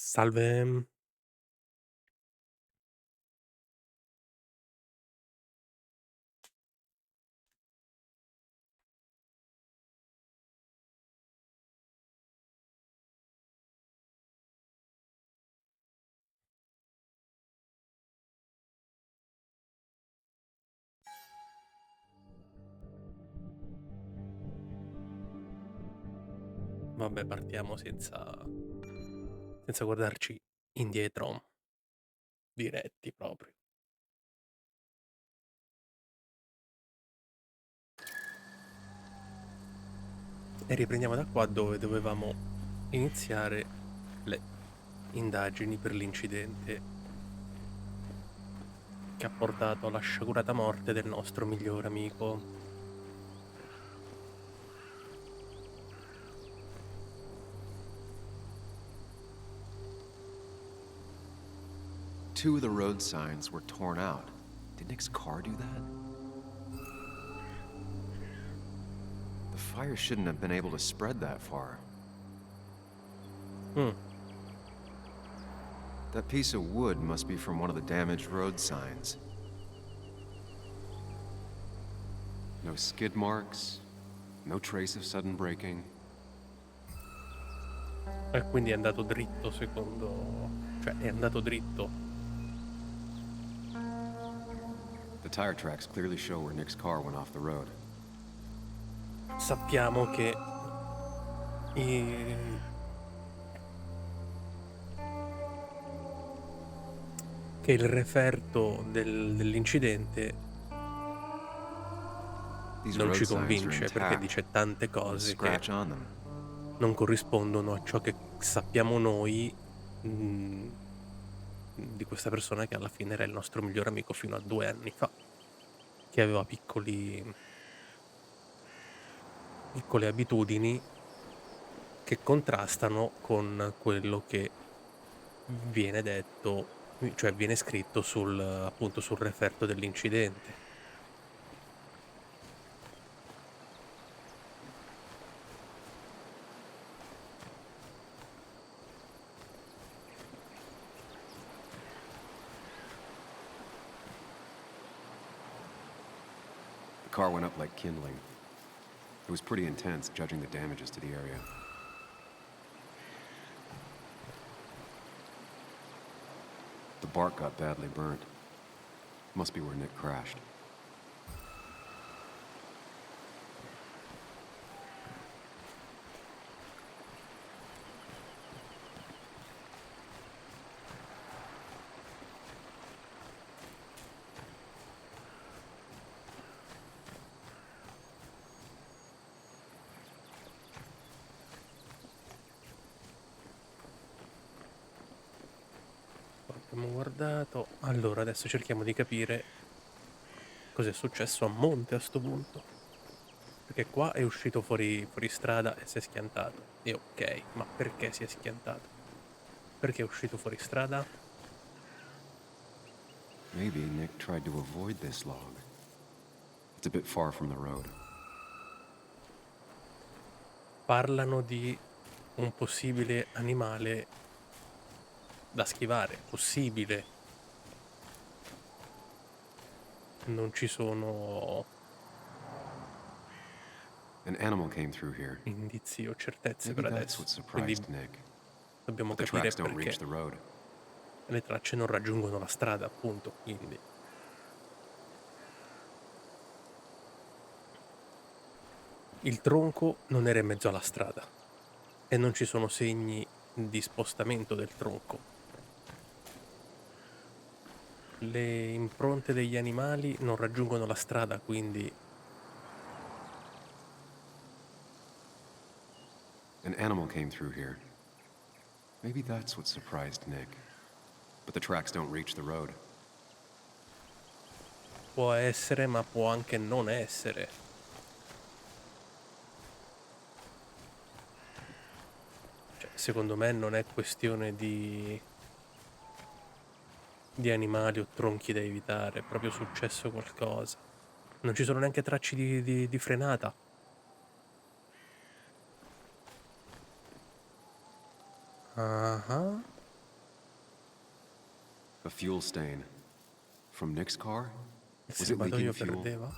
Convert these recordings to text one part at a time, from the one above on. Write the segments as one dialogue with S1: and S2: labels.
S1: Salve, vabbè partiamo senza guardarci indietro, diretti proprio. E riprendiamo da qua dove dovevamo iniziare le indagini per l'incidente che ha portato alla sciagurata morte del nostro migliore amico.
S2: Two of the road signs were torn out. Did Nick's car do that? The fire shouldn't have been able to spread that far.
S1: Mh,
S2: That piece of wood must be from one of the damaged road signs. No skid marks, no trace of sudden braking.
S1: e quindi è andato dritto cioè è andato dritto.
S2: The tire tracks clearly show where Nick's car went off the road.
S1: Sappiamo i che il referto dell'incidente
S2: These
S1: non
S2: road
S1: ci
S2: signs are
S1: convince perché
S2: intact,
S1: dice tante
S2: not a
S1: cose che
S2: scratch on them.
S1: non corrispondono a ciò che sappiamo noi, mhmm, di questa persona che alla fine era il nostro migliore amico fino a 2 anni fa, che aveva piccole abitudini che contrastano con quello che viene detto, cioè viene scritto appunto sul referto dell'incidente.
S2: The car went up like kindling. It was pretty intense, judging the damages to the area. The bark got badly burnt. Must be where Nick crashed.
S1: Abbiamo guardato. Allora adesso cerchiamo di capire cos'è successo a monte a 'sto punto. Perché qua è uscito fuori strada e si è schiantato. E okay, ma perché si è schiantato? Perché è uscito fuori strada?
S2: Maybe Nick tried to avoid this log. It's a bit far from the road.
S1: Parlano di un possibile animale da schivare, possibile. Non ci sono
S2: An animal came through here.
S1: indizi o certezze
S2: Maybe
S1: per
S2: that's what
S1: adesso, quindi
S2: surprised Nick.
S1: dobbiamo
S2: But the
S1: capire
S2: tracks don't reach
S1: perché
S2: the road.
S1: le tracce non raggiungono la strada, appunto, quindi il tronco non era in mezzo alla strada e non ci sono segni di spostamento del tronco. Le impronte degli animali non raggiungono la strada, quindi
S2: An animal came through here. Maybe that's what surprised Nick. But the tracks don't reach the road.
S1: può essere, ma può anche non essere. Cioè, secondo me non è questione di animali o tronchi da evitare, è proprio successo qualcosa. Non ci sono neanche tracce di frenata. Ah-ah.
S2: A fuel stain. From Nick's car?
S1: Il
S2: Was it leaking
S1: serbatoio
S2: fuel?
S1: perdeva?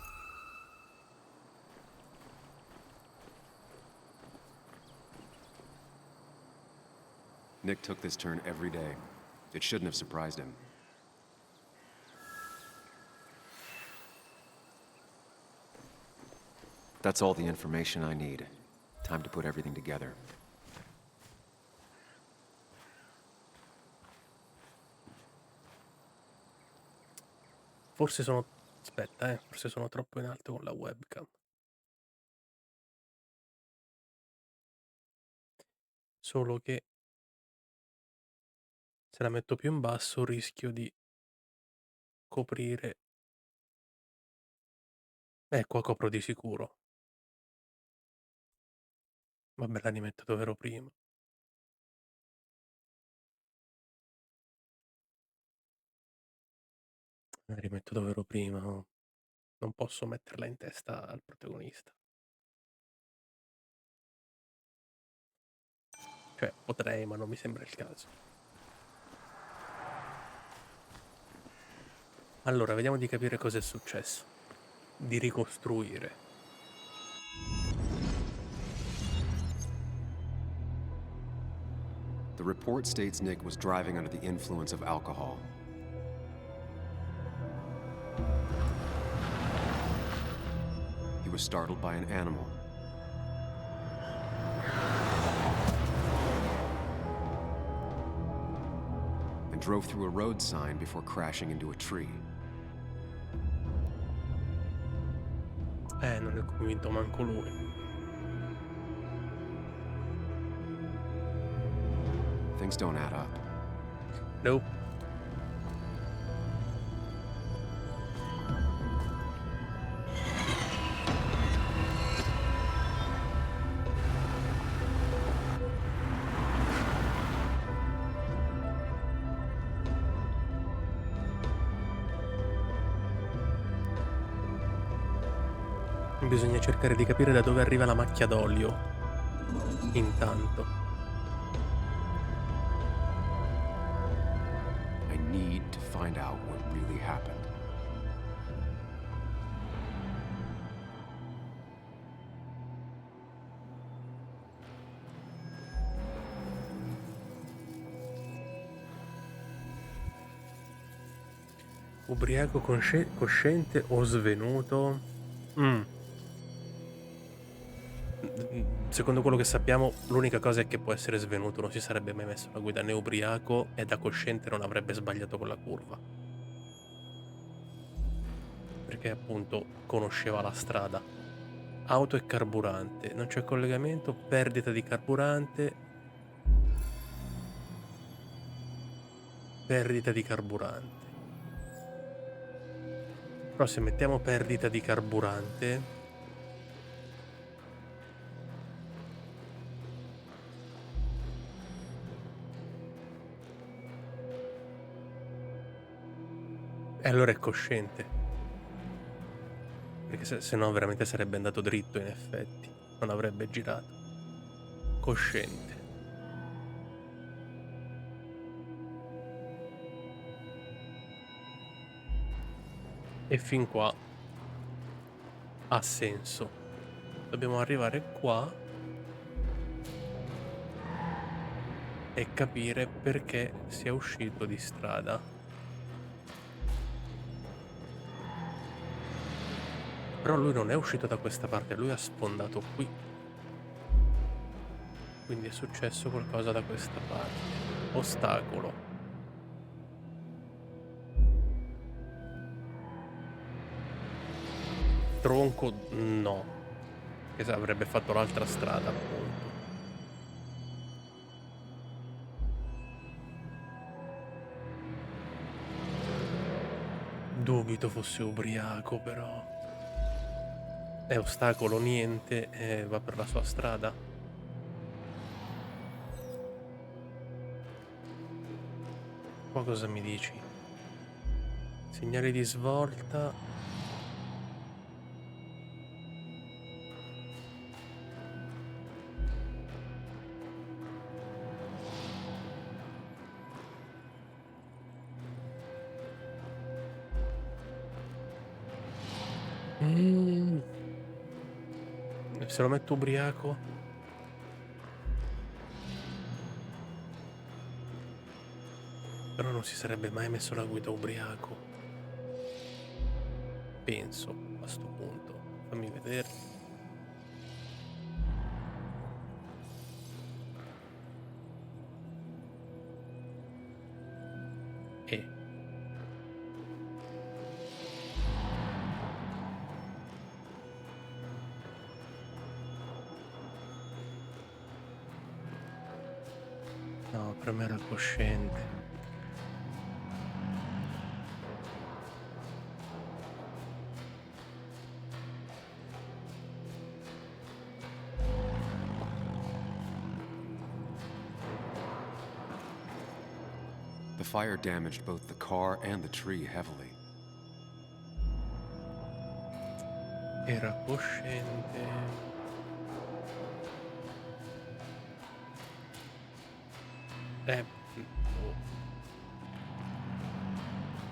S2: Nick took this turn every day. It shouldn't have surprised him. That's all the information I need. Time to put everything together.
S1: Forse sono... Aspetta, forse sono troppo in alto con la webcam. Solo che se la metto più in basso rischio di coprire... Qua copro di sicuro. Vabbè, la rimetto dove ero prima. La rimetto dove ero prima. No? Non posso metterla in testa al protagonista. Cioè, potrei, ma non mi sembra il caso. Allora, vediamo di capire cosa è successo. Di ricostruire.
S2: The report states Nick was driving under the influence of alcohol. He was startled by an animal. And drove through a road sign before crashing into a tree.
S1: Non è convinto manco lui.
S2: Things don't add up.
S1: Nope. Bisogna cercare di capire da dove arriva la macchia d'olio. Intanto.
S2: I need to find out what really happened.
S1: Ubriaco cosciente o svenuto? Secondo quello che sappiamo, l'unica cosa è che può essere svenuto, non si sarebbe mai messo la guida né ubriaco e da cosciente non avrebbe sbagliato con la curva. Perché appunto conosceva la strada. Auto e carburante, non c'è collegamento, perdita di carburante. Perdita di carburante. Però se mettiamo perdita di carburante... E allora è cosciente. Perché se no veramente sarebbe andato dritto in effetti. Non avrebbe girato. Cosciente. E fin qua ha senso. Dobbiamo arrivare qua e capire perché sia uscito di strada. Però lui non è uscito da questa parte, lui ha sfondato qui. Quindi è successo qualcosa da questa parte. Ostacolo. Tronco no. Che avrebbe fatto l'altra strada appunto. Dubito fosse ubriaco però. È ostacolo niente e va per la sua strada. Qua cosa mi dici? Segnali di svolta. Mhmm, e se lo metto ubriaco? Però non si sarebbe mai messo alla guida ubriaco, penso, a 'sto punto. Fammi vedere. Eh, no, per me era cosciente.
S2: The fire damaged both the car and the tree heavily.
S1: Era cosciente. Boh.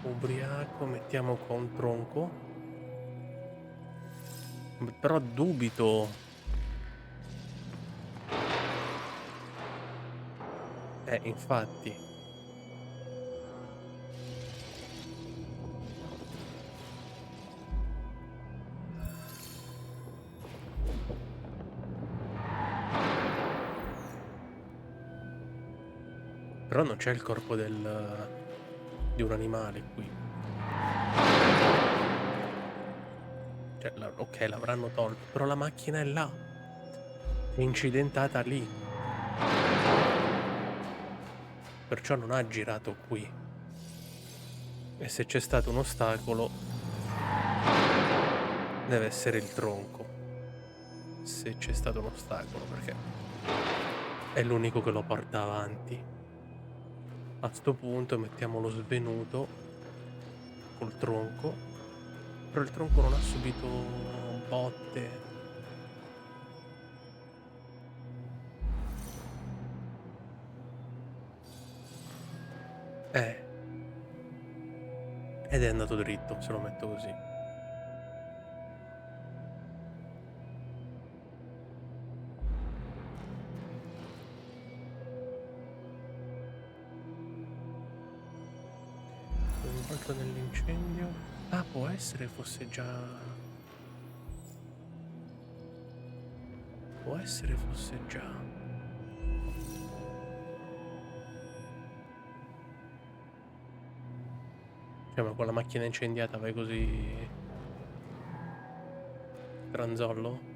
S1: Ubriaco, mettiamo qua un tronco. Però dubito. Infatti. Però non c'è il corpo di un animale qui. Cioè, ok, l'avranno tolto, però la macchina è là. È incidentata lì. Perciò non ha girato qui. E se c'è stato un ostacolo, deve essere il tronco. Se c'è stato un ostacolo, perché è l'unico che lo porta avanti. A sto punto mettiamo lo svenuto col tronco. Però il tronco non ha subito botte. Ed è andato dritto, se lo metto così. Coinvolto nell'incendio. Ah, può essere fosse già... Può essere fosse già... Cioè, ma con la macchina incendiata vai così... Tranzollo?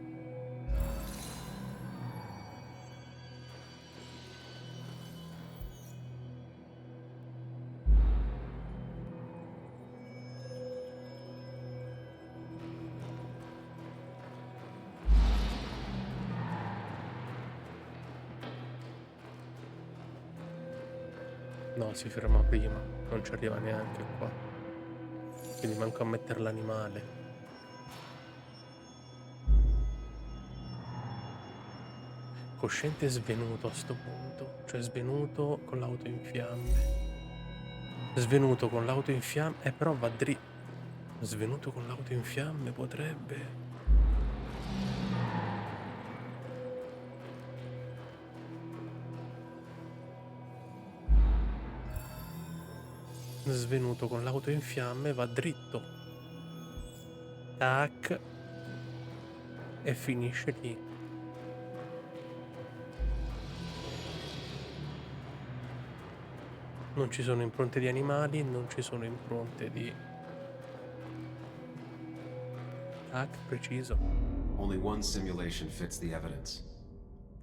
S1: No, si ferma prima, non ci arriva neanche qua. Quindi manco a mettere l'animale. Cosciente svenuto a sto punto. Cioè svenuto con l'auto in fiamme. Svenuto con l'auto in fiamme. Però va dritto. Svenuto con l'auto in fiamme potrebbe... Svenuto con l'auto in fiamme va dritto. Tac. E finisce lì. Non ci sono impronte di animali, non ci sono impronte di... Tac, preciso.
S2: Only one simulation fits the evidence.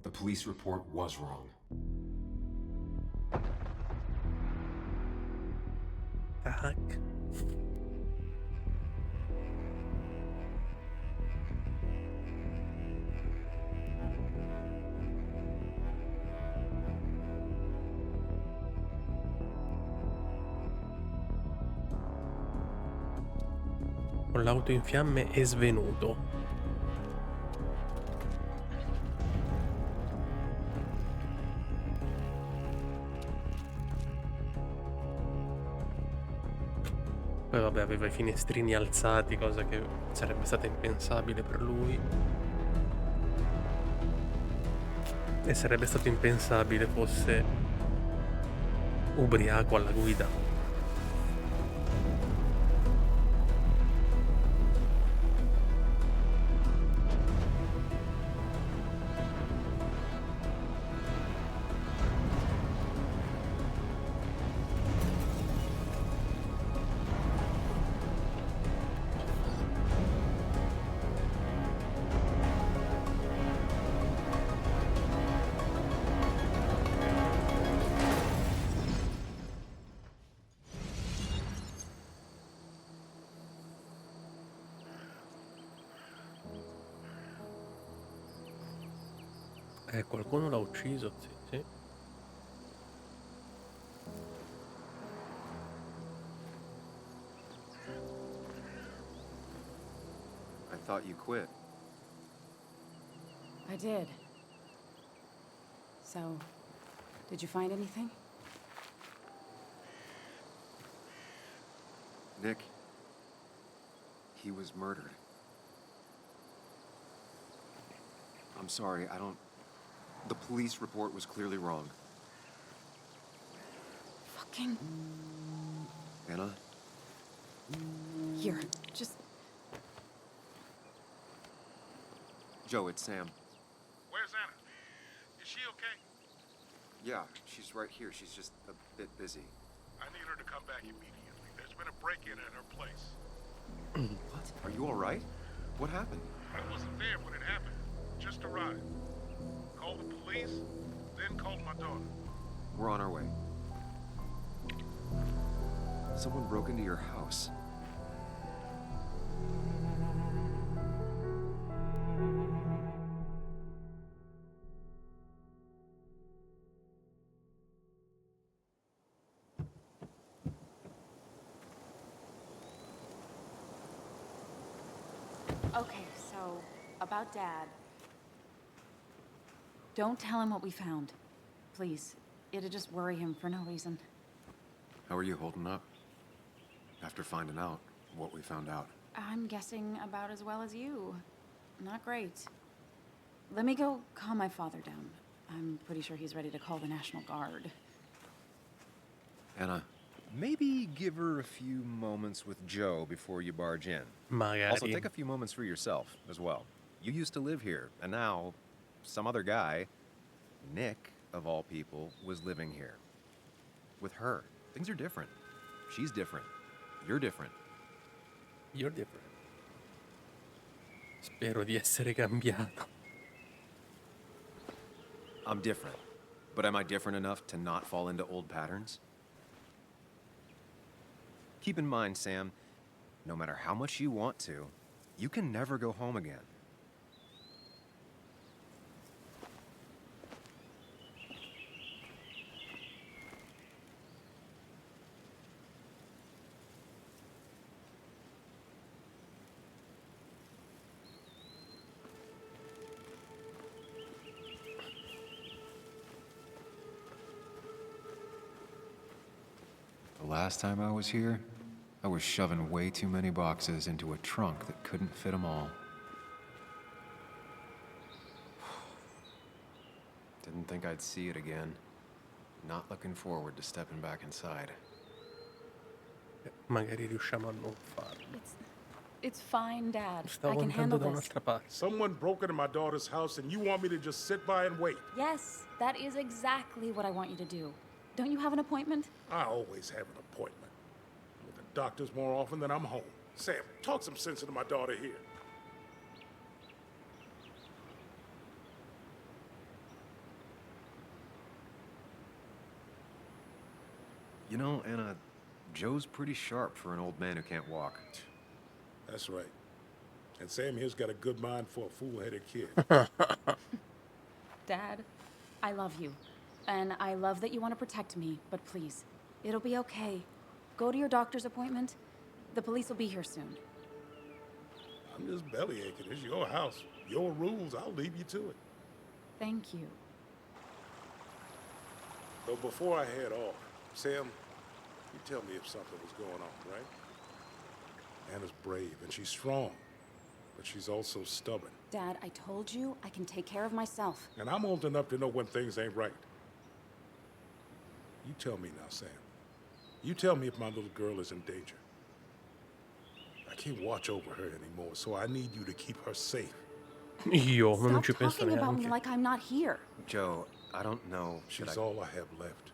S2: The police report was wrong.
S1: Tac. Con l'auto in fiamme è svenuto. Poi vabbè, aveva i finestrini alzati, cosa che sarebbe stata impensabile per lui. E sarebbe stato impensabile fosse ubriaco alla guida. Qualcuno l'ha ucciso, sì, sì.
S2: I thought you quit.
S3: I did. So, did you find anything?
S2: Nick, he was murdered. I'm sorry, I don't... The police report was clearly wrong.
S3: Fucking...
S2: Anna?
S3: Here, just...
S2: Joe, it's Sam.
S4: Where's Anna? Is she okay?
S2: Yeah, she's right here. She's just a bit busy.
S4: I need her to come back immediately. There's been a break-in at her place.
S2: What? Are you all right? What happened?
S4: I wasn't there when it happened. Just arrived. Called the police, then called my daughter.
S2: We're on our way. Someone broke into your house.
S3: Okay, so, about Dad. Don't tell him what we found. Please. It'd just worry him for no reason.
S2: How are you holding up? After finding out what we found out.
S3: I'm guessing about as well as you. Not great. Let me go calm my father down. I'm pretty sure he's ready to call the National Guard.
S2: Anna,
S5: Maybe give her a few moments with Joe before you barge in. Also,
S1: Magari.
S5: take a few moments for yourself as well. You used to live here, and now some other guy, Nick, of all people, was living here. With her. Things are different. She's different. You're different.
S1: You're different. Spero di essere cambiato.
S5: I'm different. But am I different enough to not fall into old patterns? Keep in mind, Sam, no matter how much you want to, you can never go home again.
S2: the last time I was here, I was shoving way too many boxes into a trunk that couldn't fit them all. Didn't think I'd see it again. Not looking forward to stepping back inside.
S1: Magari riusciamo a non farlo.
S3: It's fine, Dad.
S1: Stavo
S3: I can
S1: andando
S3: handle
S1: da
S3: this.
S1: un'altra parte.
S4: Someone broke into my daughter's house and you want me to just sit by and wait?
S3: Yes, that is exactly what I want you to do. Don't you have an appointment?
S4: I always have an appointment. I'm with the doctors more often than I'm home. Sam, talk some sense into my daughter here.
S2: You know, Anna, Joe's pretty sharp for an old man who can't walk.
S4: That's right. And Sam here's got a good mind for a fool-headed kid.
S3: Dad, I love you. And I love that you want to protect me, but please, it'll be okay. Go to your doctor's appointment. The police will be here soon.
S4: I'm just bellyaching. It's your house. Your rules. I'll leave you to it.
S3: Thank you.
S4: But before I head off, Sam, you tell me if something was going on, right? Anna's brave and she's strong, but she's also stubborn.
S3: Dad, I told you I can take care of myself.
S4: And I'm old enough to know when things ain't right. You tell me now, Sam. You tell me if my little girl is in danger. I can't watch over her anymore, so I need you to keep her safe.
S1: Io, ma non
S3: Stop
S1: ci penso
S3: talking about me
S1: neanche.
S3: like I'm not here.
S5: Joe, I don't know.
S4: She's all I have left.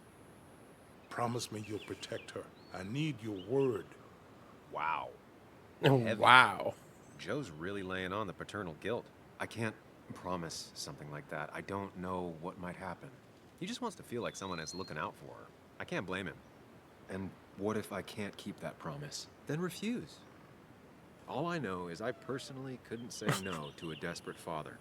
S4: Promise me you'll protect her. I need your word.
S5: Wow.
S1: Oh,
S5: Heavy.
S1: wow.
S5: Joe's really laying on the paternal guilt. I can't promise something like that. I don't know what might happen. He just wants to feel like someone is looking out for her. I can't blame him.
S2: And what if I can't keep that promise?
S5: Then refuse. All I know is I personally couldn't say no to a desperate father.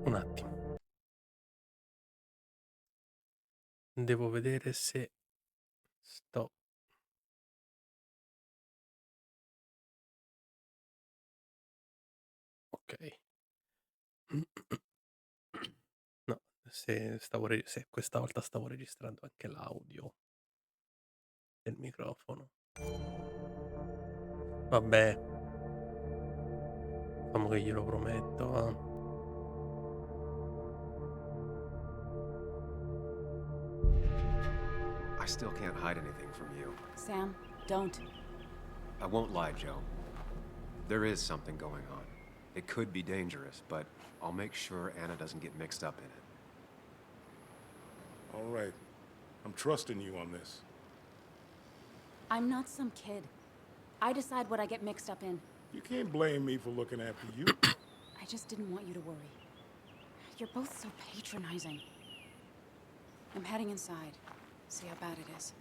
S1: Un attimo. Devo vedere se sto... Ok. No, se questa volta stavo registrando anche l'audio del microfono. Vabbè, facciamo che glielo prometto, va.
S5: I still can't hide anything from you.
S3: Sam, don't.
S5: I won't lie, Joe. There is something going on. It could be dangerous, but I'll make sure Anna doesn't get mixed up in it.
S4: All right. I'm trusting you on this.
S3: I'm not some kid. I decide what I get mixed up in.
S4: You can't blame me for looking after you.
S3: I just didn't want you to worry. You're both so patronizing. I'm heading inside. See how bad it is.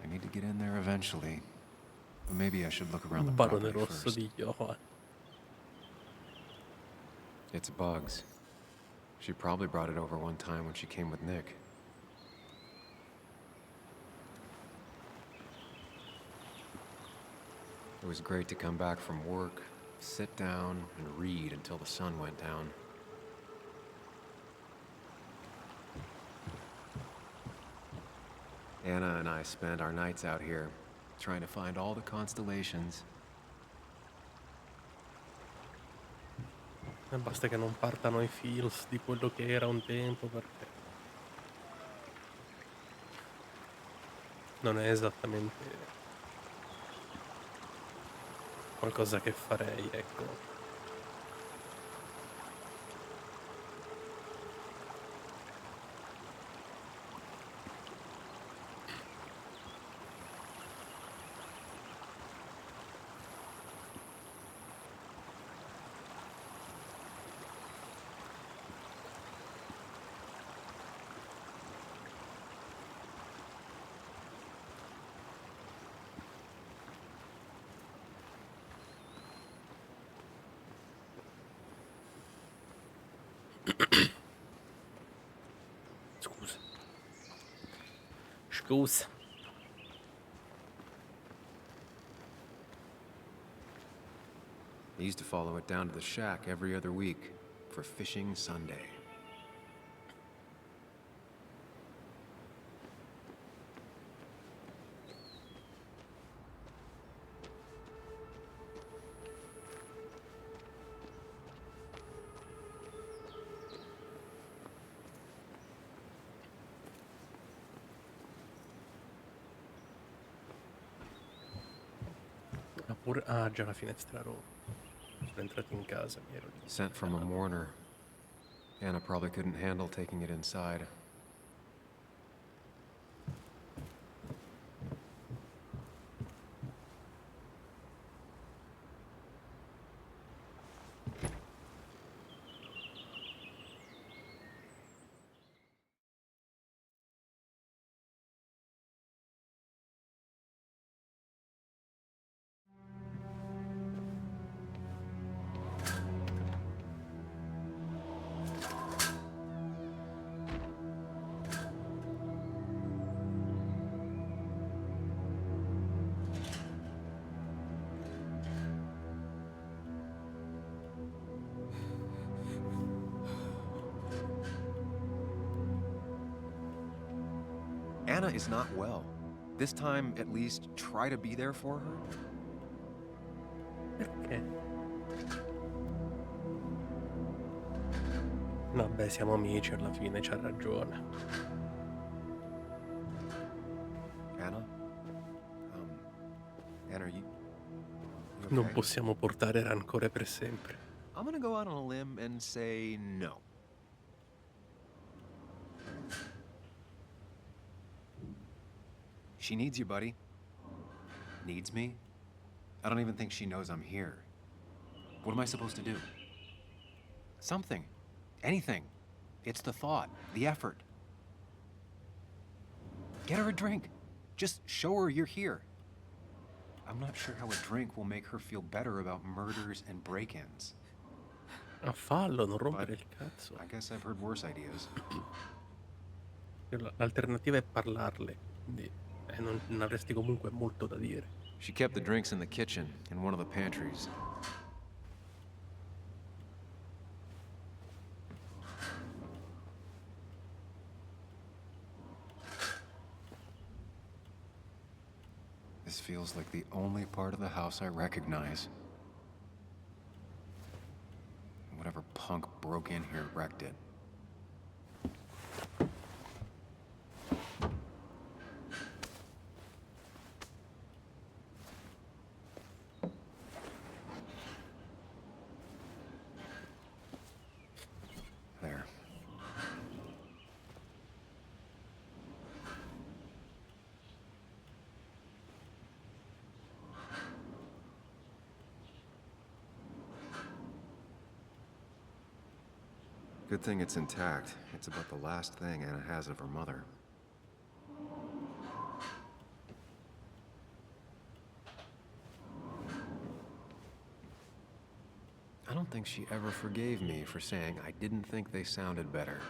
S2: I need to get in there eventually. But maybe I should look around the
S1: Barone
S2: property
S1: rosso
S2: first.
S1: di Gioco.
S2: It's bugs. She probably brought it over one time when she came with Nick. It was great to come back from work, sit down, and read until the sun went down. Anna and I spent our nights out here, trying to find all the constellations.
S1: Basta che non partano i feels di quello che era un tempo, perché non è esattamente qualcosa che farei, ecco. Scusa. Scusa.
S2: I used to follow it down to the shack every other week for Fishing Sunday.
S1: Ah, già la finestra rotta. Sono entrato in casa, mi ero
S2: Sent from a
S1: dimenticato.
S2: mourner. Anna probably couldn't handle taking it inside.
S5: Anna is not well. This time, at least, try to be there for her.
S1: Perché? Vabbè, siamo amici alla fine, c'ha ragione.
S5: Anna? Anna, you
S1: Non
S5: okay?
S1: possiamo portare rancore per sempre.
S5: I'm gonna go out on a limb and say no. She needs you, buddy. Needs me? I don't even think she knows I'm here. What am I supposed to do? Something. Anything. It's the thought, the effort. Get her a drink. Just show her you're here. I'm not sure how a drink will make her feel better about murders and break-ins.
S1: Ah, fallo, non rompere
S5: But
S1: il cazzo.
S5: I guess I've heard worse ideas.
S1: L'alternativa è parlarle, quindi non avresti comunque molto da dire.
S5: She kept the drinks in the kitchen, in one of the pantries. This feels like the only part of the house I recognize. Whatever punk broke in here wrecked it. There. Good thing it's intact. It's about the last thing Anna has of her mother. I don't think she ever forgave me for saying I didn't think they sounded better.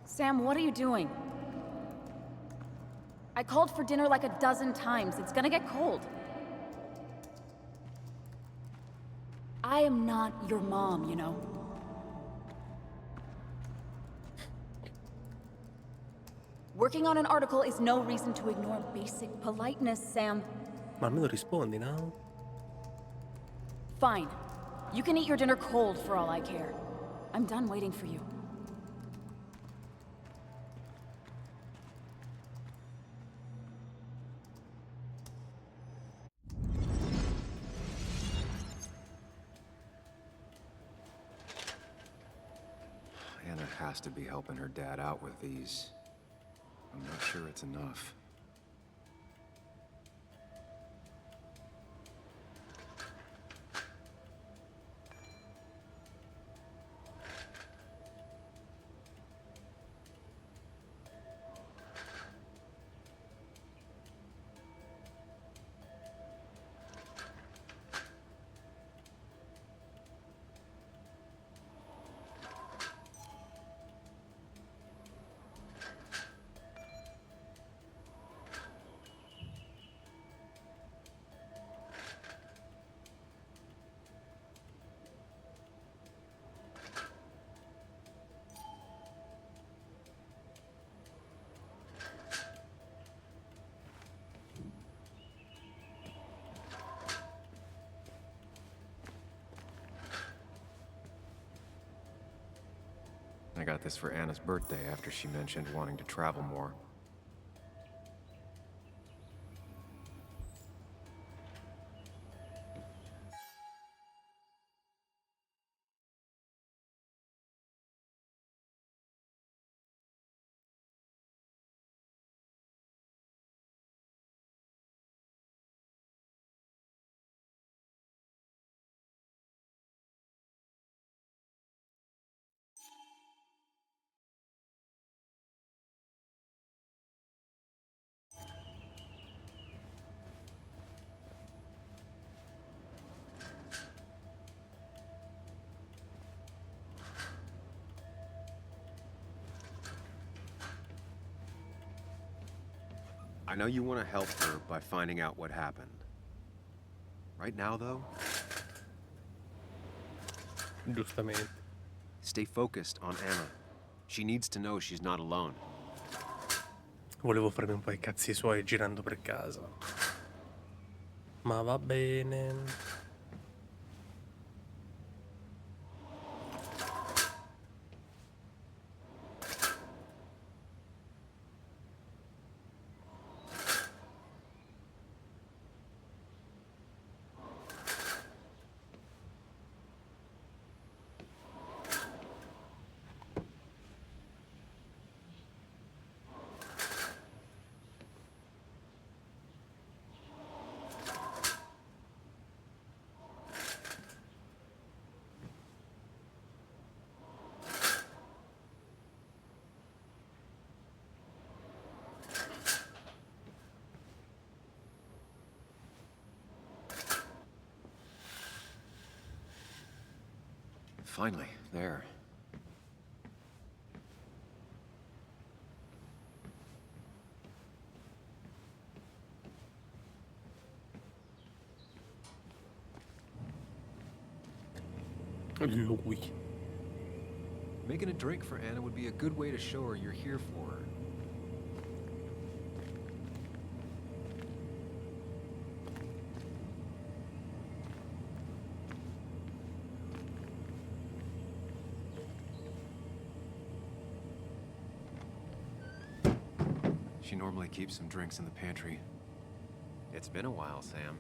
S3: Sam, what are you doing? I called for dinner like a dozen times. It's gonna get cold. I am not your mom, you know. Working on an article is no reason to ignore basic politeness, Sam.
S1: Ma almeno rispondi, no?
S3: Fine. You can eat your dinner cold for all I care. I'm done waiting for you.
S5: Anna has to be helping her dad out with these. I'm not sure it's enough. I got this for Anna's birthday after she mentioned wanting to travel more. I know you want to help her by finding out what happened. Right now, though,
S1: Giustamente.
S5: stay focused on Anna. She needs to know she's not alone.
S1: Volevo farmi un po' i cazzi suoi girando per casa. Ma va bene.
S2: Finally, there.
S1: Lui.
S2: Making a drink for Anna would be a good way to show her you're here for her. She normally keeps some drinks in the pantry.
S5: It's been a while, Sam.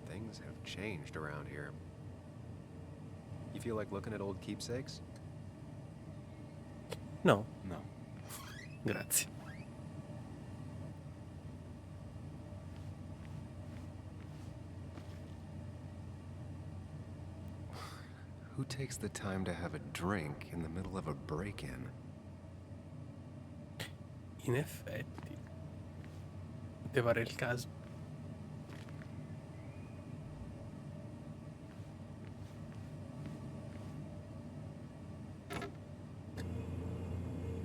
S5: Things have changed around here. You feel like looking at old keepsakes?
S1: No,
S2: No.
S1: grazie.
S2: Who takes the time to have a drink in the middle of a break-in?
S1: In effetti. Te pare il caso?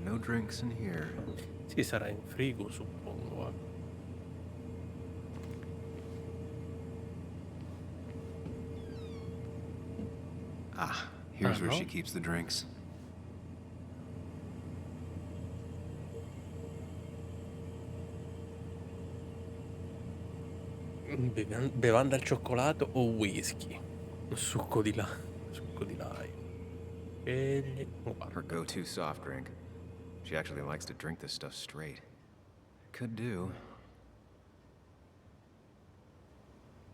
S2: No drinks in here.
S1: Sì, sarà in frigo, suppongo.
S2: Ah, here's where
S1: no?
S2: she keeps the drinks.
S1: Bevanda al cioccolato o whisky? Succo di là. Succo di lime. Scegli.
S2: Her go-to soft drink. She actually likes to drink this stuff straight. Could do.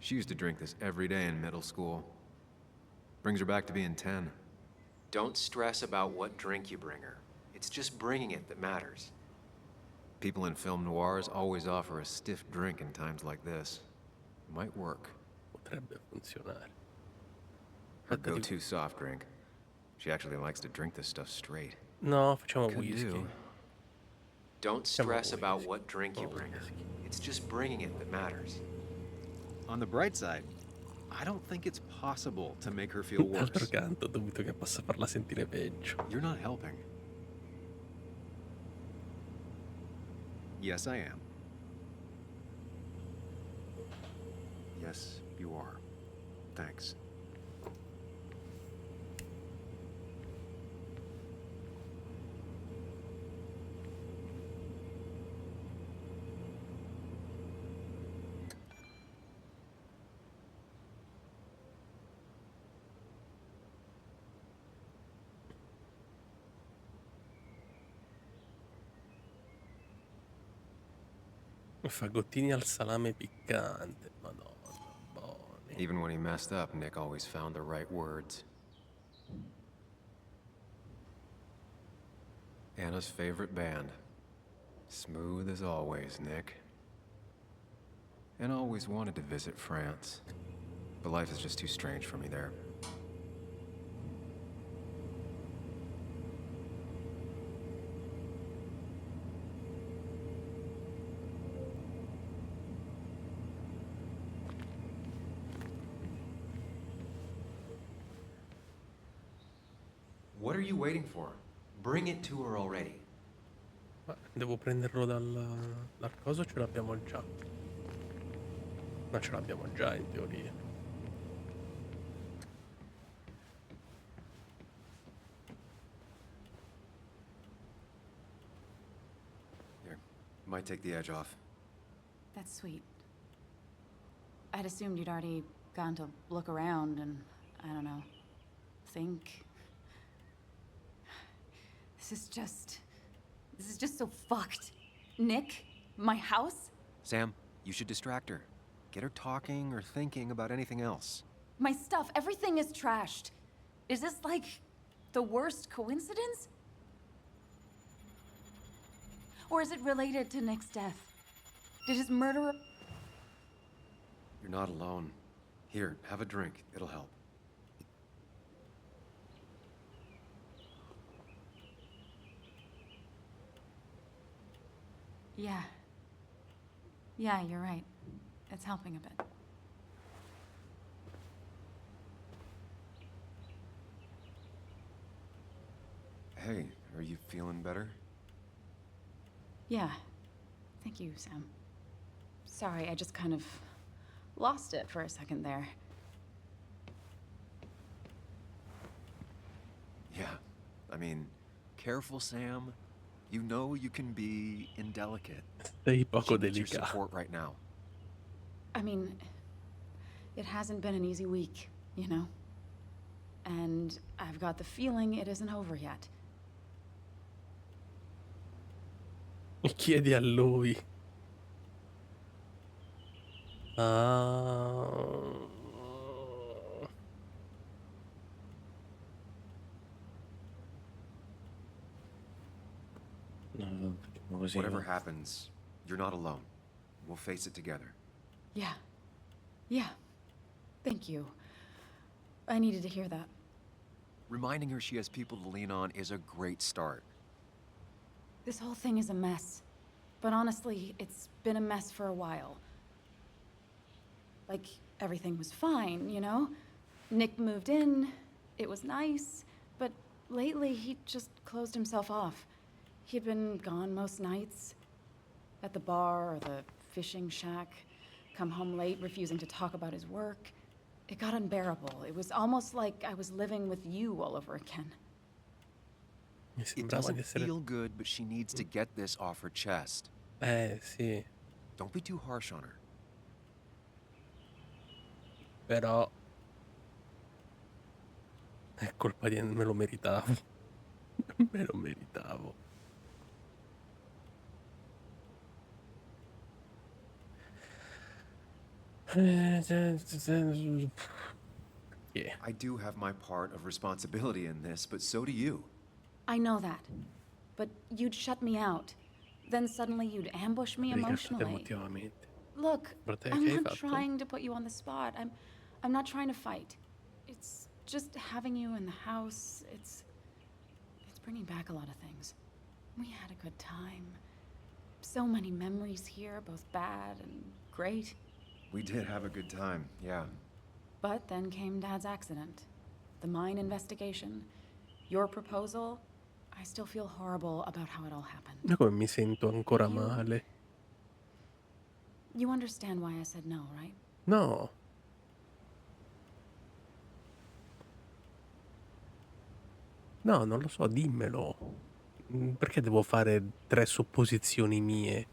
S2: She used to drink this every day in middle school. Brings her back to being 10.
S6: Don't stress about what drink you bring her. It's just bringing it that matters.
S2: People in film noirs always offer a stiff drink in times like this. Might work.
S1: Potrebbe funzionare.
S2: Her
S1: Aspetta,
S2: go-to soft drink. She actually likes to drink this stuff straight.
S1: No, facciamo
S2: Could
S1: whisky.
S2: do.
S6: Don't stress
S1: Come on,
S6: about
S1: whisky.
S6: what drink you bring her. It's just bringing it that matters.
S5: On the bright side, I don't think it's possible to make her feel
S1: D'altro
S5: worse.
S1: canto, dubito che possa farla sentire peggio.
S5: You're not helping. Yes, I am. Yes, you are. Thanks.
S1: Fagottini al salame piccante. Madonna, buoni.
S2: Even when he messed up, Nick always found the right words. Anna's favorite band. Smooth as always, Nick. Anna always wanted to visit France, but life is just too strange for me there.
S6: What are you waiting for? Bring it to her already.
S1: Ma devo prenderlo dal coso o ce l'abbiamo già? Ma ce l'abbiamo già in teoria.
S2: Here, might take the edge off.
S3: That's sweet. I'd assumed you'd already gone to look around and, I don't know, think. This is just so fucked. Nick? My house?
S5: Sam, you should distract her. Get her talking or thinking about anything else.
S3: My stuff, everything is trashed. Is this like the worst coincidence? Or is it related to Nick's death? Did his murderer...
S2: You're not alone. Here, have a drink. It'll help.
S3: Yeah. Yeah, you're right. It's helping a bit.
S2: Hey, are you feeling better?
S3: Yeah. Thank you, Sam. Sorry, I just kind of lost it for a second there.
S2: Yeah. I mean, careful, Sam. You know you can be indelicate.
S1: Sei
S2: She
S1: poco
S2: needs your
S1: delicato.
S2: support right now.
S3: I mean, it hasn't been an easy week, you know? And I've got the feeling it isn't over yet.
S1: Chiedi a lui. Ah. No, facciamo così.
S2: Whatever
S1: Va.
S2: happens, you're not alone. We'll face it together.
S3: Yeah. Yeah. Thank you. I needed to hear that.
S2: Reminding her she has people to lean on is a great start.
S3: This whole thing is a mess. But honestly, it's been a mess for a while. Like, everything was fine, you know? Nick moved in, it was nice, but lately he just closed himself off. He'd been gone most nights, at the bar or the fishing shack, come home late, refusing to talk about his work. It got unbearable. It was almost like I was living with you all over again.
S1: Mi
S2: It
S1: sembrava
S2: doesn't
S1: di essere...
S2: feel good, but she needs to get this off her chest.
S1: Sì.
S2: Don't be too harsh on her.
S1: Però... È colpa di... Me lo meritavo. Me lo meritavo. Yeah.
S2: I do have my part of responsibility in this, but so do you.
S3: I know that. But you'd shut me out. Then suddenly you'd ambush me
S1: Ricattati
S3: emotionally.
S1: emotivamente.
S3: Look,
S1: Fratello,
S3: I'm
S1: che hai
S3: not
S1: fatto?
S3: trying to put you on the spot. I'm not trying to fight. It's just having you in the house. It's bringing back a lot of things. We had a good time. So many memories here, both bad and great.
S2: We did have a good time, yeah.
S3: But then came Dad's accident, the mine investigation, your proposal. I still feel horrible about how it all happened.
S1: Ma come mi sento ancora male?
S3: You understand why I said no, right?
S1: No. No, non lo so, dimmelo. Perché devo fare 3 supposizioni mie?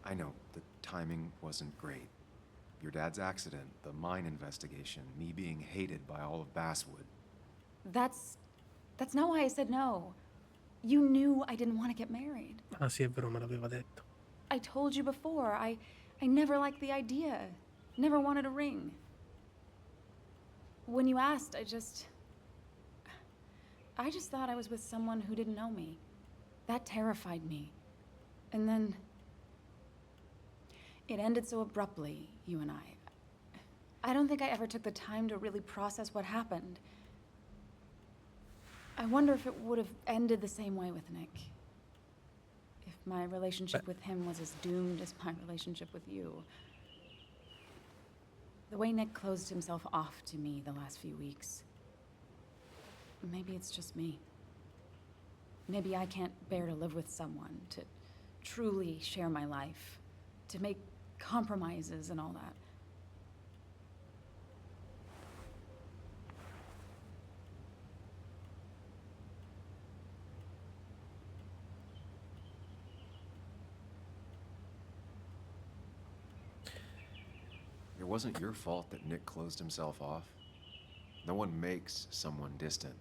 S2: I know, the timing wasn't great. Your dad's accident, the mine investigation, me being hated by all of Basswood.
S3: That's not why I said no. You knew I didn't want to get married.
S1: Ah sì, è vero, me l'aveva detto.
S3: I told you before, I never liked the idea. Never wanted a ring. When you asked, I just thought I was with someone who didn't know me. That terrified me. And then it ended so abruptly, you and I. I don't think I ever took the time to really process what happened. I wonder if it would have ended the same way with Nick. If my relationship with him was as doomed as my relationship with you. The way Nick closed himself off to me the last few weeks. Maybe it's just me. Maybe I can't bear to live with someone, to truly share my life, to make compromises and all that.
S2: It wasn't your fault that Nick closed himself off. No one makes someone distant,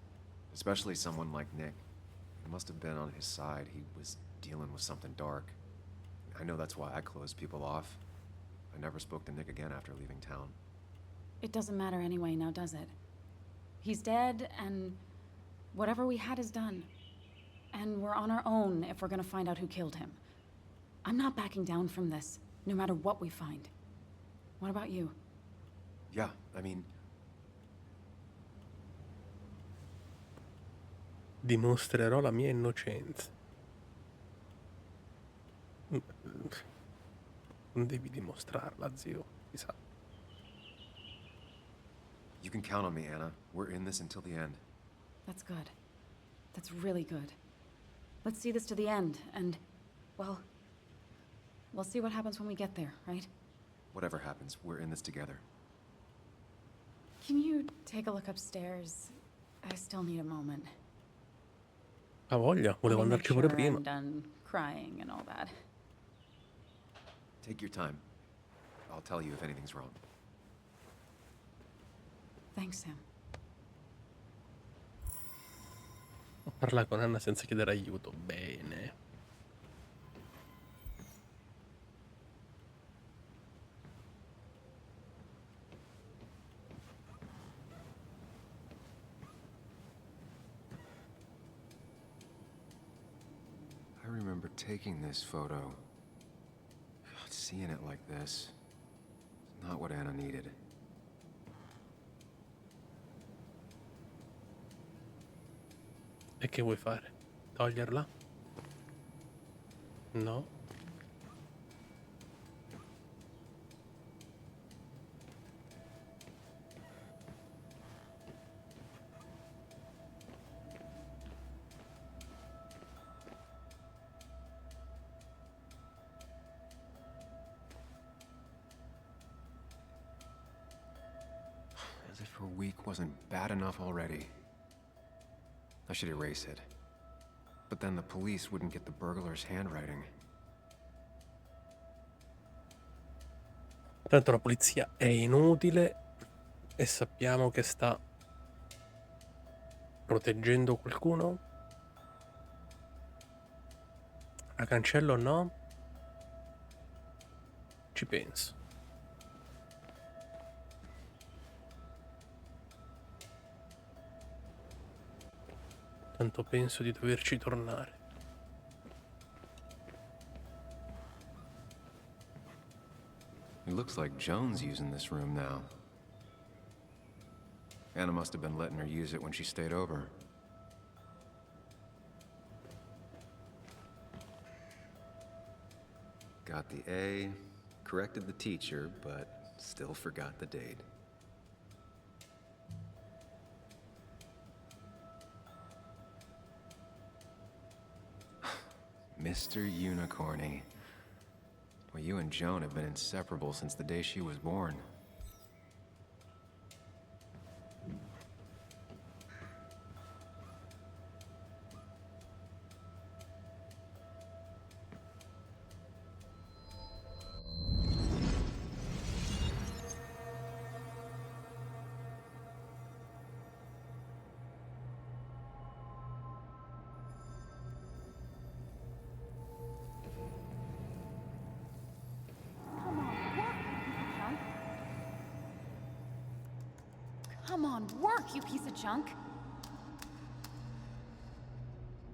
S2: especially someone like Nick. It must have been on his side. He was dealing with something dark. I know that's why I closed people off. I never spoke to Nick again after leaving town.
S3: It doesn't matter anyway, now does it? He's dead, and whatever we had is done. And we're on our own if we're gonna find out who killed him. I'm not backing down from this, no matter what we find. What about you?
S2: Yeah, I mean,
S1: Dimostrerò la mia innocenza. Non devi dimostrarla, zio. Si sa.
S2: you can count on me, Anna. We're in this until the end.
S3: That's good. That's really good. Let's see this to the end, and, well, we'll see what happens when we get there, right?
S2: Whatever happens, we're in this together.
S3: Can you take a look upstairs? I still need a moment.
S1: Ha voglia, volevo
S3: Let me make
S1: andarci pure
S3: sure
S1: prima.
S3: I'm done crying and all that.
S2: Take your time. I'll tell you if anything's wrong.
S3: Thanks, Sam.
S1: Parla con Anna senza chiedere aiuto. Bene.
S2: I remember taking this photo. God, seeing it like this. It's not what Anna needed.
S1: E che vuoi fare? Toglierla? No.
S2: As if her week wasn't bad enough already. I should erase it. But then the police wouldn't get the burglar's handwriting.
S1: Tanto la polizia è inutile e sappiamo che sta proteggendo qualcuno. A cancello no? Ci penso. Tanto penso di doverci tornare.
S2: It looks like Joan's using this room now. Anna must have been letting her use it when she stayed over. Got the A, corrected the teacher, but still forgot the date. Mr. Unicorny. Well, you and Joan have been inseparable since the day she was born.
S3: Come on, work, you piece of junk!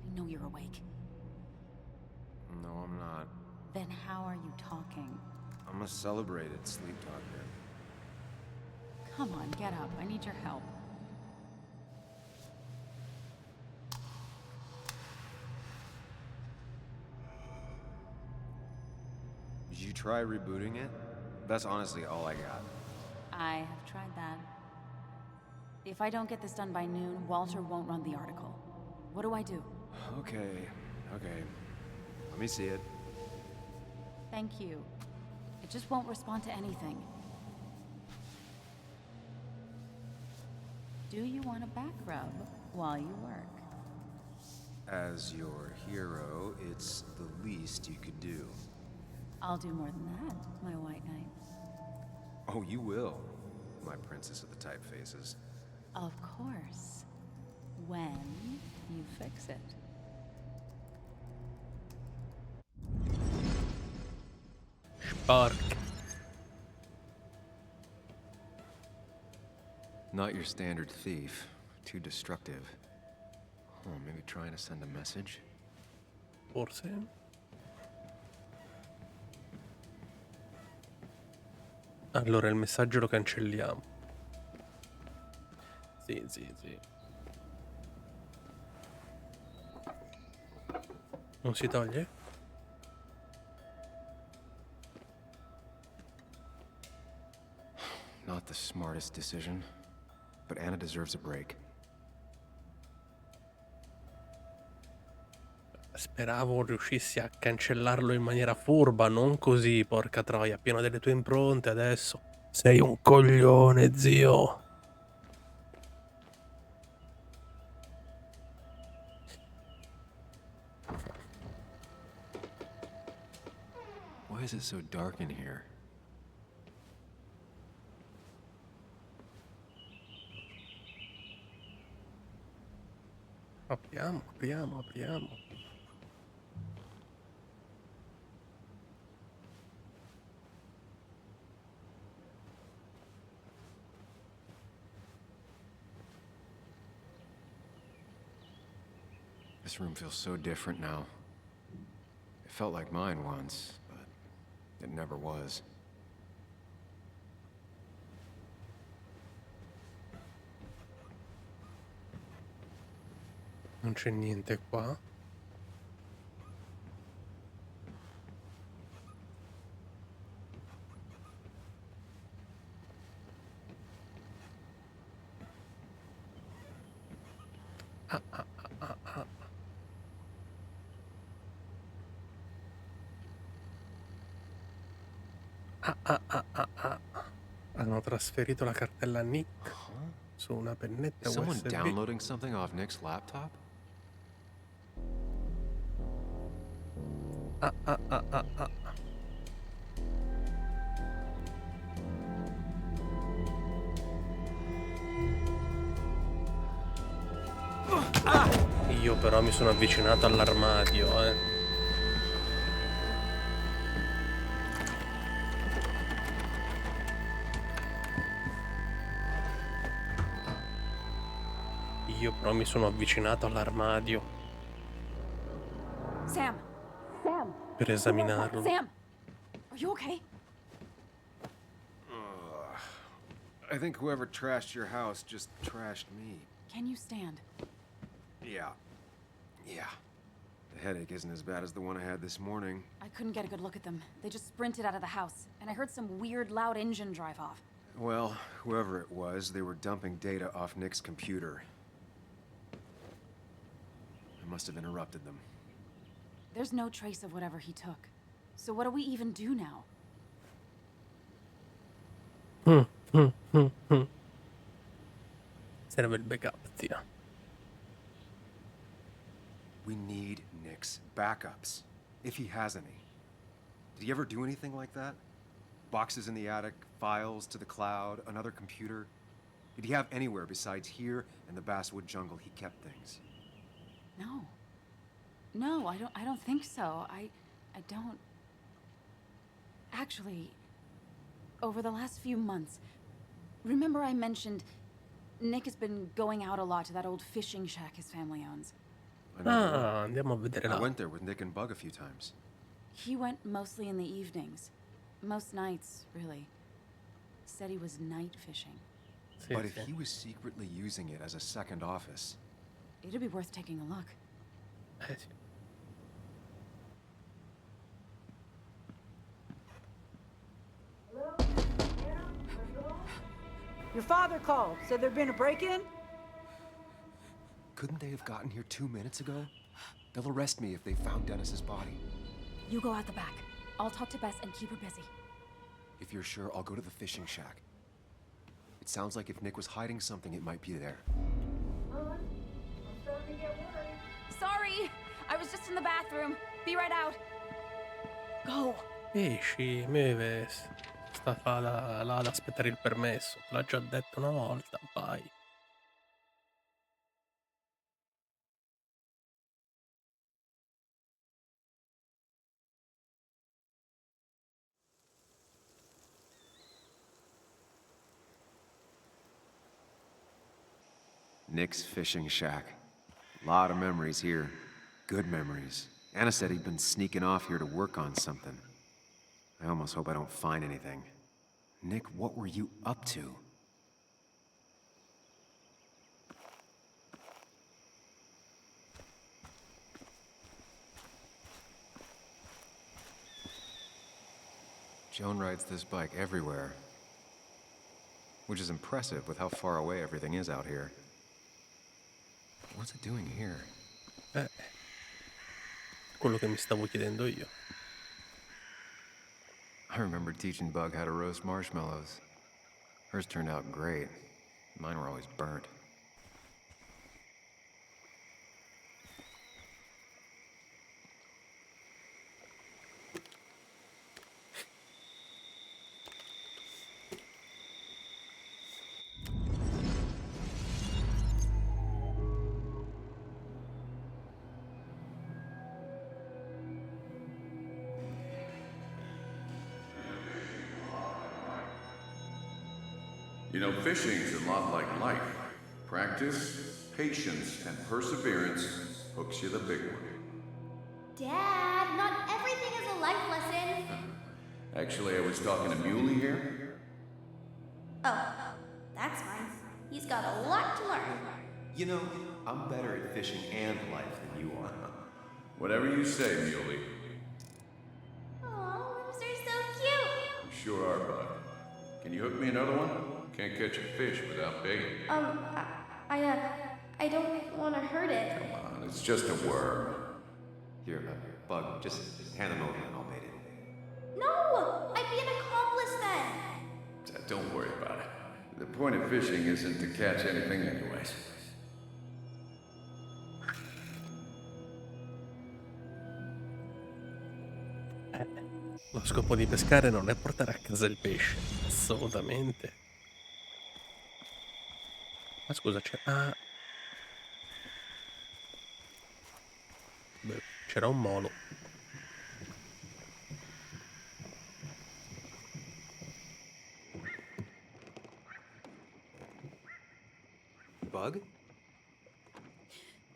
S3: I know you're awake.
S2: No, I'm not.
S3: Then how are you talking?
S2: I'm a celebrated sleep talker.
S3: Come on, get up. I need your help.
S5: Did you try rebooting it? That's honestly all I got.
S3: I have tried that. If I don't get this done by noon, Walter won't run the article. What do I do?
S2: Okay, okay. Let me see it.
S3: Thank you. It just won't respond to anything. Do you want a back rub while you work?
S2: As your hero, it's the least you could do.
S3: I'll do more than that, my white knight.
S2: Oh, you will, my princess of the typefaces.
S3: Of course. When you fix it.
S1: Spark.
S2: Not your standard thief. Too destructive. Oh, maybe trying to send a message?
S1: Forse. Allora il messaggio lo cancelliamo. Sì, sì, sì. Non si toglie?
S2: Not the smartest decision, but Anna deserves a break.
S1: Speravo riuscissi a cancellarlo in maniera furba, non così, porca troia, pieno delle tue impronte adesso. Sei un coglione, zio.
S2: Why is it so dark in here?
S1: Apriamo, apriamo, apriamo.
S2: This room feels so different now. It felt like mine once, but it never was.
S1: Non c'è niente qua. Ah, ah, ah, ah, ah. Ah, ah, ah, ah, ah. Hanno trasferito la cartella Nick su una pennetta
S2: Is someone
S1: USB.
S2: downloading something off Nick's laptop?
S1: Ah, ah, ah, ah, ah. Io però mi sono avvicinato all'armadio, Io però mi sono avvicinato all'armadio
S3: Sam! Sam!
S1: per esaminarlo.
S3: Sam! Are you okay?
S2: I think whoever trashed your house just trashed me.
S3: Can you stand?
S2: Yeah. Yeah. The headache isn't as bad as the one I had this morning.
S3: I couldn't get a good look at them. They just sprinted out of the house, and I heard some weird, loud engine drive off.
S2: Well, whoever it was, they were dumping data off Nick's computer. I must have interrupted them.
S3: There's no trace of whatever he took. So what do we even do now?
S1: Serve il backup, zia.
S2: We need Nick's backups, if he has any. Did he ever do anything like that? Boxes in the attic, files to the cloud, another computer? Did he have anywhere besides here and the basswood jungle he kept things?
S3: No. No, I don't think so. I don't... Actually, over the last few months, remember I mentioned Nick has been going out a lot to that old fishing shack his family owns.
S2: I know the one.
S1: Ah, andiamo a vedere
S2: I
S1: là.
S2: went there with Nick and Bug a few times.
S3: He went mostly in the evenings. Most nights, really. Said he was night fishing.
S1: Sì,
S2: But if
S1: sì.
S2: he was secretly using it as a second office,
S3: It'd be worth taking a look.
S1: Sì.
S7: Your father called. Said there'd been a break-in?
S2: couldn't they have gotten here 2 minutes ago? They'll arrest me if they found Dennis's body.
S8: You go out the back. I'll talk to Bess and keep her busy.
S2: If you're sure, I'll go to the fishing shack. It sounds like if Nick was hiding something, it might be there.
S7: I'm starting to get worried.
S8: Sorry! I was just in the bathroom. Be right out. Go!
S1: Esci, me sta fa là ad aspettare il permesso. Te l'ha già detto una volta, vai.
S2: Nick's fishing shack. Lot of memories here. Good memories. Anna said he'd been sneaking off here to work on something. I almost hope I don't find anything. Nick, what were you up to? Joan rides this bike everywhere. Which is impressive with how far away everything is out here. What's it doing here?
S1: Quello che mi stavo chiedendo io.
S2: I remember teaching Bug how to roast marshmallows. Hers turned out great. Mine were always burnt.
S9: You know, fishing's a lot like life. Practice, patience, and perseverance hooks you the big one.
S10: Dad, not everything is a life lesson.
S9: Actually, I was talking to Muley here.
S10: Oh, that's fine. He's got a lot to learn.
S6: You know, I'm better at fishing and life than you are.
S9: Whatever you say, Muley.
S10: Aw, lips are so cute.
S9: You sure are, bud. Can you hook me another one? Can't catch a fish without baiting.
S10: I don't want to hurt it.
S9: Come on, it's just a worm.
S6: Here, Bug, just hand him over and I'll bait it.
S10: No, I'd be an accomplice then.
S9: Don't worry about it. The point of fishing isn't to catch anything anyways.
S1: Lo scopo di pescare non è portare a casa il pesce. Assolutamente. Ma scusa, c'è... Ah... Beh, c'era un mono.
S2: Bug?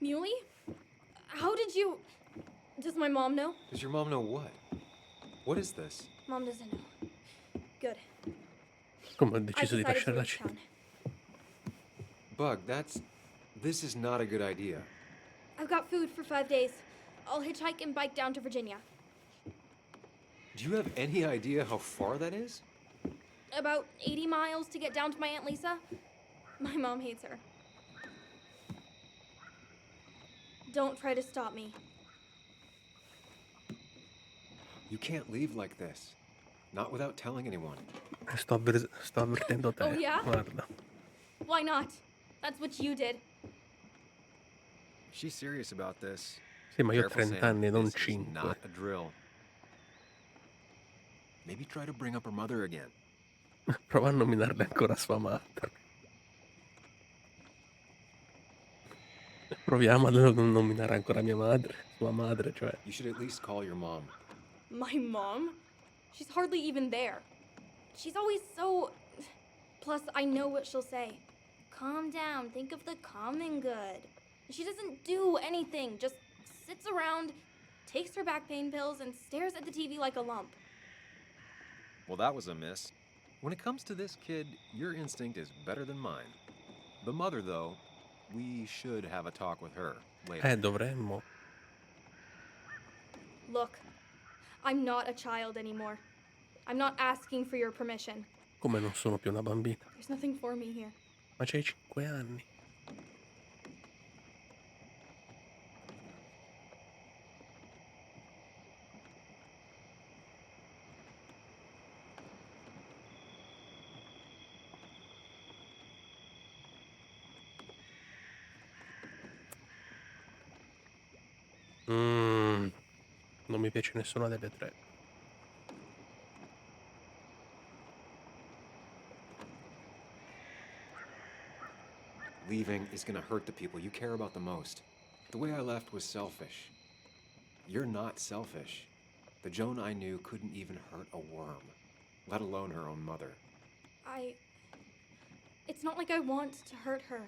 S11: Muley? How did you... Does my mom know?
S2: Does your mom know what? What is this?
S11: Mom doesn't know. Good.
S1: Come ho
S11: I
S1: deciso di
S11: decided to
S1: lasciarla
S11: leave
S1: città.
S11: town.
S2: Bug, this is not a good idea.
S11: I've got food for 5 days. I'll hitchhike and bike down to Virginia.
S2: Do you have any idea how far that is?
S11: About 80 miles to get down to my Aunt Lisa. My mom hates her. Don't try to stop me.
S2: You can't leave like this. Not without telling anyone.
S1: Sto avvertendo te.
S11: Oh, yeah?
S1: Guarda.
S11: Why not? That's what you did.
S2: She's serious about this.
S1: Sì, ma io ho
S2: Careful,
S1: 30
S2: Sam.
S1: anni, non
S2: This is
S1: 5.
S2: not a drill. Maybe try to bring up her mother again.
S1: Prova a nominarle ancora sua madre. Proviamo a non nominare ancora mia madre, sua madre, cioè.
S2: You should at least call your mom.
S11: My mom? She's hardly even there. She's always so... Plus, I know what she'll say. Calm down. Think of the common good. She doesn't do anything. Just sits around, takes her back pain pills, and stares at the TV like a lump.
S5: Well, that was a miss. When it comes to this kid, your instinct is better than mine. The mother, though, we should have a talk with her later.
S1: Dovremmo.
S11: Look, I'm not a child anymore. I'm not asking for your permission.
S1: Come non sono più una bambina.
S11: There's nothing for me here.
S1: Ma c'hai 5 anni. Non mi piace nessuna delle tre.
S2: Leaving is gonna hurt the people you care about the most. The way I left was selfish. You're not selfish. The Joan I knew couldn't even hurt a worm, let alone her own mother.
S11: It's not like I want to hurt her.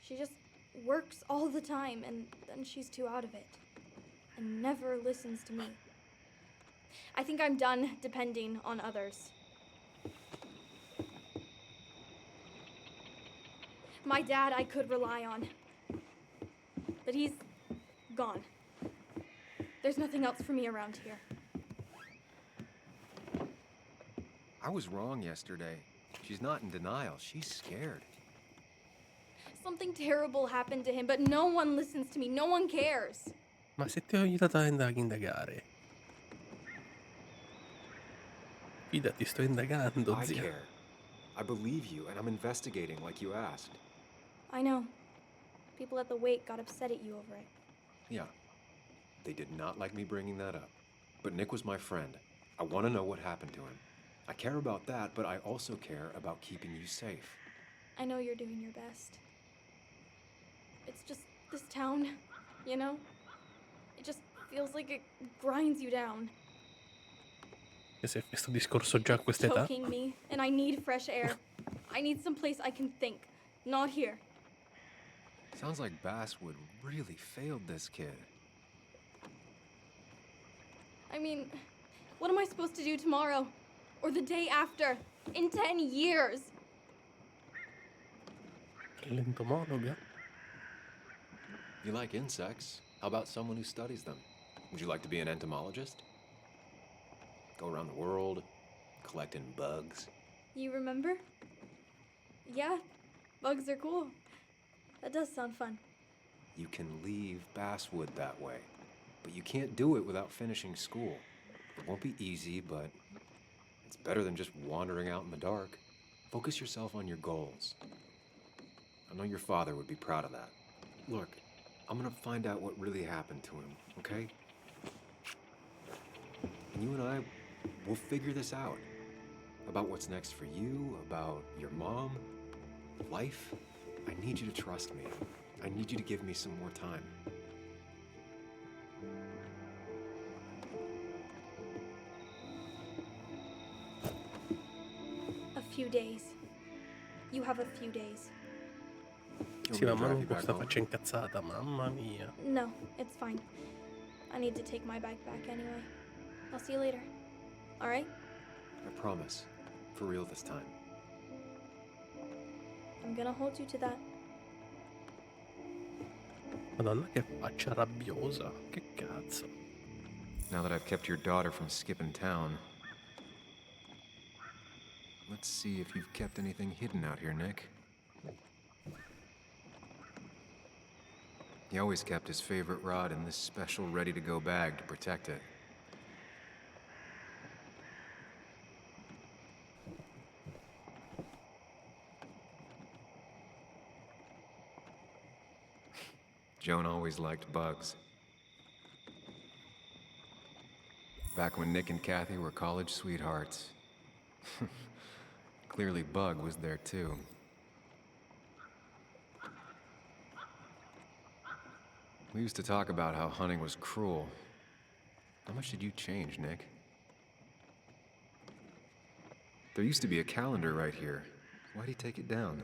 S11: She just works all the time, and then she's too out of it. And never listens to me. I think I'm done depending on others. My dad I could rely on. But he's gone. There's nothing else for me around here.
S2: I was wrong yesterday. She's not in denial. She's scared.
S11: Something terrible happened to him, but no one listens to me. No one cares.
S1: Ma se ti ho aiutato a indagare. Fidati, sto indagando,
S2: I
S1: zia.
S2: care. I believe you, and I'm investigating like you asked.
S11: I know. People at the wake got upset at you over it.
S2: Yeah. They did not like me bringing that up. But Nick was my friend. I want to know what happened to him. I care about that, but I also care about keeping you safe.
S11: I know you're doing your best. It's just this town, you know? It just feels like it grinds you down.
S1: Che se questo discorso già a quest'età.
S11: Choking me, and I need fresh air. I need some place I can think, not here.
S2: Sounds like Basswood really failed this kid.
S11: I mean, what am I supposed to do tomorrow? Or the day after? In 10 years?
S1: L'entomologa?
S2: You like insects? How about someone who studies them? Would you like to be an entomologist? Go around the world, collecting bugs.
S11: You remember? Yeah, bugs are cool. That does sound fun.
S2: You can leave Basswood that way, but you can't do it without finishing school. It won't be easy, but it's better than just wandering out in the dark. Focus yourself on your goals. I know your father would be proud of that. Look, I'm gonna find out what really happened to him, okay? And you and I, we'll figure this out. About what's next for you, about your mom, life. I need you to trust me. I need you to give me some more time.
S11: A few days. You have a few days.
S1: Sì, mamma con questa faccia incazzata, mamma mia.
S11: No, it's fine. I need to take my bag back anyway. I'll see you later. All right?
S2: I promise. For real this time.
S11: I'm gonna hold you to that.
S1: Madonna, che faccia rabbiosa. Che cazzo.
S2: Now that I've kept your daughter from skipping town, let's see if you've kept anything hidden out here, Nick. He always kept his favorite rod in this special ready-to-go bag to protect it. Joan always liked bugs. Back when Nick and Kathy were college sweethearts. Clearly Bug was there too. We used to talk about how hunting was cruel. How much did you change, Nick? There used to be a calendar right here. Why'd he take it down?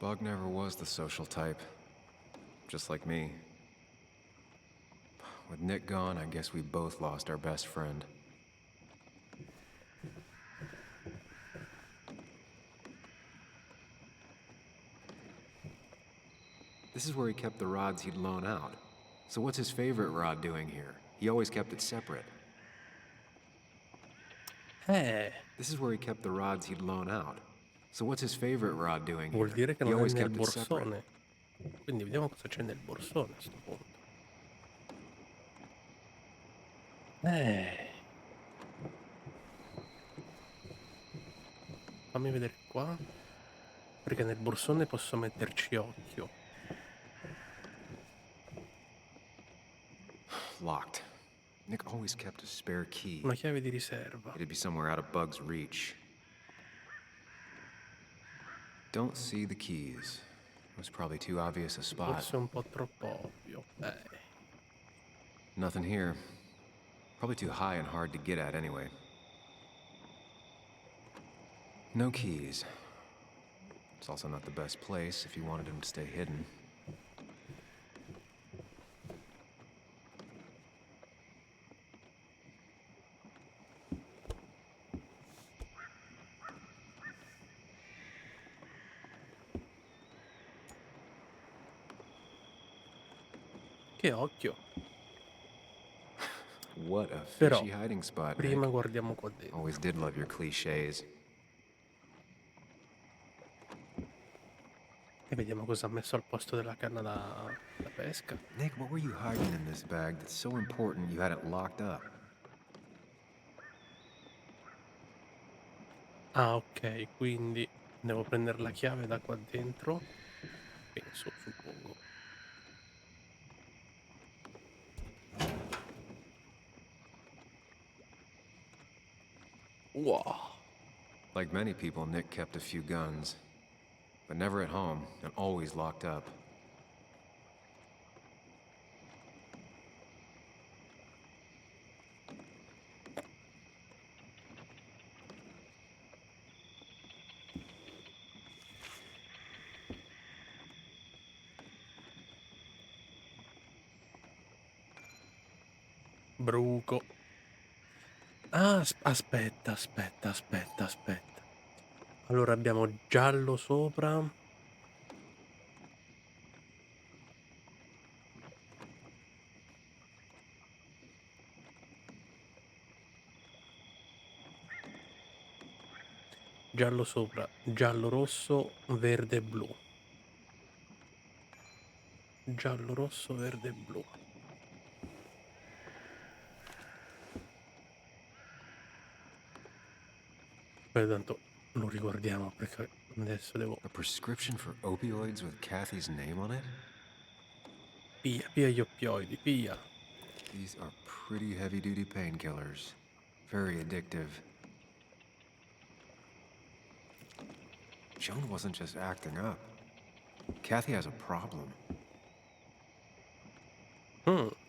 S2: Bug never was the social type. Just like me. With Nick gone, I guess we both lost our best friend. This is where he kept the rods he'd loan out. So what's his favorite rod doing here? He always kept it separate.
S1: Hey.
S2: This is where he kept the rods he'd loan out. So what's his favorite rod doing
S1: Vuol
S2: here?
S1: dire che
S2: He
S1: non è
S2: always
S1: nel
S2: kept it separate.
S1: borsone. Quindi vediamo cosa c'è nel borsone a sto punto. Fammi vedere qua. Perché nel borsone posso metterci occhio.
S2: Locked. Nick always kept a spare key.
S1: Una chiave di riserva.
S2: It'd be somewhere out of Bug's reach. Don't see the keys. It was probably too obvious a spot.
S1: Forse un po' troppo ovvio.
S2: Nothing here. Probably too high and hard to get at anyway. No keys. It's also not the best place if you wanted him to stay hidden.
S1: Che occhio.
S2: What a
S1: Però,
S2: fishy hiding spot,
S1: prima
S2: Nick.
S1: guardiamo qua dentro.
S2: Always did love your cliches.
S1: E vediamo cosa ha messo al posto della canna da pesca.
S2: Nick, what were you hiding in this bag that's so important you had it locked up?
S1: Ah, ok, quindi devo prendere la chiave da qua dentro. Penso, suppongo. Wow.
S2: Like many people, Nick kept a few guns. But never at home, and always locked up.
S1: Bruco. Ah, aspetta. Allora abbiamo giallo sopra. Giallo sopra, giallo rosso, verde e blu. Giallo rosso, verde e blu. Poi tanto lo riguardiamo perché adesso devo...
S2: A prescription for opioids with Kathy's name on it?
S1: Pia gli oppioidi, pia.
S2: These are pretty heavy-duty painkillers. Very addictive. Joan wasn't just acting up. Kathy has a problem.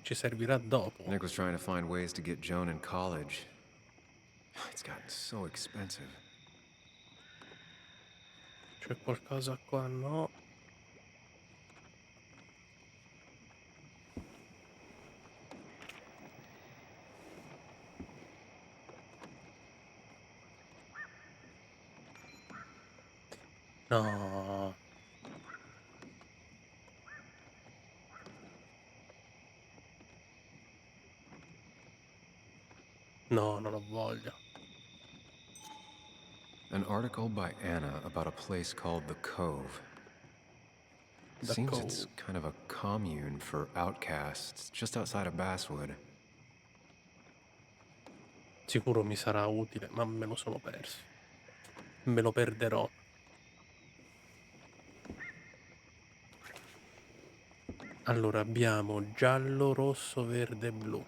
S1: Ci servirà dopo.
S2: Nick was trying to find ways to get Joan in college. It's gotten so expensive.
S1: C'è qualcosa qua? No. No. No, non ho voglia.
S2: An article by Anna about a place called The Cove.
S1: The
S2: Seems
S1: Cove.
S2: it's kind of a commune for outcasts just outside of Basswood.
S1: Sicuro mi sarà utile, ma me lo sono perso. Me lo perderò. Allora abbiamo giallo, rosso, verde e blu.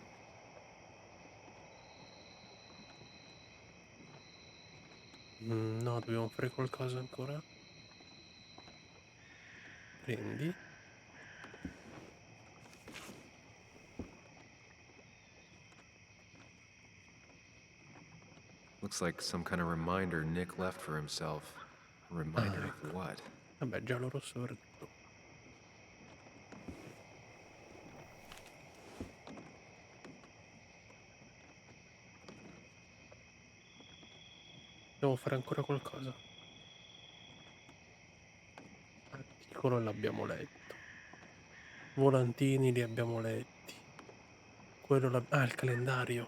S1: No, dobbiamo fare qualcosa ancora. Prendi.
S2: Looks like some kind of reminder Nick left for himself. A reminder
S1: ecco.
S2: of what?
S1: Vabbè, giallo, rosso, verde e blu. Devo fare ancora qualcosa. Piccolo l'abbiamo letto. Volantini li abbiamo letti. Quello ah, il calendario.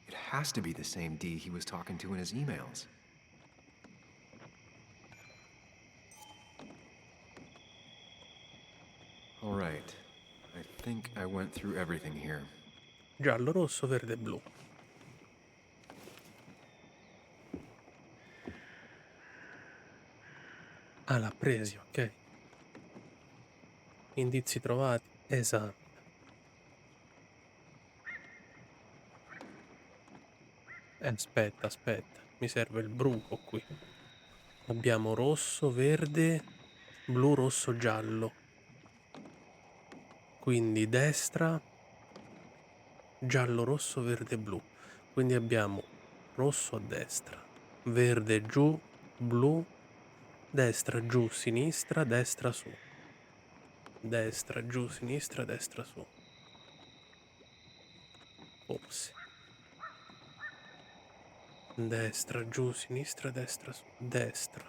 S2: It has to be the same D he was talking to in his emails. All right. I think I went through everything here.
S1: Giallo, rosso, verde, blu. Ah, l'ha presi, ok. Indizi trovati. Esatto. Aspetta, aspetta. Mi serve il bruco qui. Abbiamo rosso, verde, blu, rosso, giallo. Quindi destra, giallo, rosso, verde, blu. Quindi abbiamo rosso a destra, verde giù, blu, destra giù, sinistra, destra su. Destra giù, sinistra, destra su. Forse. Destra giù, sinistra, destra su. Destra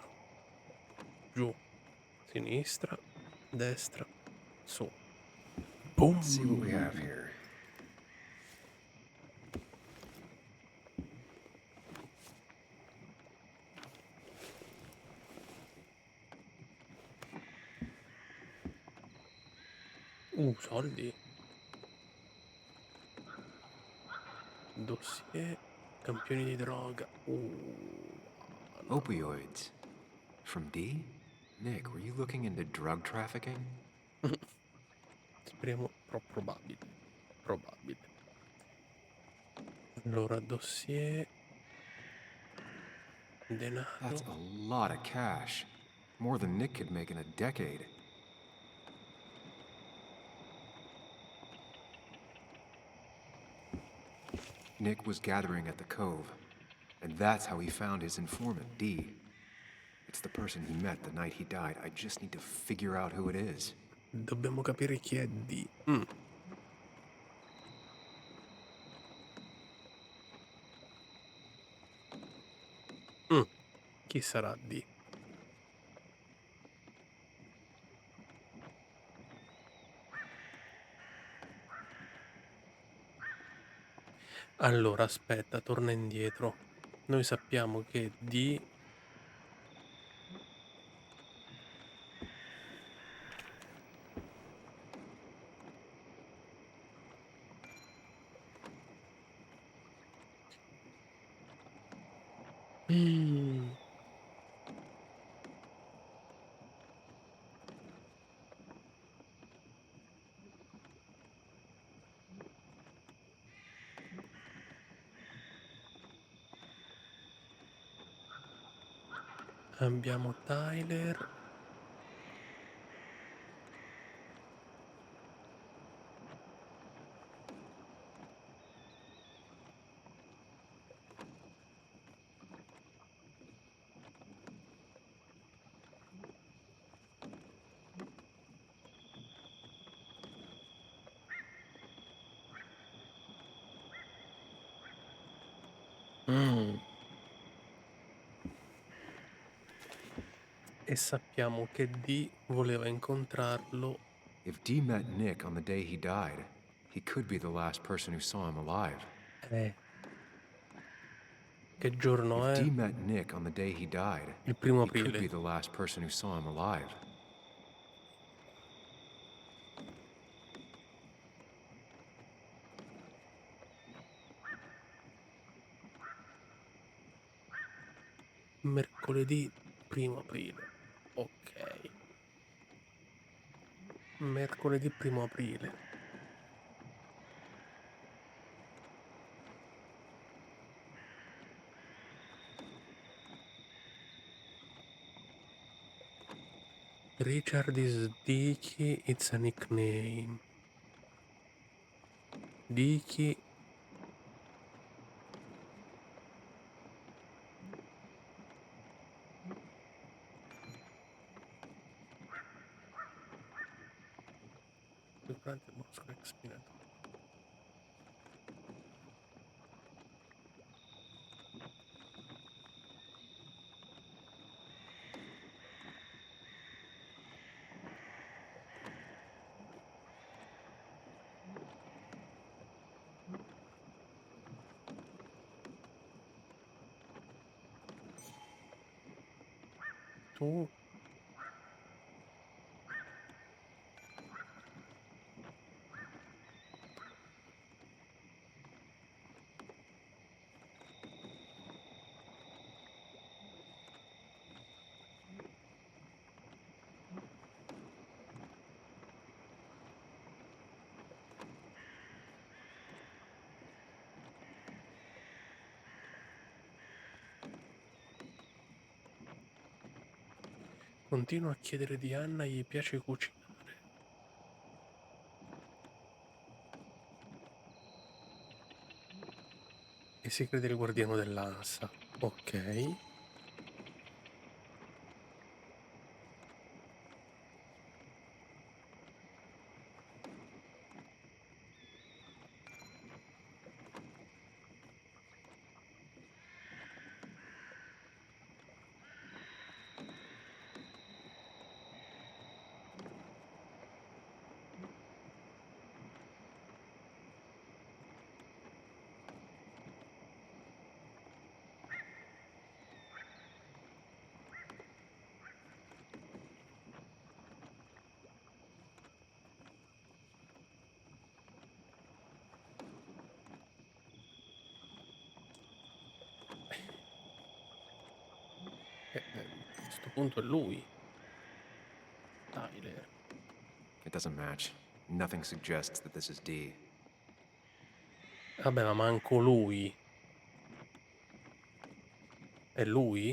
S1: giù, sinistra, destra su. Boom!
S2: Let's see what we have here.
S1: Soldi. Dossier, campioni di droga.
S2: Opioids. From D? Nick, were you looking into drug trafficking?
S1: Speriamo, però probabile. Probabile. Allora, dossier.
S2: That's a
S1: Denaro.
S2: lot of cash. More than Nick could make in a decade. Nick was gathering at the Cove, and that's how he found his informant, D. It's the person he met the night he died. I just need to figure out who it is.
S1: Dobbiamo capire chi è D. Chi sarà D? Allora, aspetta, torna indietro. Noi sappiamo che D... Abbiamo Tyler. E sappiamo che D voleva incontrarlo.
S2: If D met Nick on the day he died, he could be the last person who saw him alive.
S1: Che giorno
S2: If
S1: è?
S2: D met Nick on the day he died,
S1: Il 1°
S2: he could
S1: aprile.
S2: be the last person who saw him alive.
S1: Mercoledì 1° aprile. Ok. Mercoledì 1° aprile. Richard is Dicky, it's a nickname. Dicky. Durante il bosco expirato. Tu Continua a chiedere di Anna, gli piace cucinare. E si crede il guardiano dell'Ansa. Ok. A questo punto è lui. Tyler.
S2: It doesn't match. Nothing suggests that this is Dee.
S1: Vabbè, ma manco lui. È lui?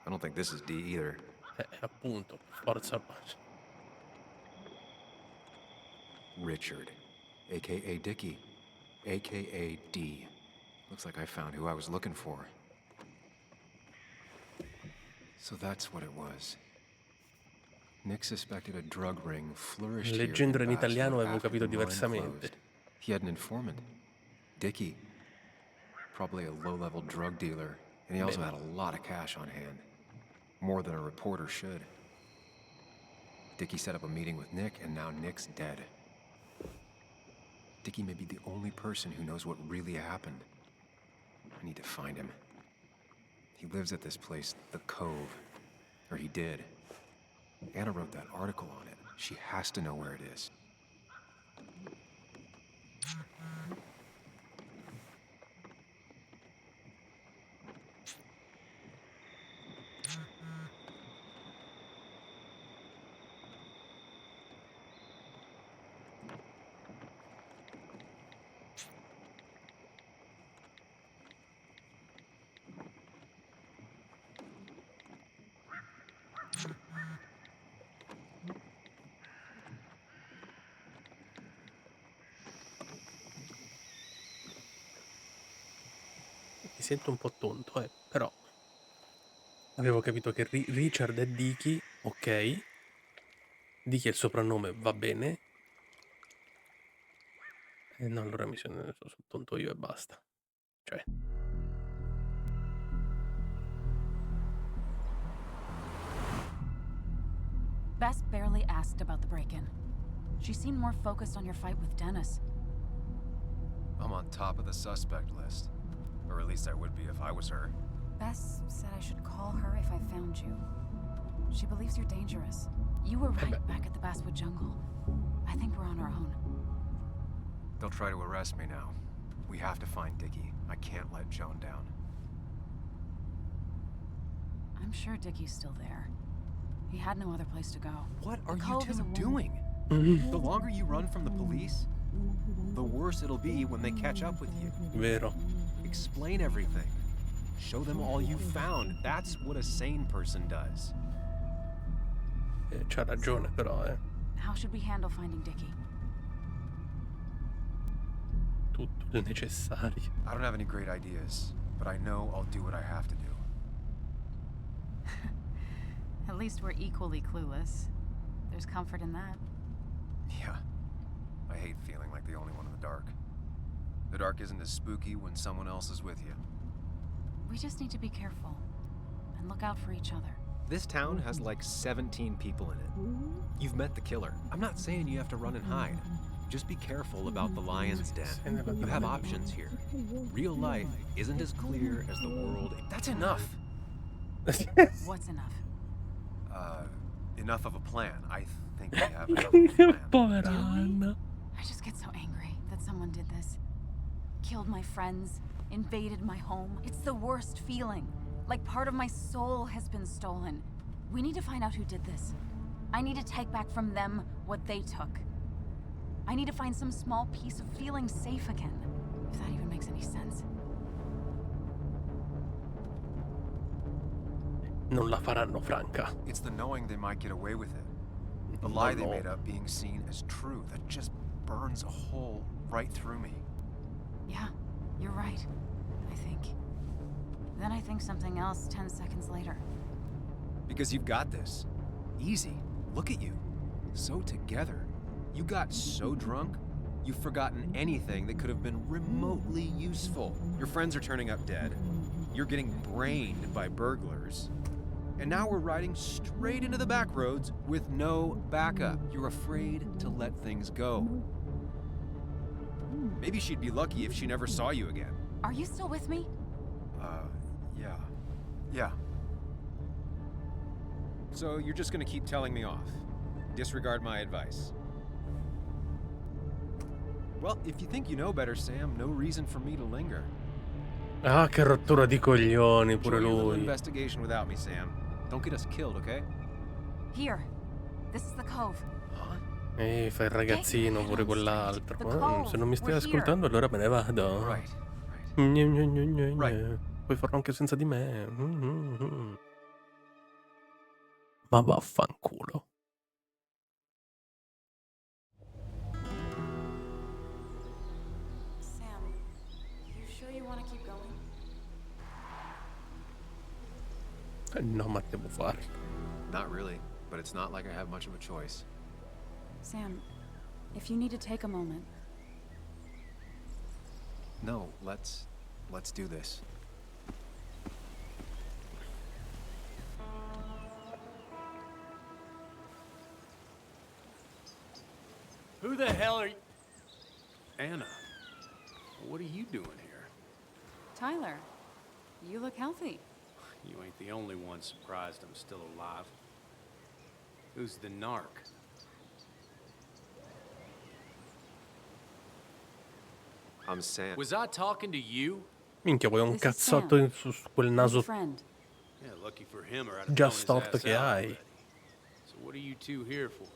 S2: I don't think this is Dee either.
S1: Appunto, forza.
S2: Richard, aka Dickie, aka Dee. Looks like I found who I was looking for. So that's what it was. Nick suspected a drug ring flourished here
S1: Leggendolo in
S2: in
S1: italiano
S2: Basswood
S1: avevo
S2: after
S1: capito
S2: the mine
S1: diversamente.
S2: closed. He had an informant, Dickie. Probably a low-level drug dealer, and he also had a lot of cash on hand. More than a reporter should. Dickie set up a meeting with Nick, and now Nick's dead. Dickie may be the only person who knows what really happened. I need to find him. He lives at this place, The Cove. Or he did. Anna wrote that article on it. She has to know where it is.
S1: Mi sento un po' tonto, però avevo capito che Richard è Dicky, ok. Dicky è il soprannome, va bene. E no, allora sono tonto io e basta. Cioè.
S12: Bess barely asked about the break-in. She seemed more focused on your fight with Dennis.
S2: I'm on top of the suspect list. Or at least I would be if I was her.
S12: Bess said I should call her if I found you. She believes you're dangerous. You were right back at the Basswood jungle. I think we're on our own.
S2: They'll try to arrest me now. We have to find Dickie. I can't let Joan down.
S12: I'm sure Dickie's still there. He had no other place to go.
S5: What are
S12: The
S5: you
S12: Cove is
S5: two
S12: a
S5: doing? The longer you run from the police, the worse it'll be when they catch up with you.
S1: Vero.
S5: Explain everything. Show them all you found. That's what a sane person does.
S1: C'ha ragione però,
S12: How should we handle finding Dickie?
S1: Tutto il necessario.
S2: I don't have any great ideas, but I know I'll do what I have to do.
S12: At least we're equally clueless. There's comfort in that.
S2: Yeah. I hate feeling like the only one in the dark. The dark isn't as spooky when someone else is with you.
S12: We just need to be careful and look out for each other.
S5: This town has like 17 people in it. You've met the killer. I'm not saying you have to run and hide. Just be careful about the lion's den. You have options here. Real life isn't as clear as the world. That's enough.
S12: What's enough?
S2: Enough of a plan. I think we have enough of a plan.
S1: Povera Anna.
S12: I just get so angry that someone did this. Killed my friends, invaded my home. It's the worst feeling. Like part of my soul has been stolen. We need to find out who did this. I need to take back from them what they took. I need to find some small piece of feeling safe again, if that even makes any sense.
S1: non la faranno franca.
S2: It's the knowing they might get away with it. The
S1: No,
S2: lie they
S1: no.
S2: made up being seen as true that just burns a hole right through me.
S12: Yeah, you're right. I think. Then I think something else 10 seconds later.
S5: Because you've got this. Easy. Look at you. So together. You got so drunk, you've forgotten anything that could have been remotely useful. Your friends are turning up dead. You're getting brained by burglars. And now we're riding straight into the back roads with no backup. You're afraid to let things go. Maybe she'd be lucky if she never saw you again.
S12: Are you still with me?
S2: Yeah. Yeah.
S5: So you're just gonna keep telling me off. Disregard my advice. Well, if you think you know better, Sam, no reason for me to linger.
S1: Ah, che rottura di coglioni,
S5: Enjoy
S1: pure
S5: your little
S1: lui.
S5: investigation without me, Sam. Don't get us killed, okay?
S12: Here. This is the cove.
S1: Fa il ragazzino pure quell'altro. Se non mi stai
S12: We're here.
S1: ascoltando allora me ne vado.
S2: Right.
S1: Gne, gne, gne, gne,
S2: Right.
S1: gne. Puoi farlo anche senza di me. Ma vaffanculo.
S12: Sam, you sure you want to keep going?
S1: No, ma devo farlo.
S2: Not really, but it's not like I have much of a choice.
S12: Sam, if you need to take a moment.
S2: No, let's do this.
S13: Who the hell are you? Anna, what are you doing here?
S12: Tyler, you look healthy.
S13: You ain't the only one surprised I'm still alive. Who's the narc?
S2: I'm Sam.
S13: Was I talking to you?
S1: Minchia, vuoi un
S12: This is
S1: cazzotto su quel naso
S13: Yeah, lucky for him or I'd have
S1: già
S13: thrown his
S1: storto
S13: ass
S1: che
S13: out
S1: hai.
S13: already. So what are you two here for?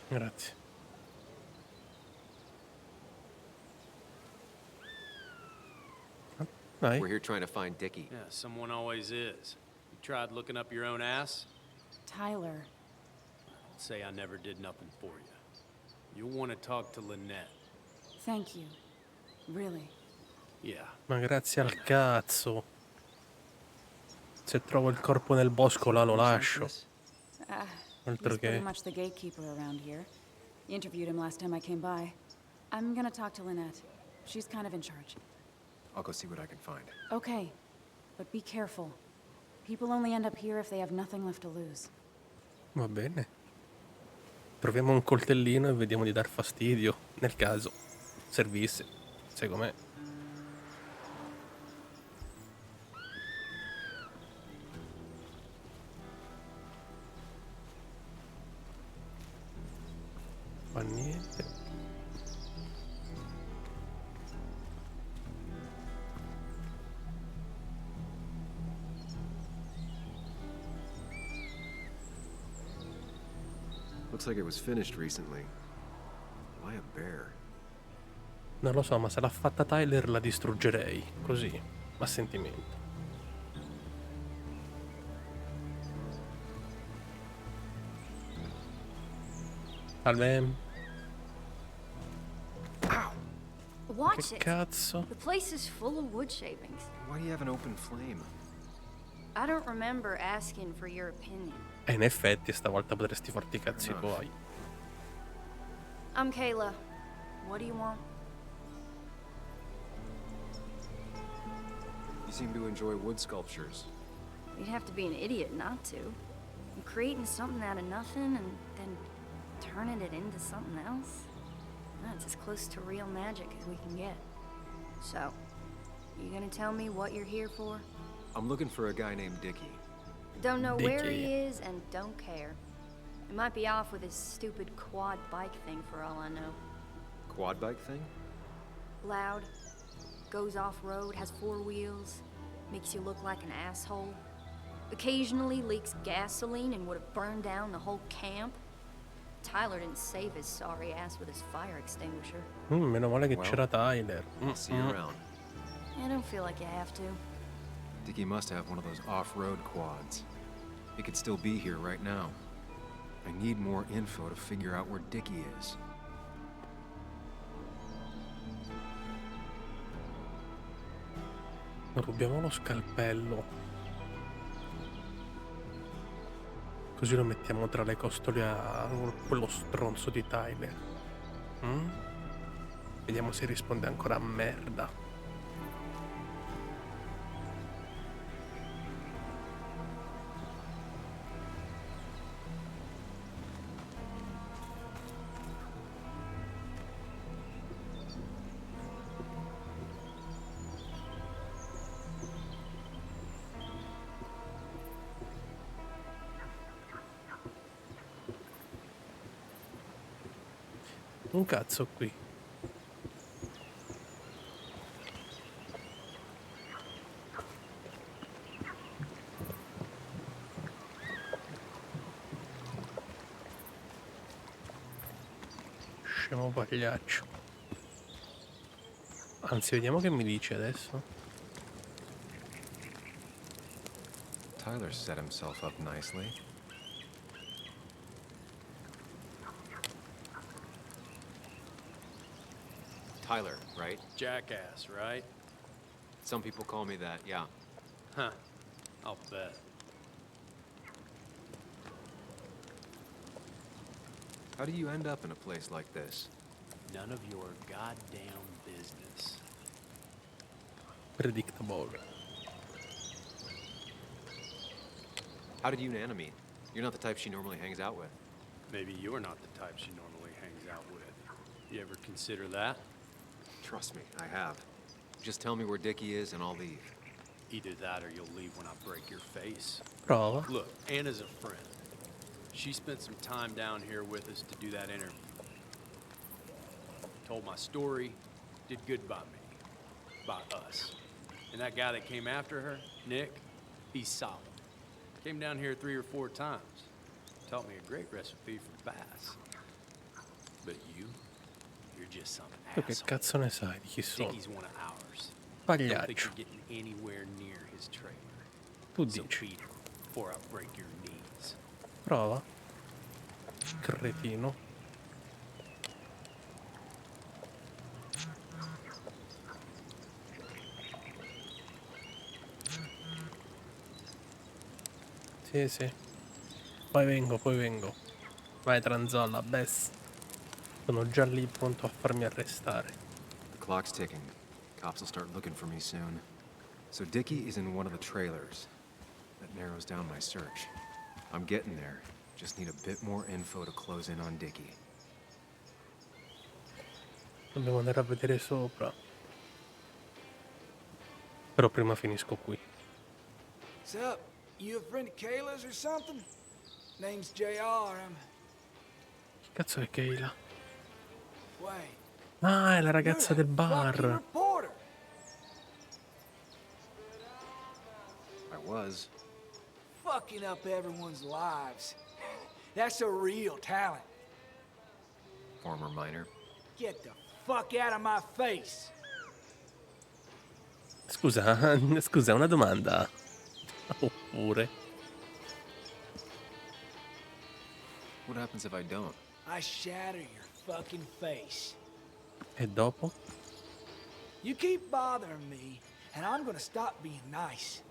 S1: Grazie. Dai.
S2: We're here trying to find Dickie.
S13: Yeah, someone always is. You tried looking up your own ass?
S12: Tyler.
S13: I'd say I never did nothing for you. You'll want to talk to Lynette.
S12: Thank you. Really.
S13: Yeah.
S1: Ma grazie al cazzo. Se trovo il corpo nel bosco là lo lascio. Altro
S12: He's pretty
S1: che.
S12: much the gatekeeper around here. Interviewed him last time I came by. I'm gonna talk to Lynette. She's kind of in charge.
S2: I'll go see what I can find.
S12: Okay, but be careful. People only end up here if they have nothing left to lose.
S1: Va bene. Troviamo un coltellino e vediamo di dar fastidio. Nel caso servisse. Sai com'è? Fa niente.
S2: Looks like it was finished recently. Why a bear?
S1: Non lo so, ma se l'ha fatta Tyler la distruggerei. Così, a sentimento. Salve.
S14: Watch
S1: Che
S14: it.
S1: cazzo?
S14: The place is full of wood shavings.
S2: Why do you have an open flame?
S14: I don't remember asking for your opinion.
S1: E in effetti stavolta potresti farti i cazzi tuoi.
S14: I'm Kayla. What do you want?
S2: You seem to enjoy wood sculptures.
S14: You'd have to be an idiot not to. I'm creating something out of nothing and then turning it into something else. That's as close to real magic as we can get. So, you gonna tell me what you're here for?
S2: I'm looking for a guy named Dickie.
S14: Don't know where
S1: Dickie.
S14: he is and don't care. He might be off with his stupid quad bike thing for all I know.
S2: Quad bike thing?
S14: Loud, goes off-road, has 4 wheels, makes you look like an asshole. Occasionally leaks gasoline and would have burned down the whole camp. Tyler didn't save his sorry ass with his fire extinguisher.
S1: Meno male che
S2: Well,
S1: c'era Tyler.
S2: I'll see you around.
S14: I don't feel like you have to.
S2: Dickie must have one of those off-road quads. He could still be here right now. I need more info to figure out where Dickie is.
S1: Rubiamo lo scalpello. Così lo mettiamo tra le costole a quello stronzo di Tyler. Vediamo se risponde ancora a merda. Un cazzo qui. Scemo pagliaccio. Anzi, vediamo che mi dice adesso.
S2: Tyler set himself up nicely.
S6: Tyler, right?
S13: Jackass, right?
S6: Some people call me that, yeah.
S13: Huh. I'll bet.
S2: How do you end up in a place like this?
S13: None of your goddamn business.
S1: Predictable.
S6: How did you and Anna meet? You're not the type she normally hangs out with.
S13: Maybe you're not the type she normally hangs out with. You ever consider that?
S6: Trust me, I have. Just tell me where Dickie is and I'll leave.
S13: Either that or you'll leave when I break your face.
S1: Prova.
S13: Look, Anna's a friend. She spent some time down here with us to do that interview. Told my story, did good by me, by us. And that guy that came after her, Nick, he's solid. Came down here 3 or 4 times. Taught me a great recipe for bass. But you're just some
S1: Tu che
S13: asshole.
S1: cazzo ne sai di chi sono?
S13: Think he's one of ours. Don't think
S1: Pagliaccio.
S13: you're getting anywhere near his trailer.
S1: Tu
S13: So
S1: dici.
S13: beat him before I break your knees.
S1: Prova. Cretino. Sì, sì. Poi vengo. Vai Tranzolla, best. Sono già lì pronto a farmi arrestare.
S2: The clock's ticking. Cops will start looking for me soon. So Dickie is in one of the trailers. That narrows down my search. I'm getting there. Just need a bit more info to close in on Dickie.
S1: Dobbiamo andare a vedere sopra. Però prima finisco qui.
S15: What's up? You a friend of Kayla's or something? Name's JR.
S1: Che cazzo è Kayla?
S15: Wait.
S1: Ah, è la ragazza del
S15: Fucking
S1: bar.
S15: reporter.
S2: I was.
S15: Fucking up everyone's lives. That's a real talent.
S2: Former minor.
S15: Get the fuck out of my face.
S1: Scusa, una domanda. Oppure.
S2: What happens if I don't?
S15: I shatter your fucking face.
S1: E dopo?
S15: You keep bothering me, and I'm gonna stop being nice.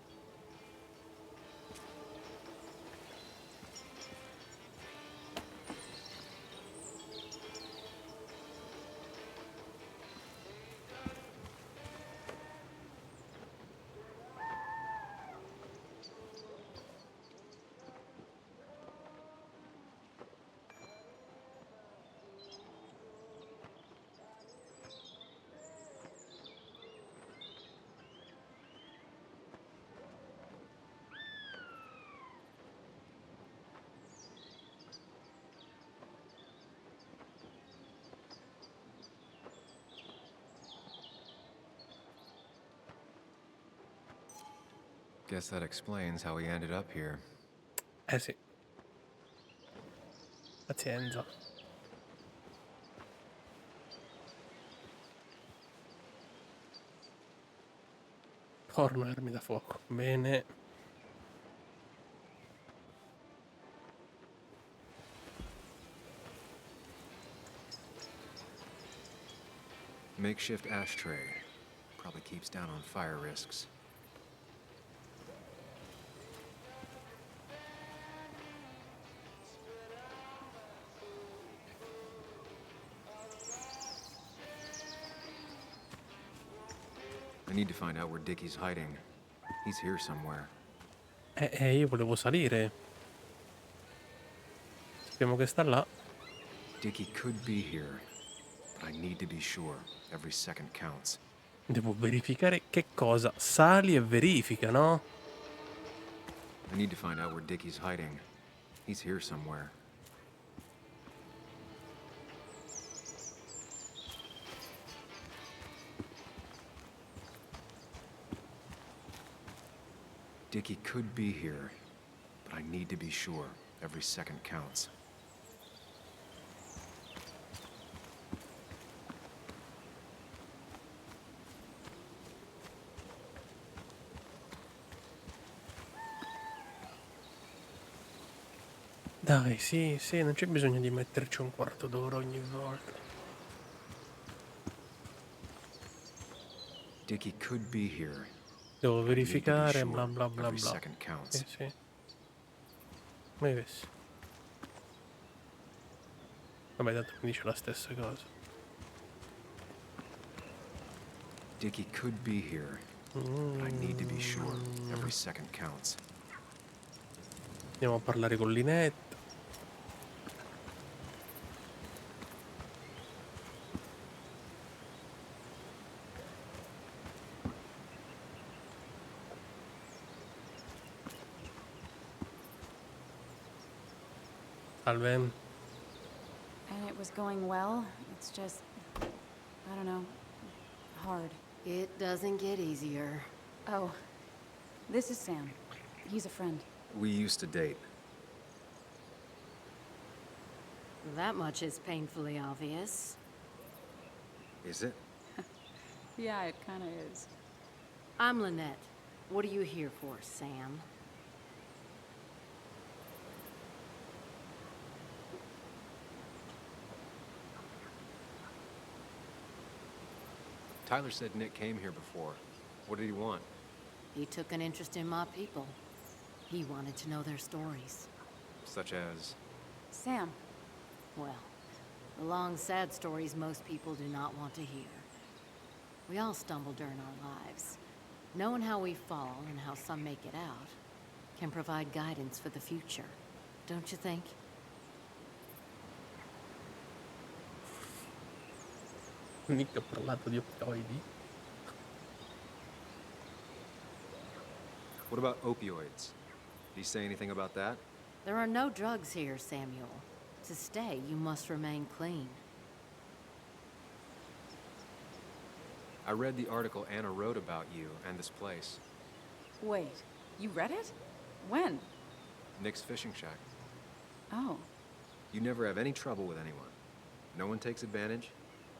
S2: Guess that explains how he ended up here.
S1: Eh sì. Pazienza. Forno e armi da fuoco. Bene.
S2: Makeshift ashtray. Probably keeps down on fire risks. I need to find out where Dickie's hiding. He's here somewhere.
S1: Io volevo salire. Sappiamo che sta là.
S2: Dickie could be here, but I need to be sure. Every second counts.
S1: Devo verificare che cosa? Sali e verifica, no?
S2: I need to find out where Dickie's hiding. He's here somewhere. Dickie could be here, but I need to be sure. Every second counts.
S1: Dai, sì, sì, non c'è bisogno di metterci un quarto d'ora ogni volta.
S2: Dickie could be here.
S1: Devo
S2: I need to be
S1: verificare,
S2: sure.
S1: bla bla bla
S2: Every
S1: bla.
S2: second counts.
S1: Sì, sì. Come vedi? Vabbè, tanto mi dice la stessa cosa.
S2: Dickie could be here. But I need to be sure. Every second counts.
S1: Andiamo a parlare con Linette. Salve.
S12: And it was going well. It's just, I don't know, hard.
S16: It doesn't get easier.
S12: Oh, this is Sam. He's a friend.
S2: We used to date.
S16: That much is painfully obvious.
S2: Is it?
S12: Yeah, it kind of is.
S16: I'm Lynette. What are you here for, Sam?
S2: Tyler said Nick came here before. What did he want?
S16: He took an interest in my people. He wanted to know their stories.
S2: Such as?
S12: Sam.
S16: Well, the long, sad stories most people do not want to hear. We all stumble during our lives. Knowing how we fall and how some make it out can provide guidance for the future. Don't you think?
S1: Nick ha parlato di opioidi.
S2: What about opioids? Did he say anything about that?
S16: There are no drugs here, Samuel. To stay, you must remain clean.
S2: I read the article Anna wrote about you and this place.
S12: Wait, you read it? When?
S2: Nick's fishing shack.
S12: Oh.
S2: You never have any trouble with anyone. No one takes advantage.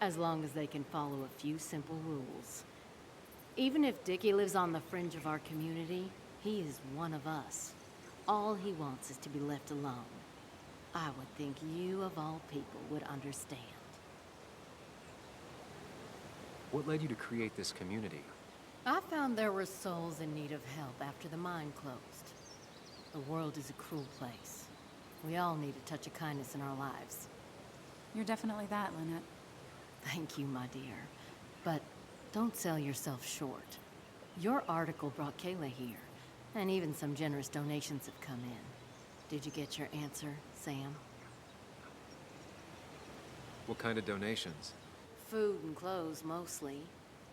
S16: As long as they can follow a few simple rules. Even if Dickie lives on the fringe of our community, he is one of us. All he wants is to be left alone. I would think you, of all people, would understand.
S2: What led you to create this community?
S16: I found there were souls in need of help after the mine closed. The world is a cruel place. We all need a touch of kindness in our lives.
S12: You're definitely that, Lynette.
S16: Thank you, my dear. But don't sell yourself short. Your article brought Kayla here, and even some generous donations have come in. Did you get your answer, Sam?
S2: What kind of donations?
S16: Food and clothes, mostly.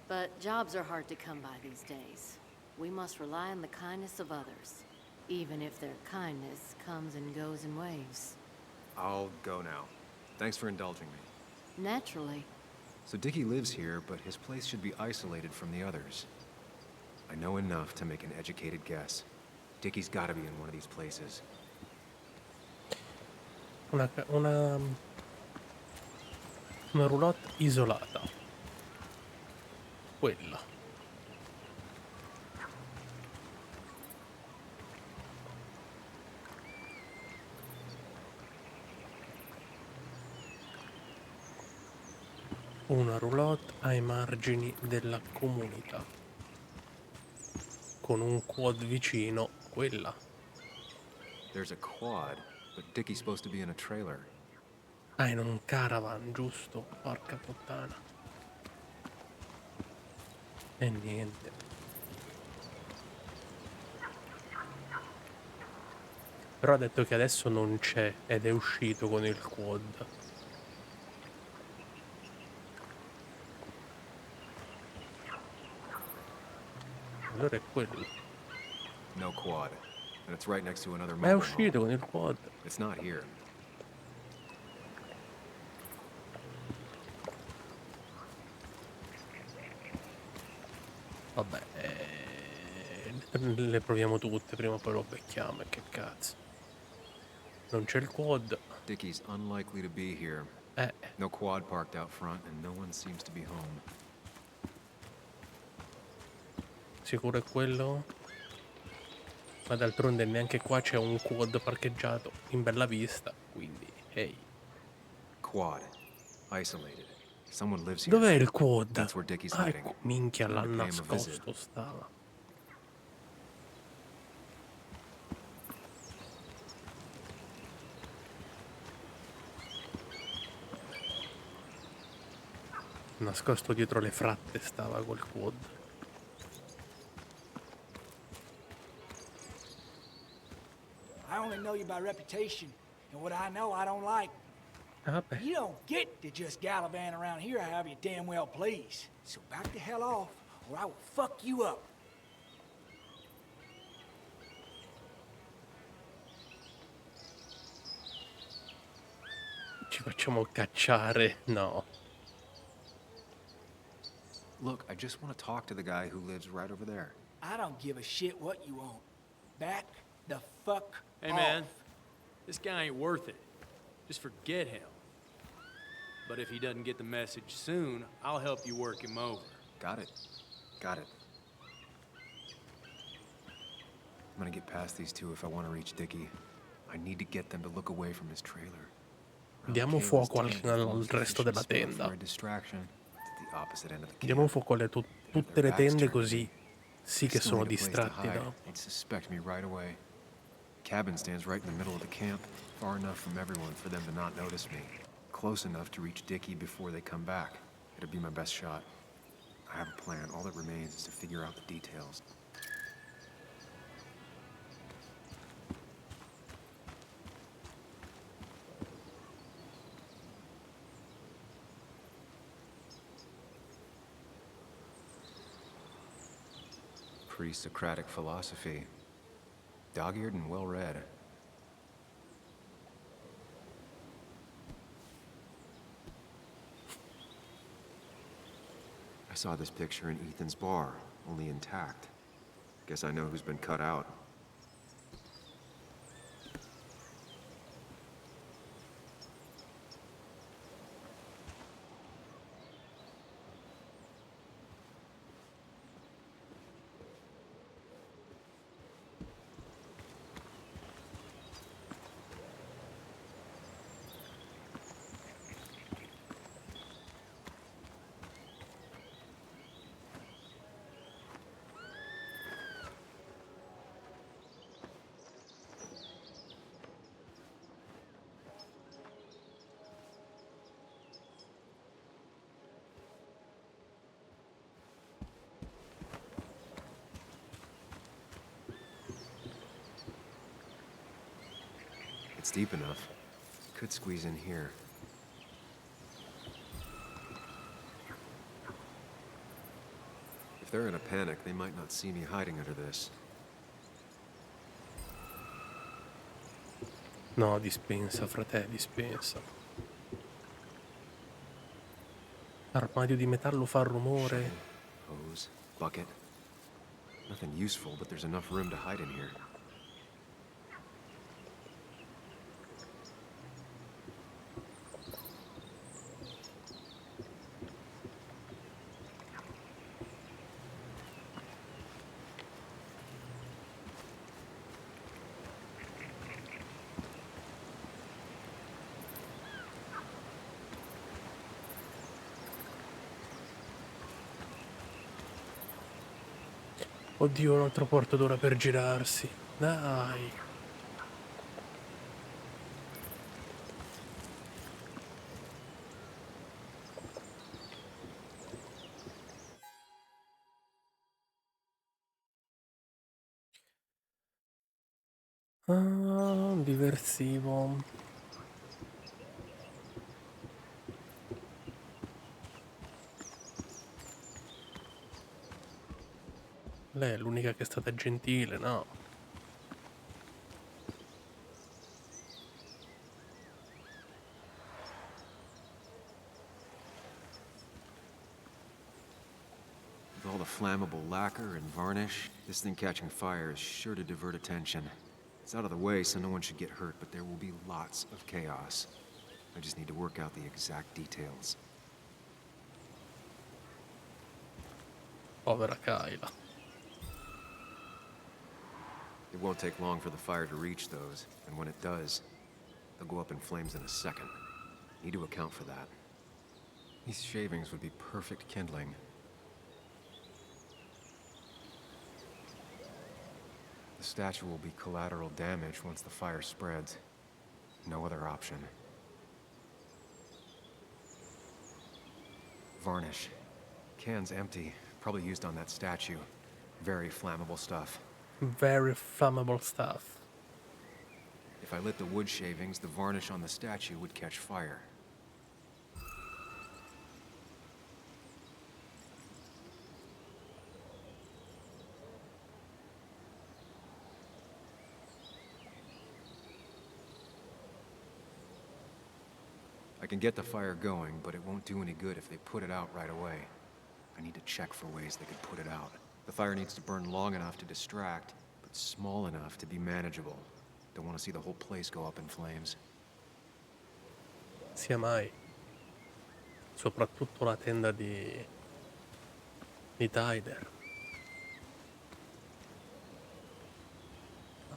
S16: But jobs are hard to come by these days. We must rely on the kindness of others, even if their kindness comes and goes in waves.
S2: I'll go now. Thanks for indulging me.
S16: Naturally.
S2: So Dickie lives here, but his place should be isolated from the others. I know enough to make an educated guess. Dickie's gotta be in one of these places.
S1: Una roulotte isolata. Quella. Una roulotte ai margini della comunità. Con un quad vicino, quella.
S2: There's a quad, but Dickie's supposed to be in a trailer.
S1: Ah, in un caravan, giusto? Porca puttana. E niente. Però ha detto che adesso non c'è ed è uscito con il quad. Allora è quello.
S2: No quad. And it's right next to another
S1: Ma è
S2: mobile home.
S1: uscito con il quad.
S2: It's not here.
S1: Vabbè, le proviamo tutte, prima o poi lo becchiamo e che cazzo. Non c'è il quad.
S2: Dickie's unlikely to be here. No quad parked out front and no one seems to be home.
S1: Sicuro è quello? Ma d'altronde neanche qua c'è un quad parcheggiato in bella vista, quindi, hey.
S2: Quad. Isolated. Someone lives here.
S1: Dov'è il quad?
S2: That's where Dickie's
S1: Ah,
S2: hiding.
S1: ecco, minchia, l'ha
S2: Time to pay him a visit.
S1: nascosto, stava. Nascosto dietro le fratte stava quel quad.
S15: I only know you by reputation, and what I know I don't like.
S1: Ah, beh.
S15: You don't get to just gallivant around here however you damn well please. So back the hell off, or I will fuck you up.
S1: Ci facciamo cacciare? No.
S2: Look, I just want to talk to the guy who lives right over there.
S15: I don't give a shit what you want. Back the fuck
S13: Hey,
S15: off.
S13: man. This guy ain't worth it. Just forget him. But if he doesn't get the message soon, I'll help you work him over.
S2: Got it. Got it. I'm gonna get past these two if I want to reach Dickie. I need to get them to look away from his trailer.
S1: Diamo fuoco al resto della tenda. Diamo fuoco alle tutte le tende così sì che sono distratti da...
S2: They'd suspect me right away. Cabin stands right in the middle of the camp, far enough from everyone for them to not notice me. Close enough to reach Dickie before they come back. It'll be my best shot. I have a plan. All that remains is to figure out the details. Pre-Socratic philosophy. Dog-eared and well-read. I saw this picture in Ethan's bar, only intact. Guess I know who's been cut out. It's deep enough. Could squeeze in here. If they're in a panic, they might not see me hiding under this.
S1: No, dispensa, frate, dispensa. Armadio di metallo fa rumore.
S2: Hose, bucket. Nothing useful, but there's enough room to hide in here.
S1: Oddio, un altro quarto d'ora per girarsi. Dai. Ah, diversivo. Lei è l'unica che è stata gentile, no?
S2: With all the flammable lacquer and varnish, this thing catching fire is sure to divert attention. It's out of the way so no one should get hurt, but there will be lots of chaos. I just need to work out the exact details.
S1: Povera Kyla.
S2: It won't take long for the fire to reach those, and when it does, they'll go up in flames in a second. Need to account for that. These shavings would be perfect kindling. The statue will be collateral damage once the fire spreads. No other option. Varnish. Can's empty. Probably used on that statue. Very flammable stuff.
S1: Very flammable stuff.
S2: If I lit the wood shavings, the varnish on the statue would catch fire. I can get the fire going, but it won't do any good if they put it out right away. I need to check for ways they could put it out. The fire needs to burn long enough to distract, but small enough to be manageable. Don't want to see the whole place go up in flames.
S1: Sia mai. Soprattutto la tenda di Tyler.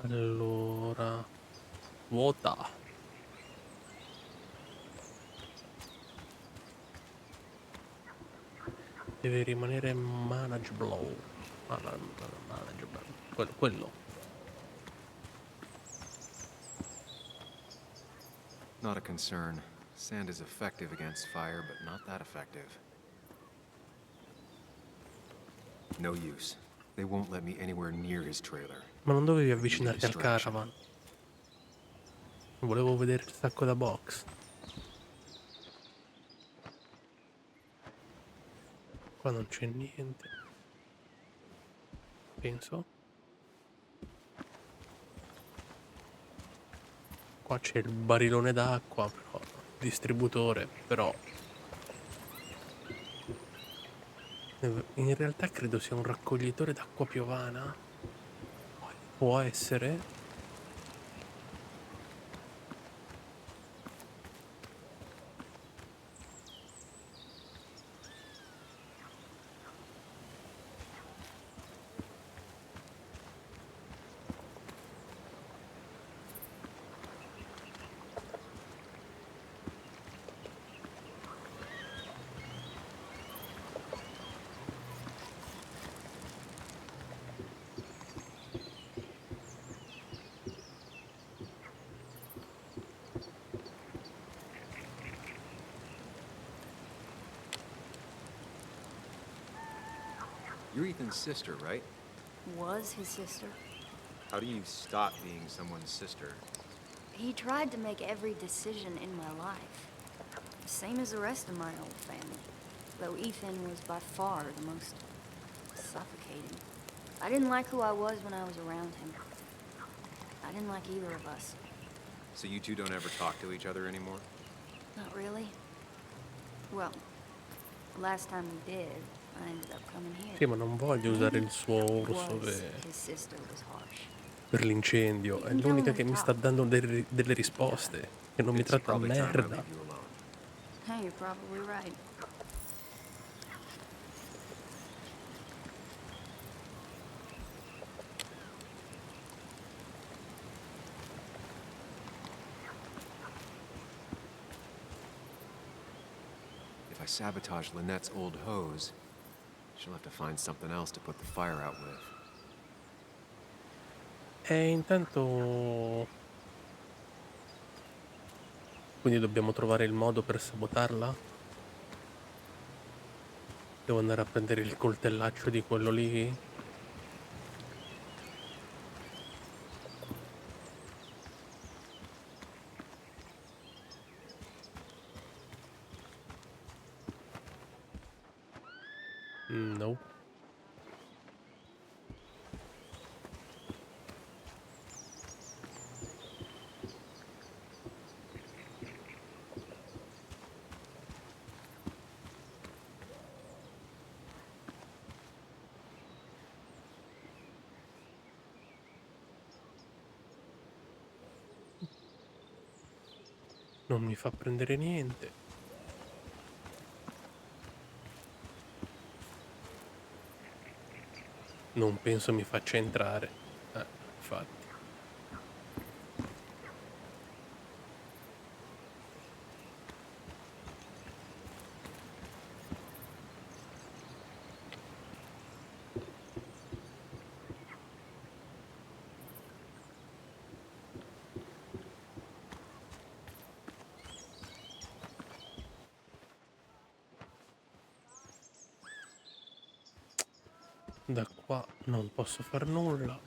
S1: Allora, vuota. Deve rimanere manageable. Manageable. Quello.
S2: Not a concern. Sand is effective against fire, but not that effective. No use. They won't let me anywhere near his trailer.
S1: Ma non dovevi avvicinarti al caravan. Volevo vedere il sacco da box. Qua non c'è niente. Penso. Qua c'è il barilone d'acqua, però. Distributore, però. In realtà credo sia un raccoglitore d'acqua piovana. Può essere.
S2: You're Ethan's sister, right?
S14: Was his sister.
S2: How do you stop being someone's sister?
S14: He tried to make every decision in my life. Same as the rest of my old family. Though Ethan was by far the most suffocating. I didn't like who I was when I was around him. I didn't like either of us.
S2: So you two don't ever talk to each other anymore?
S14: Not really. Well, last time we did, I ended up coming here.
S1: Sì, ma non voglio usare il suo orso per l'incendio. È l'unica che mi sta dando delle risposte. Che non mi tratta merda.
S14: Hey, you're probably right.
S2: If I sabotage Lynette's old hose, she'll have to find something else to put the fire out with.
S1: E intanto... Quindi dobbiamo trovare il modo per sabotarla? Devo andare a prendere il coltellaccio di quello lì? No. Non mi fa prendere niente. Non penso mi faccia entrare. Infatti. Da qua non posso far nulla.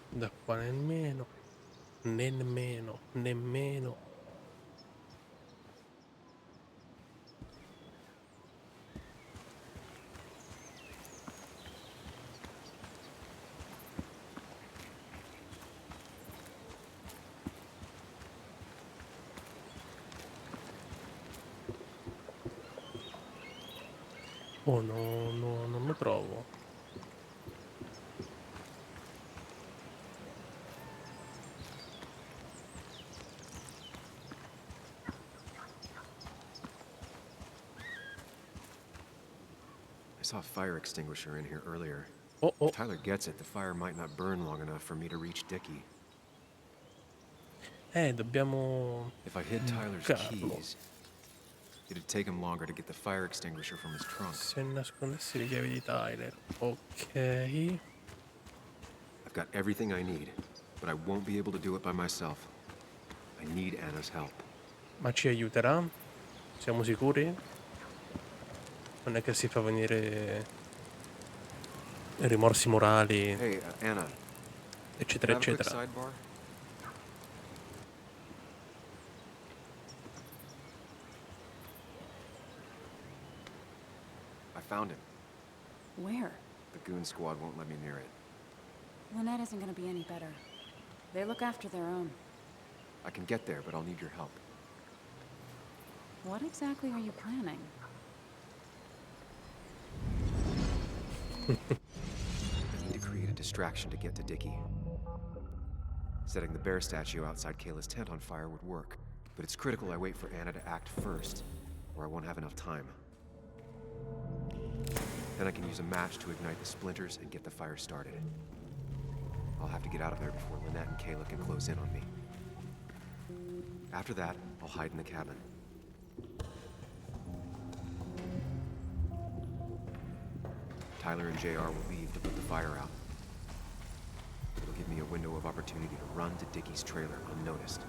S1: Da qua nemmeno. Nemmeno. Oh no, no, non lo trovo.
S2: I saw a fire extinguisher in here earlier.
S1: Oh.
S2: If Tyler gets it, the fire might not burn long enough for me to reach Dickie.
S1: Dobbiamo...
S2: If I hid Tyler's
S1: Carlo.
S2: keys, it'd take him longer to get the fire extinguisher from his trunk.
S1: Se nascondessi le chiavi di Tyler. Ok.
S2: I've got everything I need, but I won't be able to do it by myself. I need Anna's help.
S1: Ma ci aiuterà? Siamo sicuri? Non è che si fa venire rimorsi morali,
S2: Hey, Anna.
S1: eccetera,
S2: Can I have a quick
S1: eccetera.
S2: sidebar? I found him.
S12: Where?
S2: The goon squad won't let me near it.
S12: Lynette isn't gonna be any better. They look after their own.
S2: I can get there, but I'll need your help.
S12: What exactly are you planning?
S2: I need to create a distraction to get to Dickie. Setting the bear statue outside Kayla's tent on fire would work, but it's critical I wait for Anna to act first, or I won't have enough time. Then I can use a match to ignite the splinters and get the fire started. I'll have to get out of there before Lynette and Kayla can close in on me. After that, I'll hide in the cabin. Tyler and JR will leave to put the fire out. It'll give me a window of opportunity to run to Dickie's trailer unnoticed.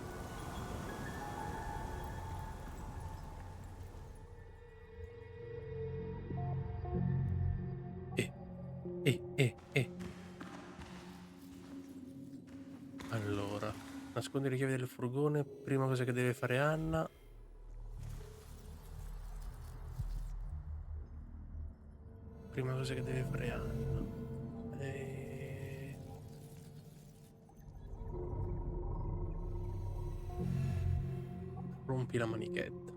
S1: Allora, nascondere le chiavi del furgone, prima cosa che deve fare Anna. Prima cosa che deve fare Anna. Rompi la manichetta.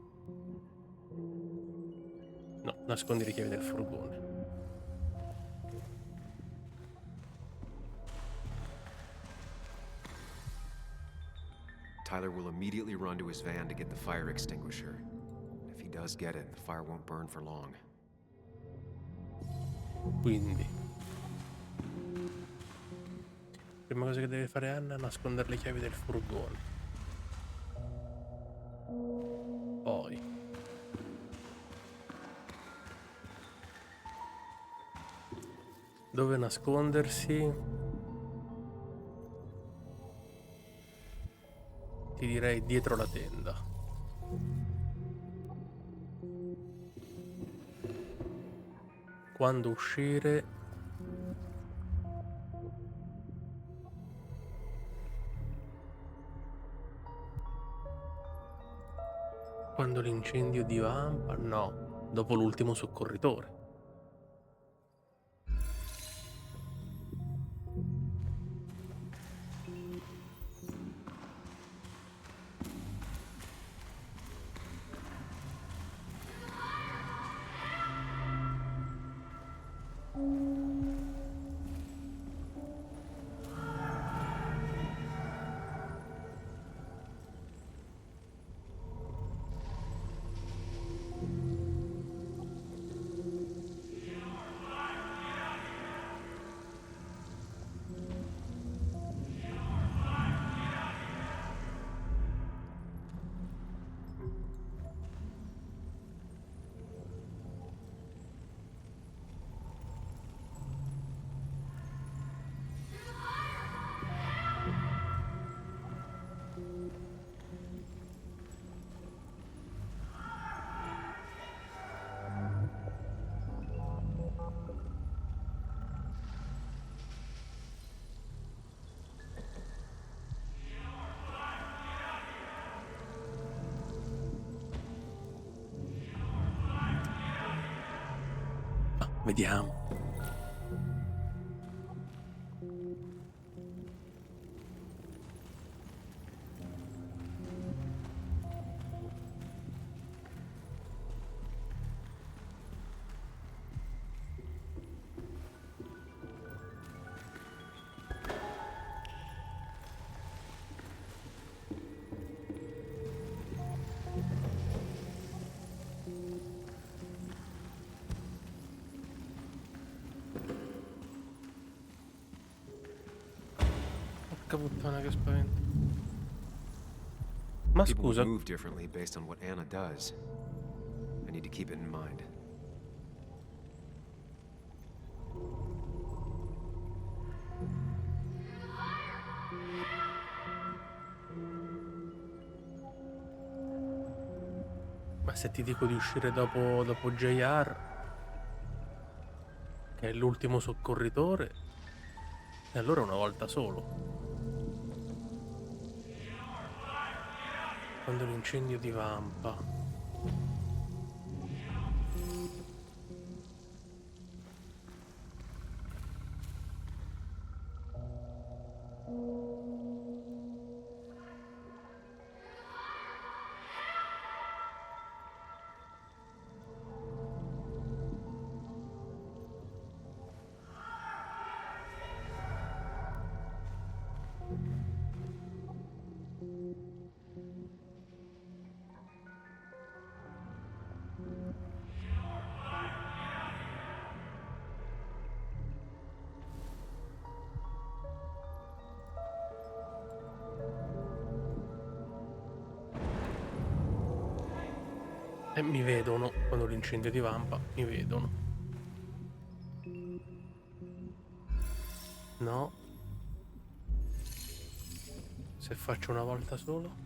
S1: No, nascondi le chiavi del furgone.
S2: Tyler will immediately run to his van to get the fire extinguisher. If he does get it, the fire won't burn for long.
S1: Quindi prima cosa che deve fare Anna è nascondere le chiavi del furgone. Poi Dove nascondersi? Ti direi dietro la tenda. Quando uscire? Quando l'incendio divampa? No, dopo l'ultimo soccorritore. Vediamo. Porca puttana, che spavento. Ma
S2: People would
S1: scusa,
S2: move differently based on what Anna does. I need to keep it in mind.
S1: ma se ti dico di uscire dopo JR, che è l'ultimo soccorritore, e allora una volta solo. Quando l'incendio divampa. E mi vedono, quando l'incendio divampa, mi vedono. No. Se faccio una volta solo.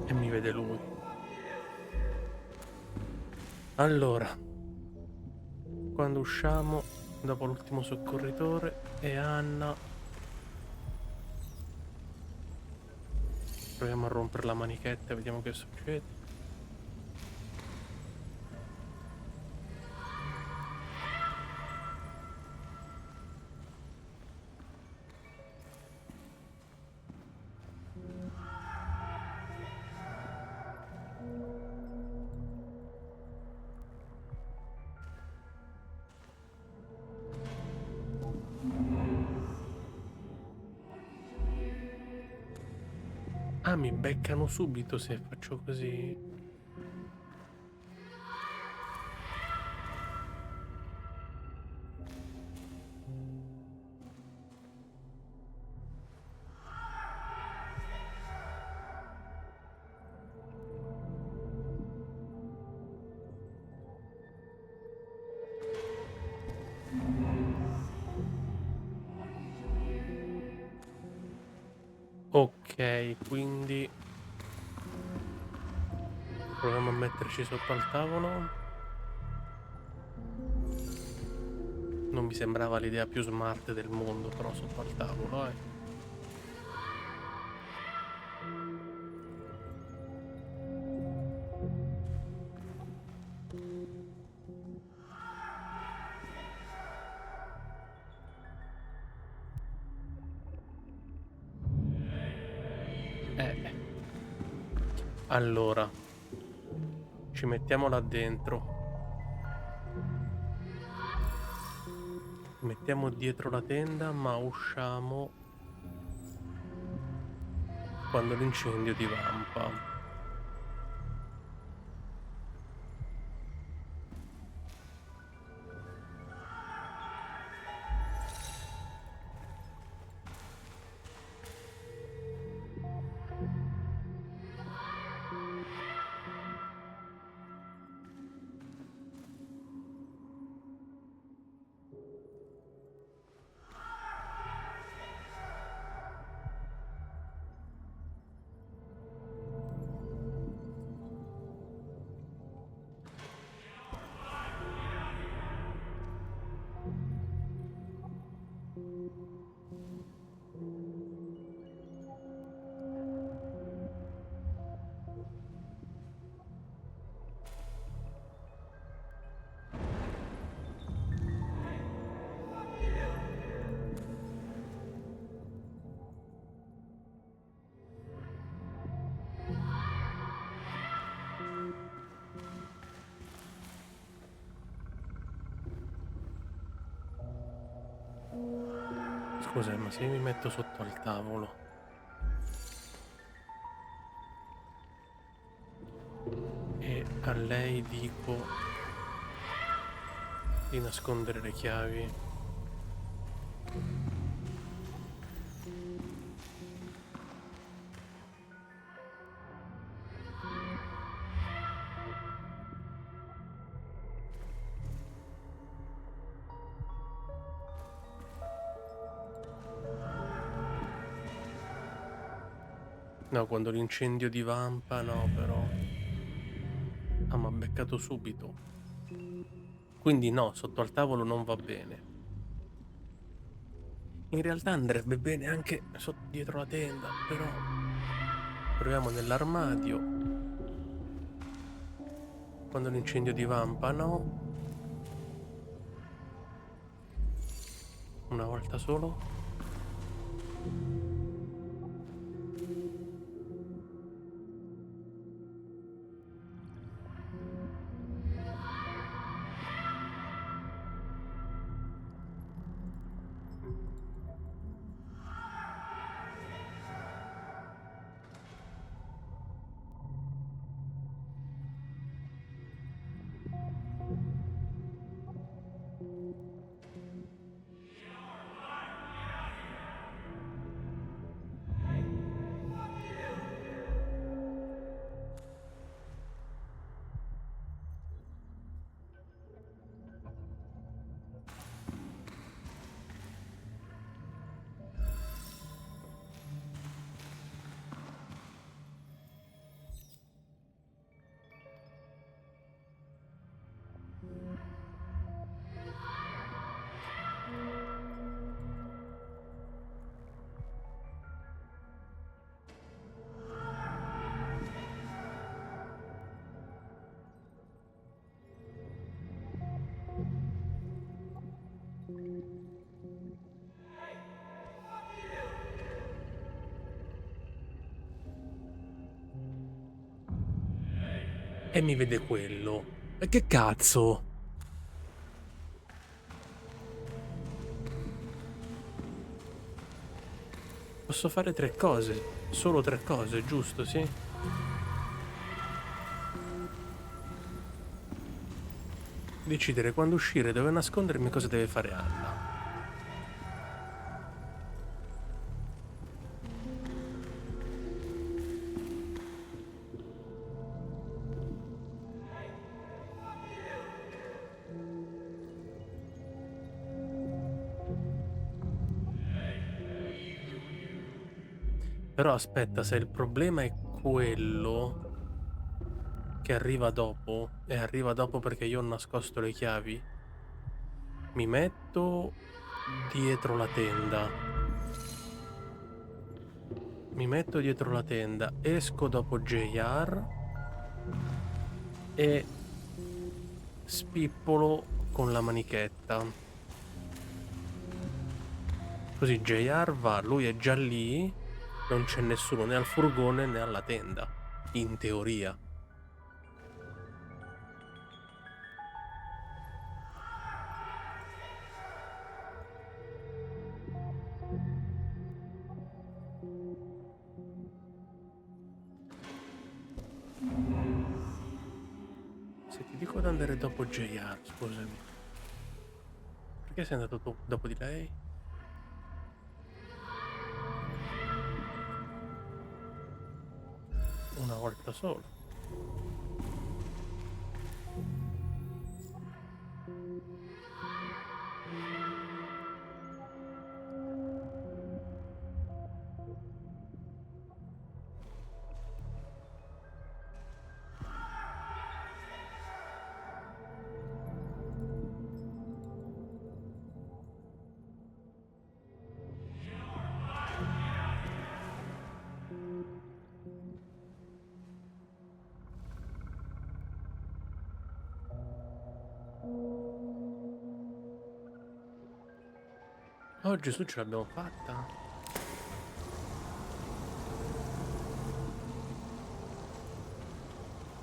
S1: E mi vede lui. Allora, quando usciamo dopo l'ultimo soccorritore e Anna, proviamo a rompere la manichetta e vediamo che succede. Ah, mi beccano subito se faccio così. Ok, quindi proviamo a metterci sotto al tavolo. Non mi sembrava l'idea più smart del mondo, però sotto al tavolo, eh. Allora, ci mettiamo là dentro. Mettiamo dietro la tenda, ma usciamo quando l'incendio divampa. Scusa, ma se io mi metto sotto al tavolo e a lei dico di nascondere le chiavi, no, quando l'incendio divampa, no, però. Ah, ma ha beccato subito. Quindi no, sotto al tavolo non va bene. In realtà andrebbe bene anche dietro la tenda, però proviamo nell'armadio. Quando l'incendio divampa, no. Una volta solo. E mi vede quello. E che cazzo? Posso fare 3 cose. Solo 3 cose, giusto, sì? Decidere quando uscire, dove nascondermi, cosa deve fare Anna. Però aspetta, se il problema è quello che arriva dopo, e arriva dopo perché io ho nascosto le chiavi, mi metto dietro la tenda. Mi metto dietro la tenda, esco dopo JR e spippolo con la manichetta. Così JR va, lui è già lì, non c'è nessuno né al furgone né alla tenda, in teoria. Se ti dico di andare dopo JR, scusami, perché sei andato dopo di lei? Una volta solo. Oh Gesù, ce l'abbiamo fatta?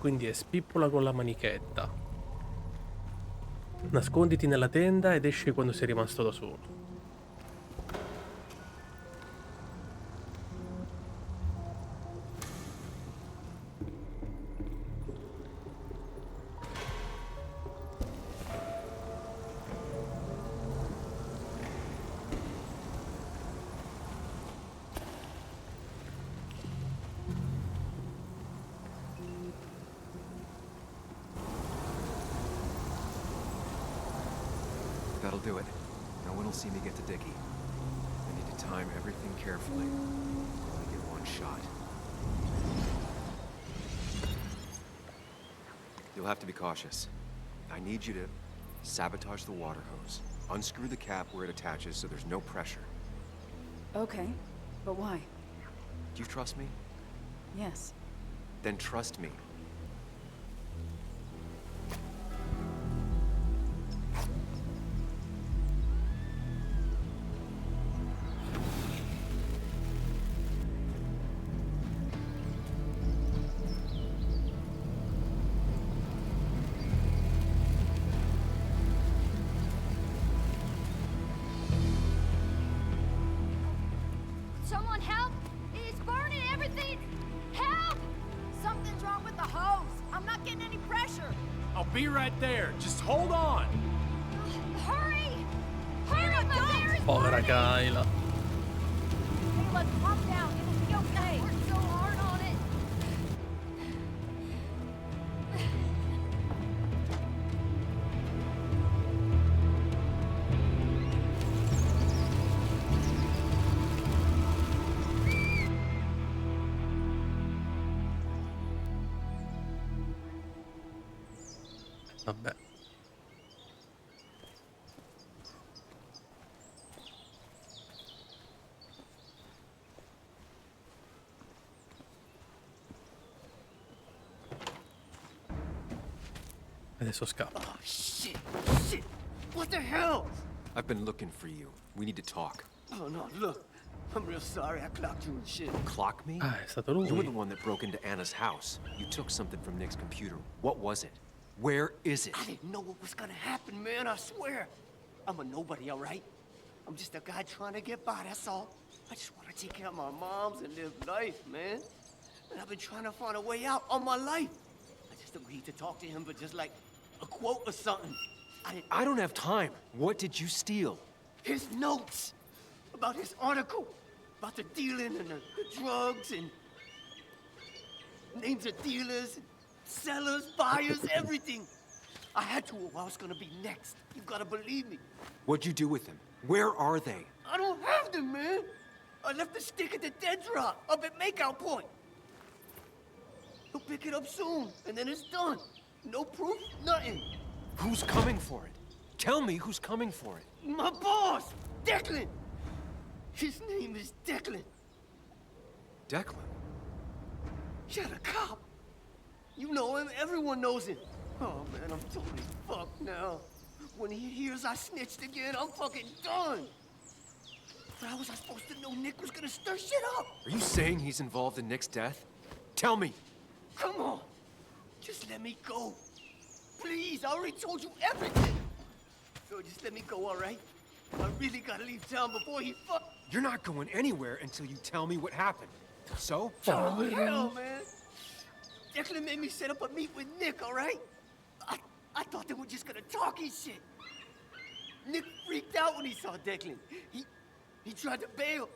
S1: Quindi è spippola con la manichetta. Nasconditi nella tenda ed esci quando sei rimasto da solo.
S2: That'll do it. No one will see me get to Dickie. I need to time everything carefully. Only get one shot. You'll have to be cautious. I need you to sabotage the water hose. Unscrew the cap where it attaches so there's no pressure.
S3: Okay, but why?
S2: Do you trust me?
S3: Yes.
S2: Then trust me.
S8: Someone help! It's burning everything! Help! Something's wrong with the hose. I'm not getting any pressure.
S13: I'll be right there. Just hold on.
S8: Hurry! Hurry! My bear is
S1: Povera Kyla.
S8: Kayla, calm down. It'll be okay. I worked so hard on it.
S1: Vabbè. Adesso scappa.
S2: Oh, shit! Shit! What the hell? I've been looking for you. We need to talk.
S17: Oh, no, look. I'm real sorry I clocked you and shit.
S2: Clock me?
S1: Ah, è stato lui.
S2: You were the one that broke into Anna's house. You took something from Nick's computer. What was it? Where is it?
S17: I didn't know what was gonna happen, man, I swear. I'm a nobody, all right? I'm just a guy trying to get by, that's all. I just want to take care of my moms and live life, man. And I've been trying to find a way out all my life. I just agreed to talk to him for just like a quote or something.
S6: I don't have time. What did you steal?
S17: His notes about his article, about the dealing and the drugs and names of dealers, and sellers, buyers, everything. I had to, or I was gonna be next. You gotta believe me.
S6: What'd you do with them? Where are they?
S17: I don't have them, man. I left the stick at the dead drop up at Makeout Point. He'll pick it up soon, and then it's done. No proof, nothing.
S6: Who's coming for it? Tell me who's coming for it.
S17: My boss, Declan. His name is Declan.
S6: Declan?
S17: Yeah, the cop. You know him, everyone knows him. Oh, man, I'm totally fucked now. When he hears I snitched again, I'm fucking done. But how was I supposed to know Nick was gonna stir shit up?
S6: Are you saying he's involved in Nick's death? Tell me.
S17: Come on. Just let me go. Please, I already told you everything. So just let me go, all right? I really gotta leave town before he fuck.
S6: You're not going anywhere until you tell me what happened. So?
S17: Oh, hell, man. Declan made me set up a meet with Nick, all right? I thought they were just gonna talk his shit. Nick freaked out when he saw Declan. He tried to bail.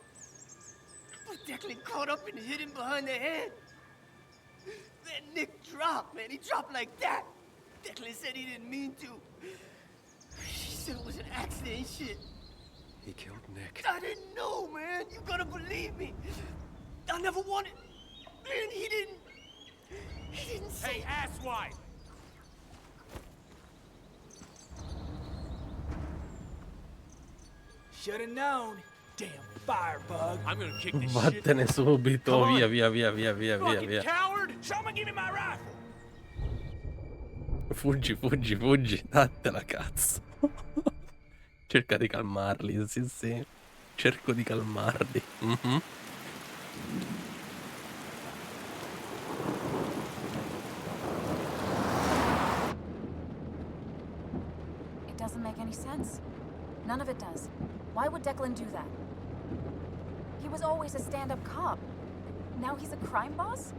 S17: But Declan caught up and hit him behind the head. Then Nick dropped, man. He dropped like that. Declan said he didn't mean to. He said it was an accident and shit.
S6: He killed Nick.
S17: I didn't know, man. You gotta believe me. I never wanted... Man, he didn't say...
S13: Hey, asswipe!
S15: Should've known. Damn firebug.
S13: I'm gonna kick this shit.
S1: Vattene subito,
S13: Come on.
S1: via, via.
S13: Fucking coward! Someone give me my rifle!
S1: Fuggi, dattela cazzo. Cerca di calmarli, sì. Cerco di calmarli.
S12: It doesn't make any sense. None of it does. Why would Declan do that? He was always a stand-up cop. Now he's a crime boss?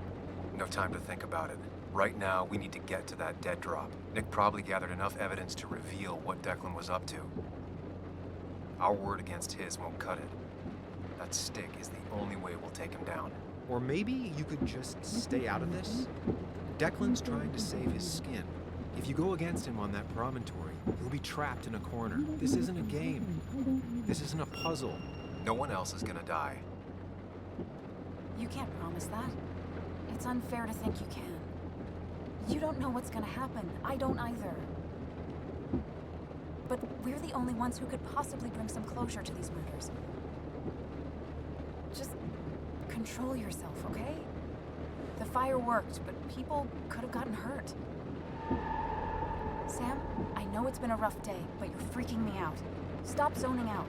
S6: No time to think about it. Right now, we need to get to that dead drop. Nick probably gathered enough evidence to reveal what Declan was up to. Our word against his won't cut it. That stick is the only way we'll take him down.
S5: Or maybe you could just stay out of this? Declan's trying to save his skin. If you go against him on that promontory, he'll be trapped in a corner. This isn't a game. This isn't a puzzle.
S6: No one else is gonna die.
S12: You can't promise that. It's unfair to think you can. You don't know what's gonna happen. I don't either. But we're the only ones who could possibly bring some closure to these murders. Just control yourself, okay? The fire worked, but people could have gotten hurt. Sam, I know it's been a rough day, but you're freaking me out. Stop zoning out.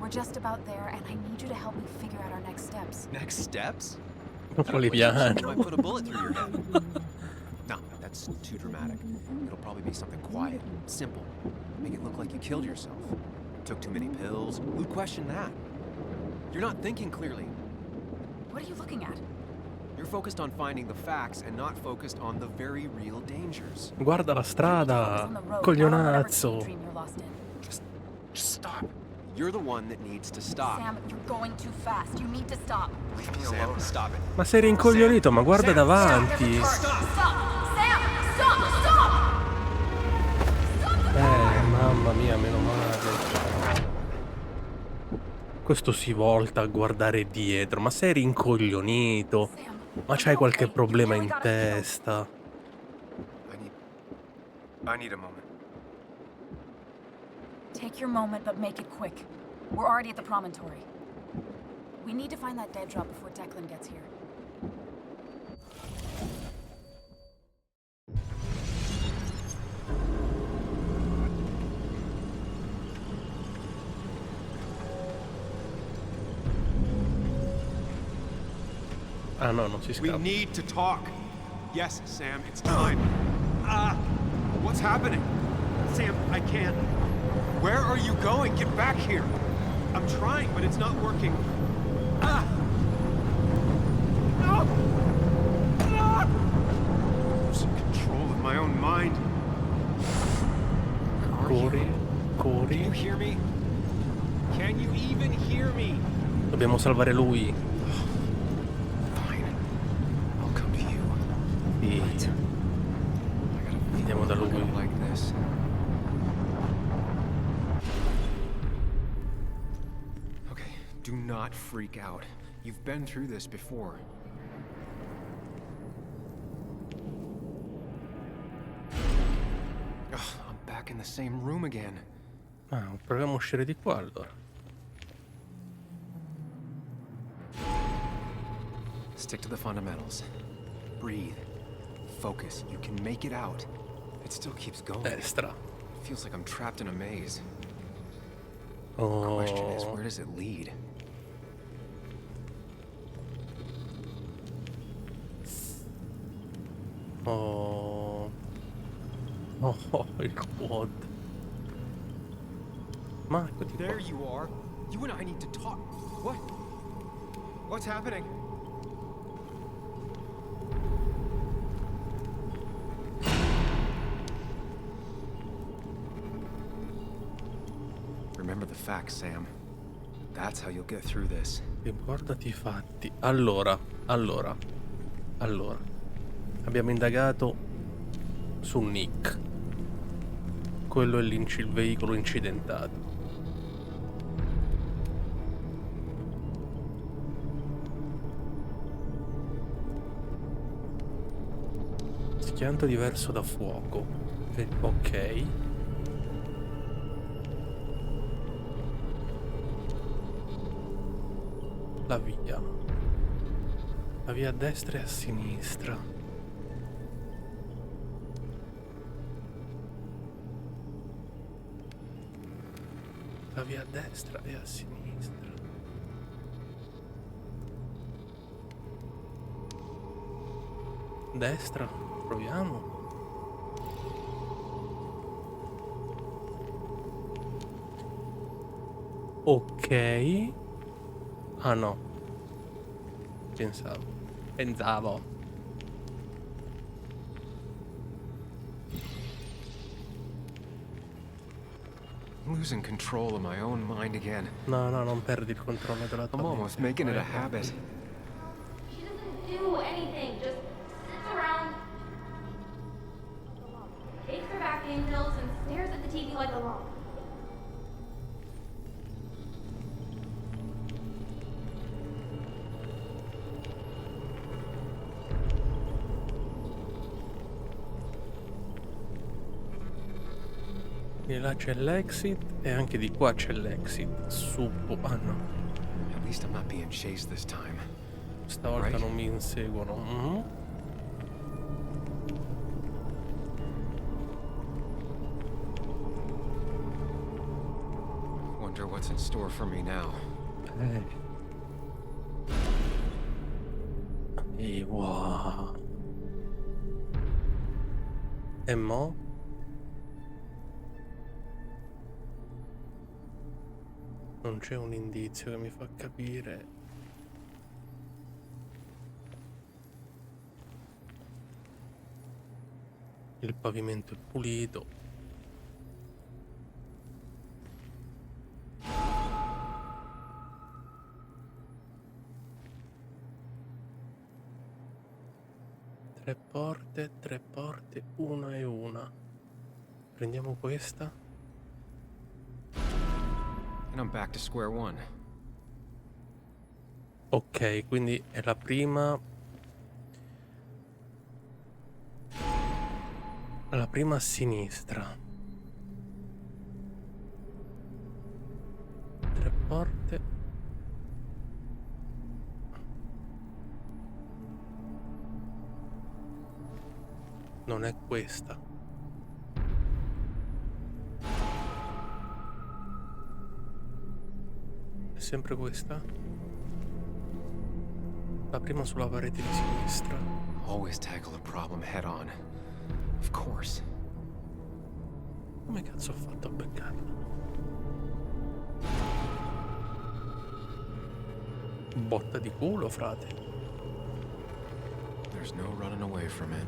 S12: We're just about there, and I need you to help me figure out our next steps.
S5: Next steps?
S1: Boliviano.
S5: I put a bullet through your head. No, that's too dramatic. It'll probably be something quiet, simple. Make it look like you killed yourself. Took too many pills. Who'd question that? You're not thinking clearly.
S12: What are you looking at?
S5: You're focused on finding the facts and not focused on the very real dangers.
S1: Guarda la strada, coglionazzo.
S5: Just stop. You're the one that needs to stop.
S12: Sam, you're going too fast. You need to stop.
S5: Sam, stop it.
S1: Ma sei rincoglionito, ma guarda davanti. Mamma mia, meno male. Questo si volta a guardare dietro, ma sei rincoglionito. Ma c'hai qualche problema in testa.
S6: I need a moment.
S12: Take your moment, but make it quick. We're already at the promontory. We need to find that dead drop before Declan gets here.
S1: Ah no, non si scappa.
S5: We need to talk. Yes, Sam, it's time. What's happening? Sam, I can't. Where are you going? Get back here. I'm trying, but it's not working. Ah! No! Ah! Losing control of my own mind. Where are
S1: Corri,
S5: you?
S1: corri.
S5: Can you hear me? Can you even hear me?
S1: Dobbiamo salvare lui.
S5: Fine. I'll come to you.
S1: Sì.
S5: But I gotta feel
S1: Andiamo da
S5: we're
S1: lui.
S5: gonna like this. Okay, do not freak out. You've been through this before. Ugh, I'm back in the same room again.
S1: Ah, proviamo a uscire di qua allora.
S5: Stick to the fundamentals. Breathe. Focus. You can make it out. It still keeps going.
S1: Destra.
S5: It feels like I'm trapped in a maze.
S1: Oh.
S5: The question is, where does it lead?
S1: Oh. Oh, il quad. Ma eccoti qua.
S5: There you are. You and I need to talk. What? What's happening? Remember the facts, Sam. That's how you'll get through this.
S1: Ricordati i fatti. Allora. Abbiamo indagato su Nick. Quello è il veicolo incidentato. Schianto diverso da fuoco. Ok. La via. La via a destra e a sinistra. La via a destra e a sinistra. Destra, proviamo. Ok. Ah no. Pensavo.
S5: I'm losing control of my own mind again.
S1: No, non perdi il controllo della tua
S5: I'm
S1: mente.
S5: almost making it a habit.
S8: She doesn't do anything, just sits around, takes her vacuum pills, and stares at the TV like a log.
S1: Di là c'è l'exit e anche di qua c'è l'exit. Ah no.
S5: At least I'm not being chased this time.
S1: Stavolta
S5: Right?
S1: non mi inseguono. Mhm.
S5: Wonder what's in store for me now.
S1: Wow. E mo? Non c'è un indizio che mi fa capire. Il pavimento è pulito. Tre porte, una e una. Prendiamo questa.
S5: And I'm back to square one.
S1: Ok, quindi è la prima. La prima a sinistra. Tre porte. Non è questa. È sempre questa? La prima sulla parete di sinistra.
S5: Always tackle a problem head on. Of course.
S1: Come cazzo ho fatto a beccarla? Botta di culo, frate.
S2: There's no running away from it.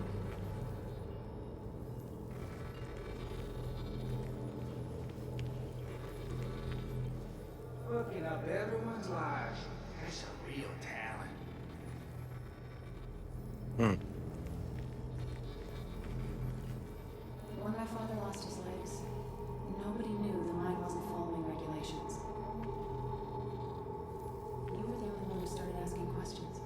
S15: Looking up everyone's lives. That's a real talent.
S3: When my father lost his legs, nobody knew the mine wasn't following regulations. You were the only one who started asking questions.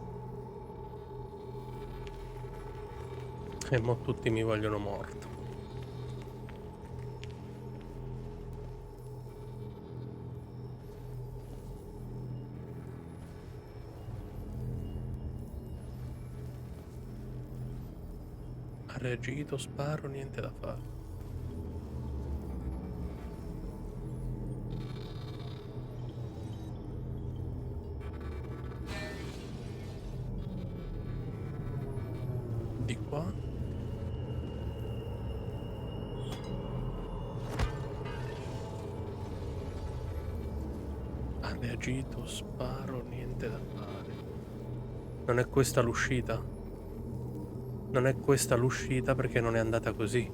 S1: E mo tutti mi vogliono morto. Ha reagito, sparo, niente da fare. Di qua. Ha reagito, sparo, niente da fare. Non è questa l'uscita? Non è questa l'uscita perché non è andata così.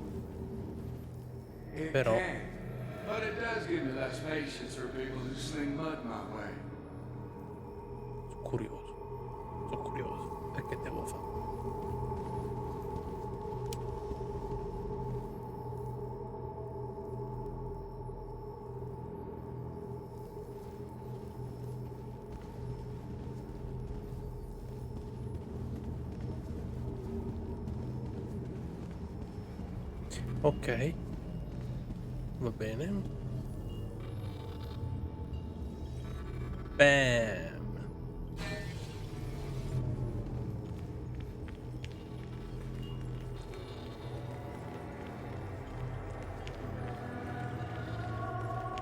S1: Però
S18: But it does give me less patience for people who sling mud my way.
S1: sono curioso. Sono curioso. E che devo fare? Ok, va bene. Bam.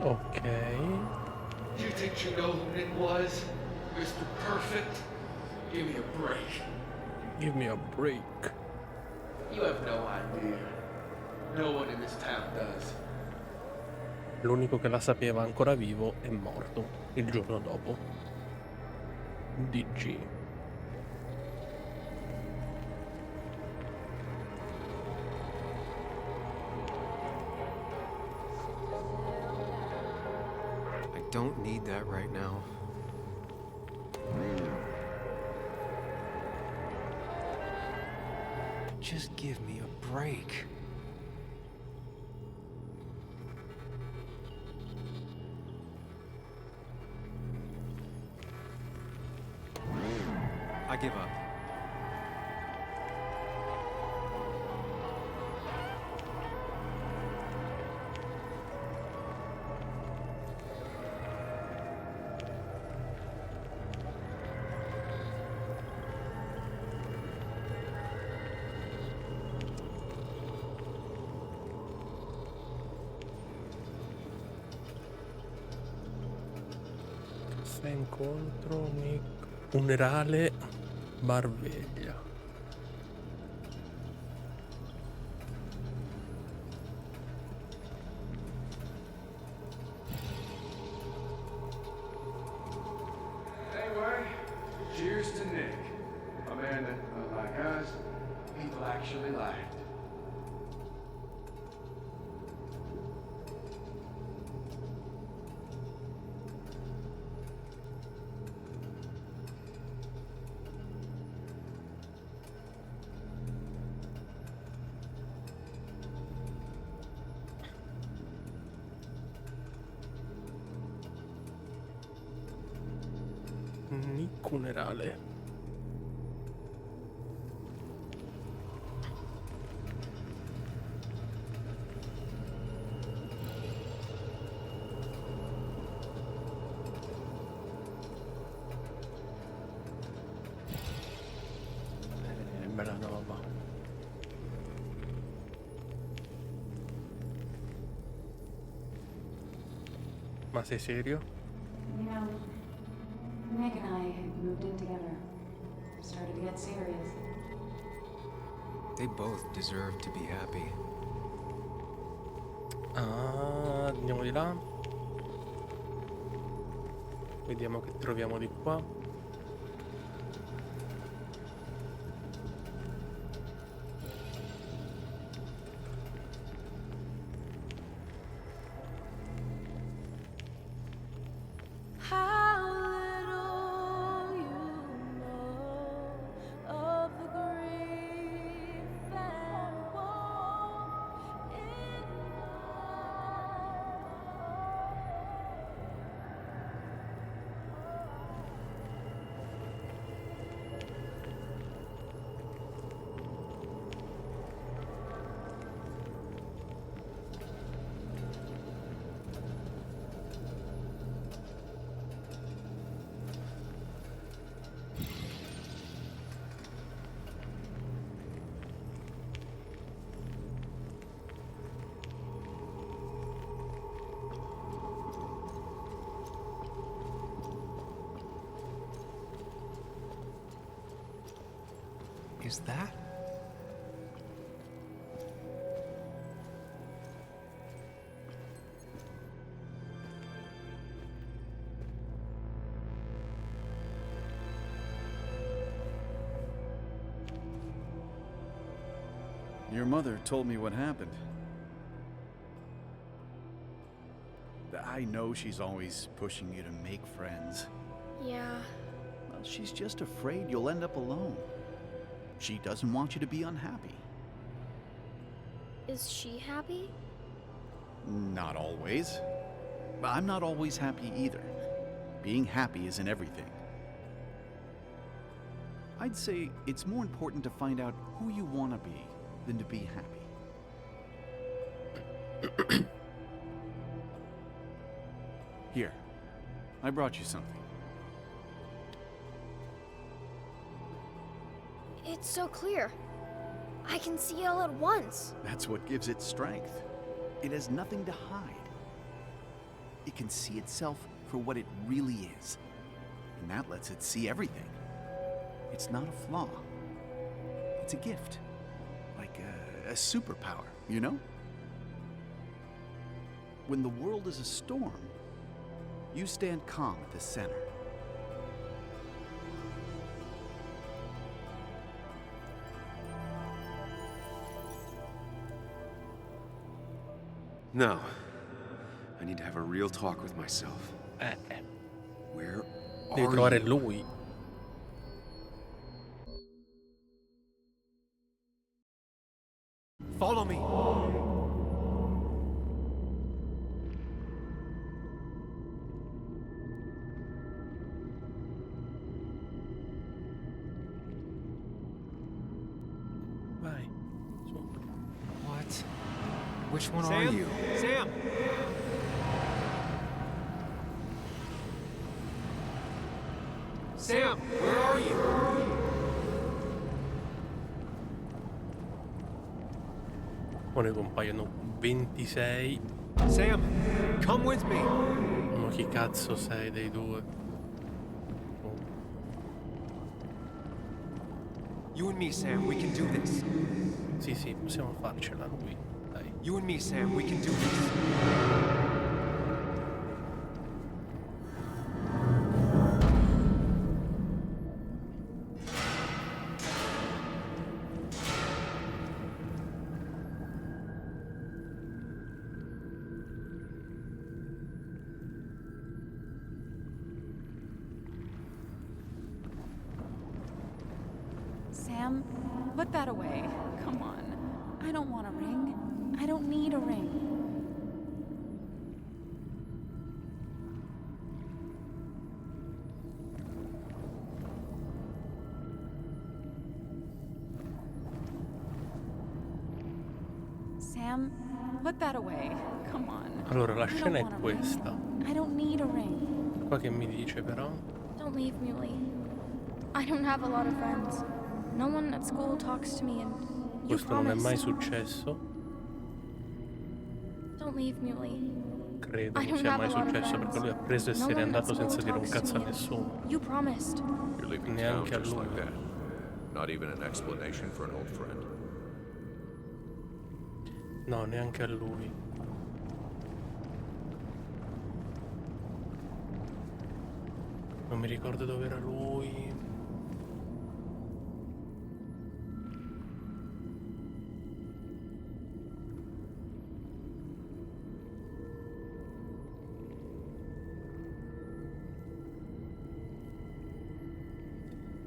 S1: Ok.
S18: You think you know who Nick was? Mr. Perfect? Give me a break.
S1: Give me a break.
S18: You have no idea. No one in this town does.
S1: L'unico che la sapeva ancora vivo è morto il giorno dopo. DG.
S2: I don't need that right now. Just give me a break. I give up.
S1: Se incontro Nick, funerale Marveglia.
S18: Anyway, cheers to Nick. A man that, unlike us, people actually liked.
S1: Nick funerale. Bella roba. Ma sei serio?
S3: You know, Nick and I had moved in together. Started to get serious.
S2: They both deserve to be happy.
S1: Ah, andiamo di là. Vediamo che troviamo di qua.
S6: is that?
S19: Your mother told me what happened. I know she's always pushing you to make friends.
S11: Yeah.
S19: Well, she's just afraid you'll end up alone. She doesn't want you to be unhappy.
S11: Is she happy?
S19: Not always. I'm not always happy either. Being happy isn't everything. I'd say it's more important to find out who you want to be than to be happy. Here, I brought you something.
S11: It's so clear. I can see it all at once.
S19: That's what gives it strength. It has nothing to hide. It can see itself for what it really is. And that lets it see everything. It's not a flaw. It's a gift. Like a superpower, you know? When the world is a storm, you stand calm at the center.
S2: No. I need to have a real talk with myself. Where
S1: Devi
S2: are
S1: trovare
S2: you?
S1: lui.
S6: Follow me.
S1: Vai. Su.
S6: What? Which one
S13: Sam?
S6: are you?
S13: Sam!
S6: Sam, where are you?
S1: Poi ne compaiono 26.
S6: Sam, come with me.
S1: Ma chi cazzo sei dei due? Oh.
S2: You and me, Sam, we can do this.
S1: Sì, sì, possiamo farcela lui. Dai.
S2: You and me, Sam, we can do this.
S12: Sam, put that away. Come on. I don't want a ring. I don't need a ring. Sam, put that away. Come on.
S1: Allora, la
S12: I don't
S1: scena è
S12: want a
S1: questa.
S12: ring. I don't need a ring.
S1: Qua che mi dice però?
S11: Don't leave me, Lee. I don't have a lot of friends. No one at school talks to me, and you
S1: Questo non è mai
S11: promised.
S1: successo.
S11: Don't leave me, Lee.
S1: Credo
S11: I
S1: non
S11: don't
S1: sia
S11: have
S1: mai
S11: a lot of
S1: successo perché lui ha preso e
S11: No
S1: se n'è
S11: one at
S1: andato
S11: school
S1: senza dire un
S11: talks to
S1: cazzo a
S11: me.
S1: nessuno.
S11: You promised.
S9: You're leaving town
S1: Neanche a
S9: just
S1: lui.
S9: like that. Not even an explanation for an old friend.
S1: No, neanche a lui. Non mi ricordo dove era lui.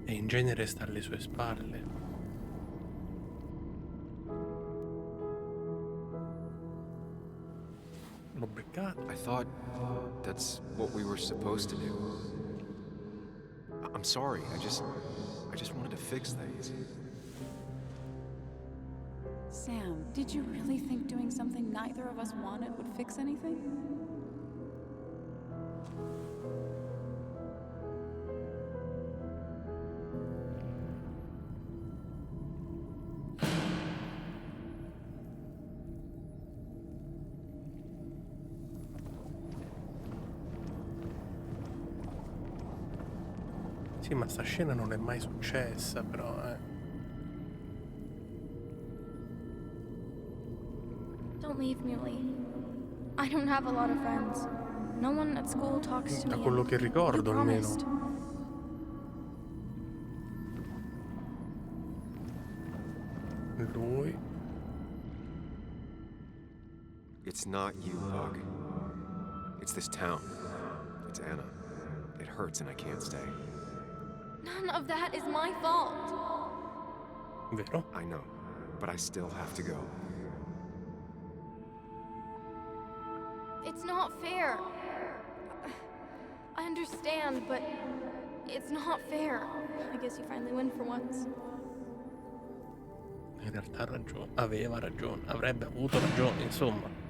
S1: E in genere sta alle sue spalle. L'ho beccato.
S2: I thought that's what we were supposed to do. I'm sorry. I just wanted to fix things.
S12: Sam, did you really think doing something neither of us wanted would fix anything?
S1: Sì, ma sta scena non è mai successa, però,
S11: Don't leave me, Lee. I don't have a lot of friends. No one at school talks to
S1: Da
S11: me.
S1: quello
S11: and
S1: che ricordo,
S11: you
S1: almeno.
S11: promised.
S1: Lui.
S2: It's not you, Bug. It's this town. It's Anna. It hurts and I can't stay.
S11: None of that is my fault.
S1: Vero?
S2: I know, but I still have to go.
S11: It's not fair. I understand, but it's not fair. I guess you finally win for once.
S1: In realtà ha ragione. Aveva ragione. Avrebbe avuto ragione, insomma.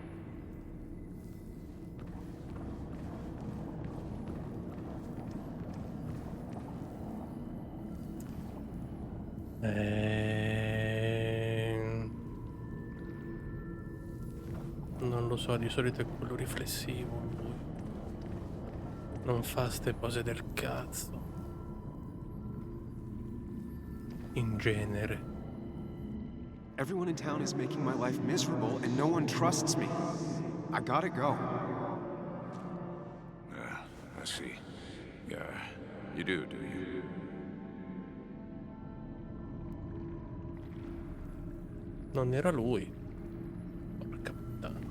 S1: Non lo so, di solito è quello riflessivo lui. Non fa ste cose del cazzo. In genere.
S2: Everyone in town is making my life miserable and no one trusts me. I gotta go.
S4: I see. Yeah, you do you?
S1: Non era lui. Porca puttana.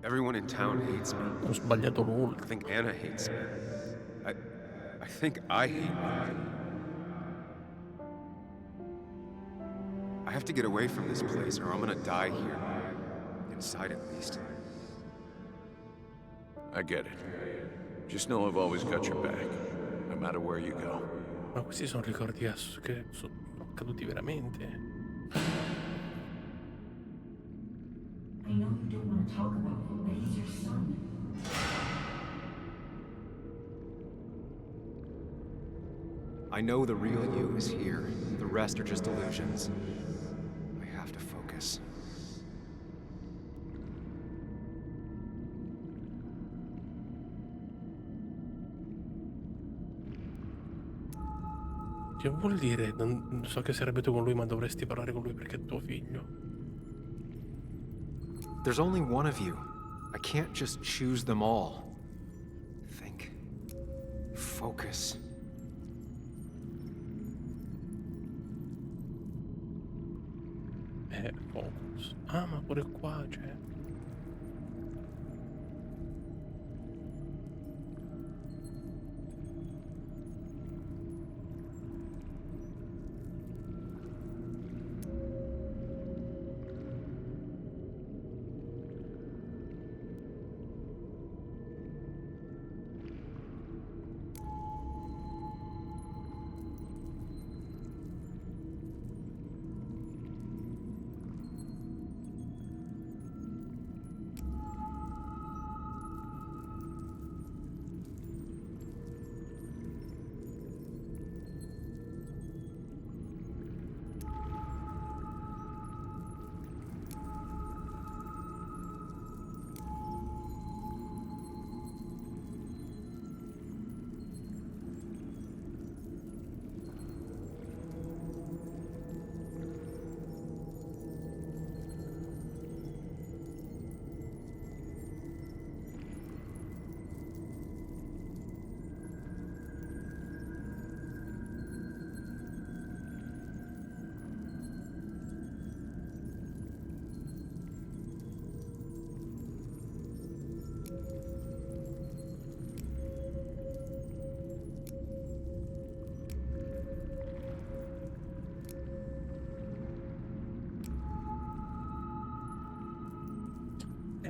S2: Everyone in town hates me.
S1: Ho sbagliato nulla.
S2: I think Anna hates me. I think I hate me. I have to get away from this place or I'm gonna die here. Inside at least.
S4: I get it. Just know I've always got your back, no matter where you go.
S1: Ma questi sono ricordi che sono accaduti veramente.
S7: I know you don't want to talk about him, but he's your son.
S2: I know the real you is here. The rest are just illusions. I have to focus.
S1: Che vuol dire? Non so che sei arrabbiato con lui, ma dovresti parlare con lui perché è tuo figlio.
S2: There's only one of you. I can't just choose them all. Think. Focus.
S1: Focus. Ah, ma pure qua c'è.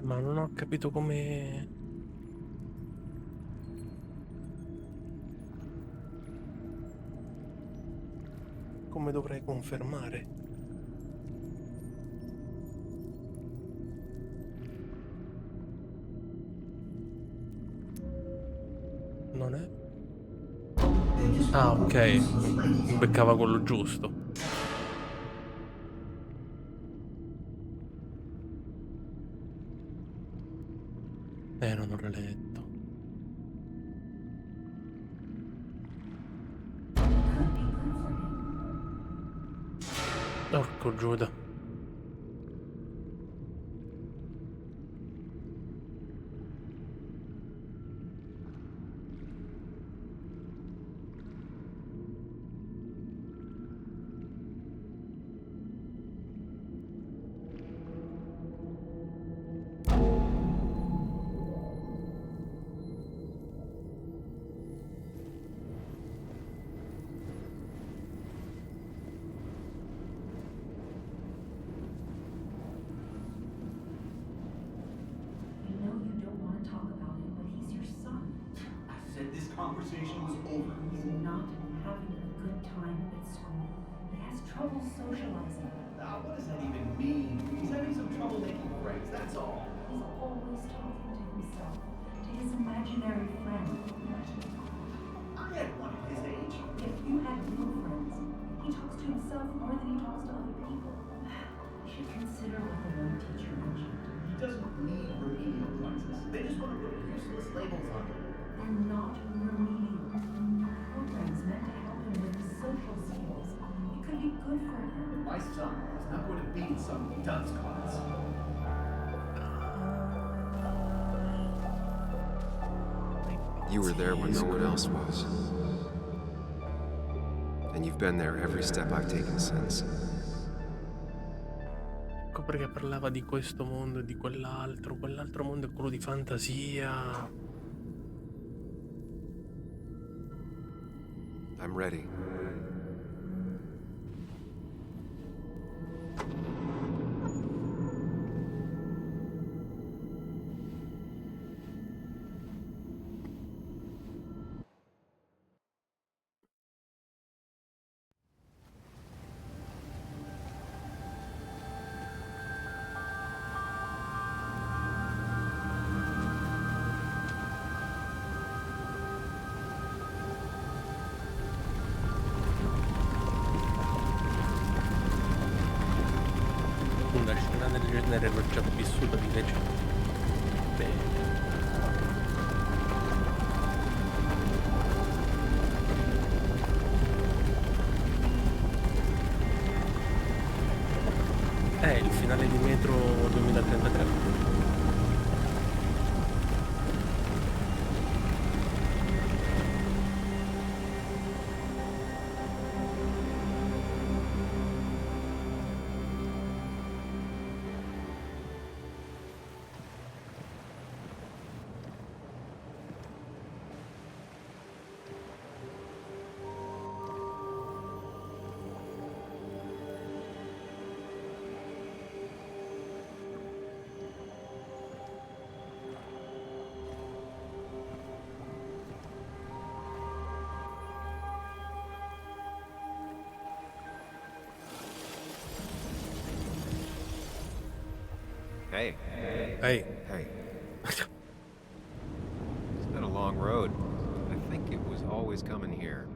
S1: Ma non ho capito come dovrei confermare. Non è? Ah, ok. Mi beccava quello giusto. Non ho letto. Porco Giuda.
S7: I know you don't want to talk about it, but he's your son.
S19: I said this conversation was over.
S7: He's not having a good time at school. He has trouble socializing.
S19: What does that even mean? He's having some trouble making friends, that's all.
S7: He's always talking to himself, to his imaginary friend.
S19: I had one at his age.
S7: If you had real friends, he talks to himself more than he talks to other people. You should consider what the one teacher mentioned.
S19: He doesn't need remedial classes. They just want to put useless labels on him.
S7: They're not remedial. Programs meant to help him with his social skills. It could be good for him.
S19: My son is not going to be in some dunce class.
S2: You were there when no one else was. And you've been there every step I've taken since.
S1: Ecco perché parlava di questo mondo e di quell'altro. Quell'altro mondo è quello di fantasia.
S2: I'm ready.
S1: Una scena del genere l'ho già vissuta di recente. Bene. Il finale di Metro 2033.
S5: Hey.
S1: Hey.
S5: Hey. It's been a long road. I think it was always coming here.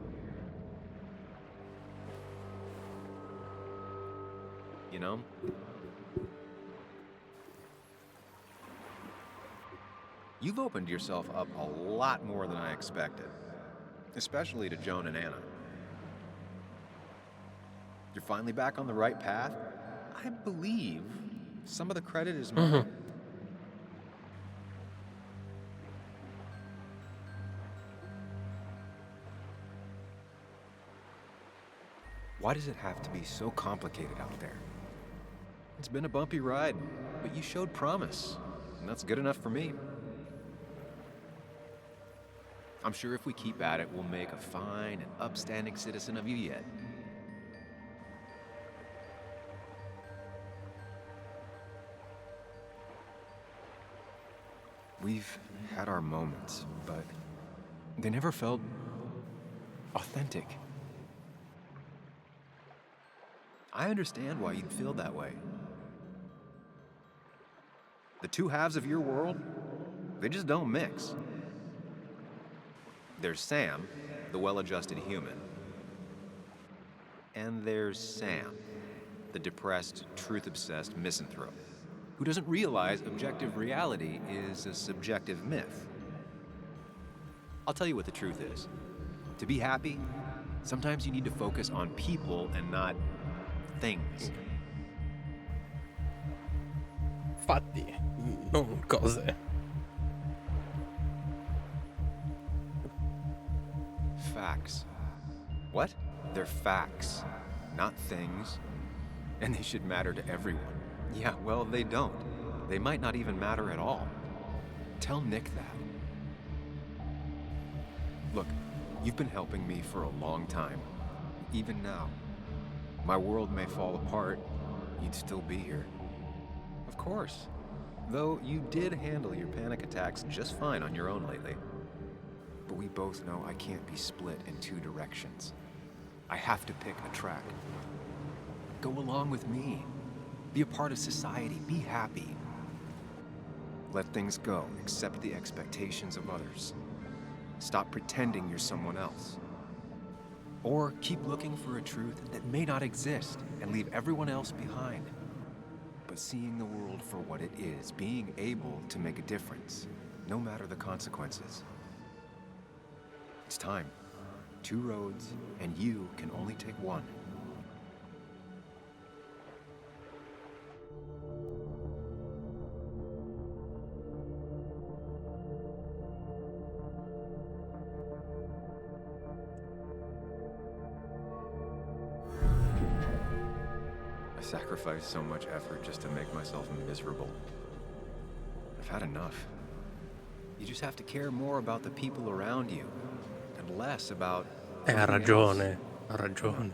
S5: You know? You've opened yourself up a lot more than I expected. Especially to Joan and Anna. You're finally back on the right path. I believe some of the credit is mine. Why does it have to be so complicated out there? It's been a bumpy ride, but you showed promise, and that's good enough for me. I'm sure if we keep at it, we'll make a fine and upstanding citizen of you yet. We've had our moments, but they never felt authentic. I understand why you'd feel that way. The two halves of your world, they just don't mix. There's Sam, the well-adjusted human, and there's Sam, the depressed, truth-obsessed misanthrope, who doesn't realize objective reality is a subjective myth. I'll tell you what the truth is. To be happy, sometimes you need to focus on people and not things.
S1: Fatti, non cose.
S5: Facts. What? They're facts, not things. And they should matter to everyone. Yeah, well, they don't. They might not even matter at all. Tell Nick that. Look, you've been helping me for a long time. Even now. My world may fall apart, you'd still be here. Of course. Though you did handle your panic attacks just fine on your own lately. But we both know I can't be split in two directions. I have to pick a track. Go along with me. Be a part of society. Be happy. Let things go. Accept the expectations of others. Stop pretending you're someone else. Or keep looking for a truth that may not exist and leave everyone else behind. But seeing the world for what it is, being able to make a difference, no matter the consequences. It's time. 2 roads, and you can only take one. I sacrificed so much effort just to make myself miserable. I've had enough. You just have to care more about the people around you, and less about
S1: Ha
S5: everything else.
S1: ragione, ha ragione.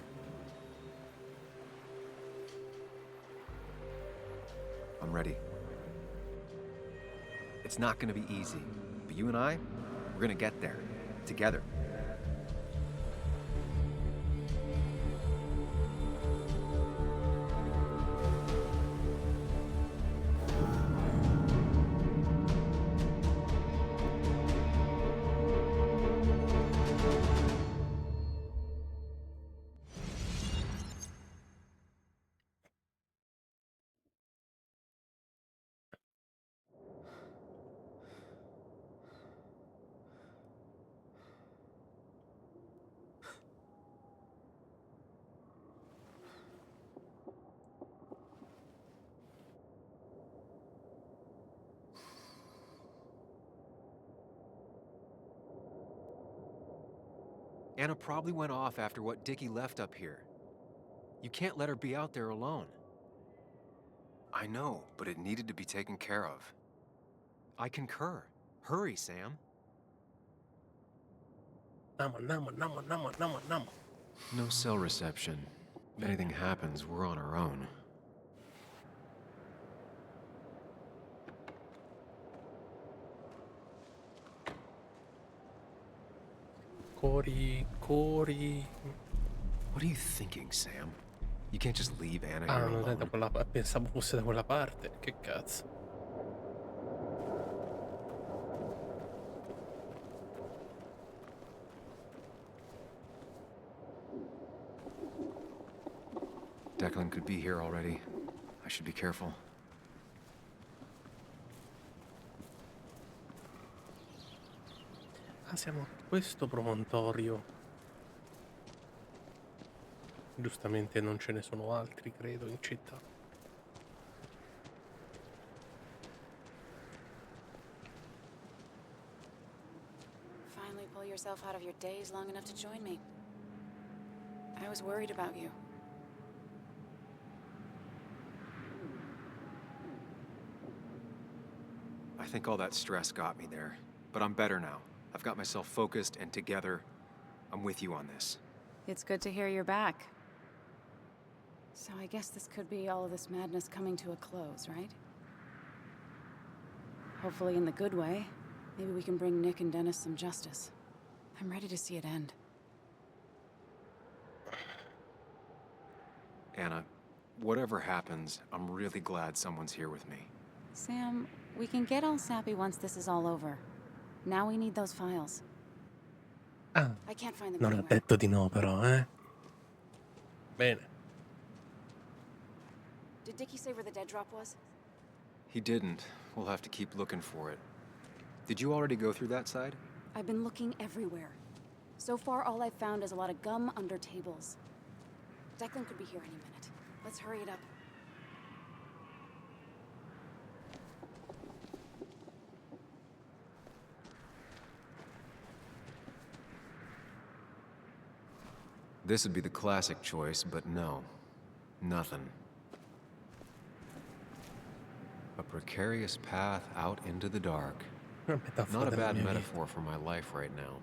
S5: I'm ready. It's not gonna be easy, but you and I, we're gonna get there, together. Anna probably went off after what Dickie left up here. You can't let her be out there alone. I know, but it needed to be taken care of. I concur. Hurry, Sam.
S1: Andiamo.
S2: No cell reception. If anything happens, we're on our own.
S1: Corri.
S2: What are you thinking, Sam? You can't just leave Anna
S1: Ah,
S2: here
S1: non è da
S2: alone.
S1: quella parte. Pensavo fosse da quella parte. Che cazzo.
S2: Declan could be here already. I should be careful.
S1: Ah, siamo a questo promontorio. Giustamente non ce ne sono altri, credo, in città.
S12: Finally pull yourself out of your daze long enough to join me. I was worried about you.
S5: I think all that stress got me there, but I'm better now. I've got myself focused and together. I'm with you on this.
S12: It's good to hear you're back. So I guess this could be all of this madness coming to a close, right? Hopefully in the good way. Maybe we can bring Nick and Dennis some justice. I'm ready to see it end.
S5: Anna, whatever happens, I'm really glad someone's here with me.
S12: Sam, we can get all sappy once this is all over. Now we need those files.
S1: Ah,
S12: I can't find them
S1: non ha
S12: anywhere.
S1: detto di no, però, eh? Bene.
S12: Did Dickie say where the dead drop was?
S5: He didn't. We'll have to keep looking for it. Did you already go through that side?
S12: I've been looking everywhere. So far, all I've found is a lot of gum under tables. Declan could be here any minute. Let's hurry it up.
S2: This would be the classic choice, but no. Nothing. A precarious path out into the dark. Not a bad metaphor for my life right now.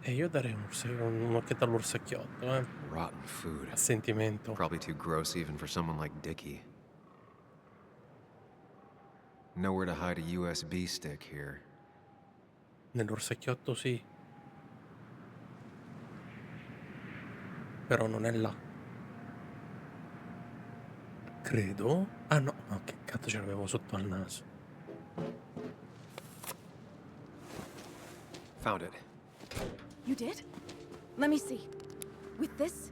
S1: E io darei un'occhiata all'orsacchiotto, eh.
S2: Rotten food.
S1: A sentimento.
S2: Probably too gross even for someone like Dickie. Nowhere to hide a USB stick here.
S1: Nell'orsacchiotto sì. Però non è là. Credo. Ah no, ma che cazzo ce l'avevo sotto al naso.
S2: Found it.
S12: You did? Let me see. With this,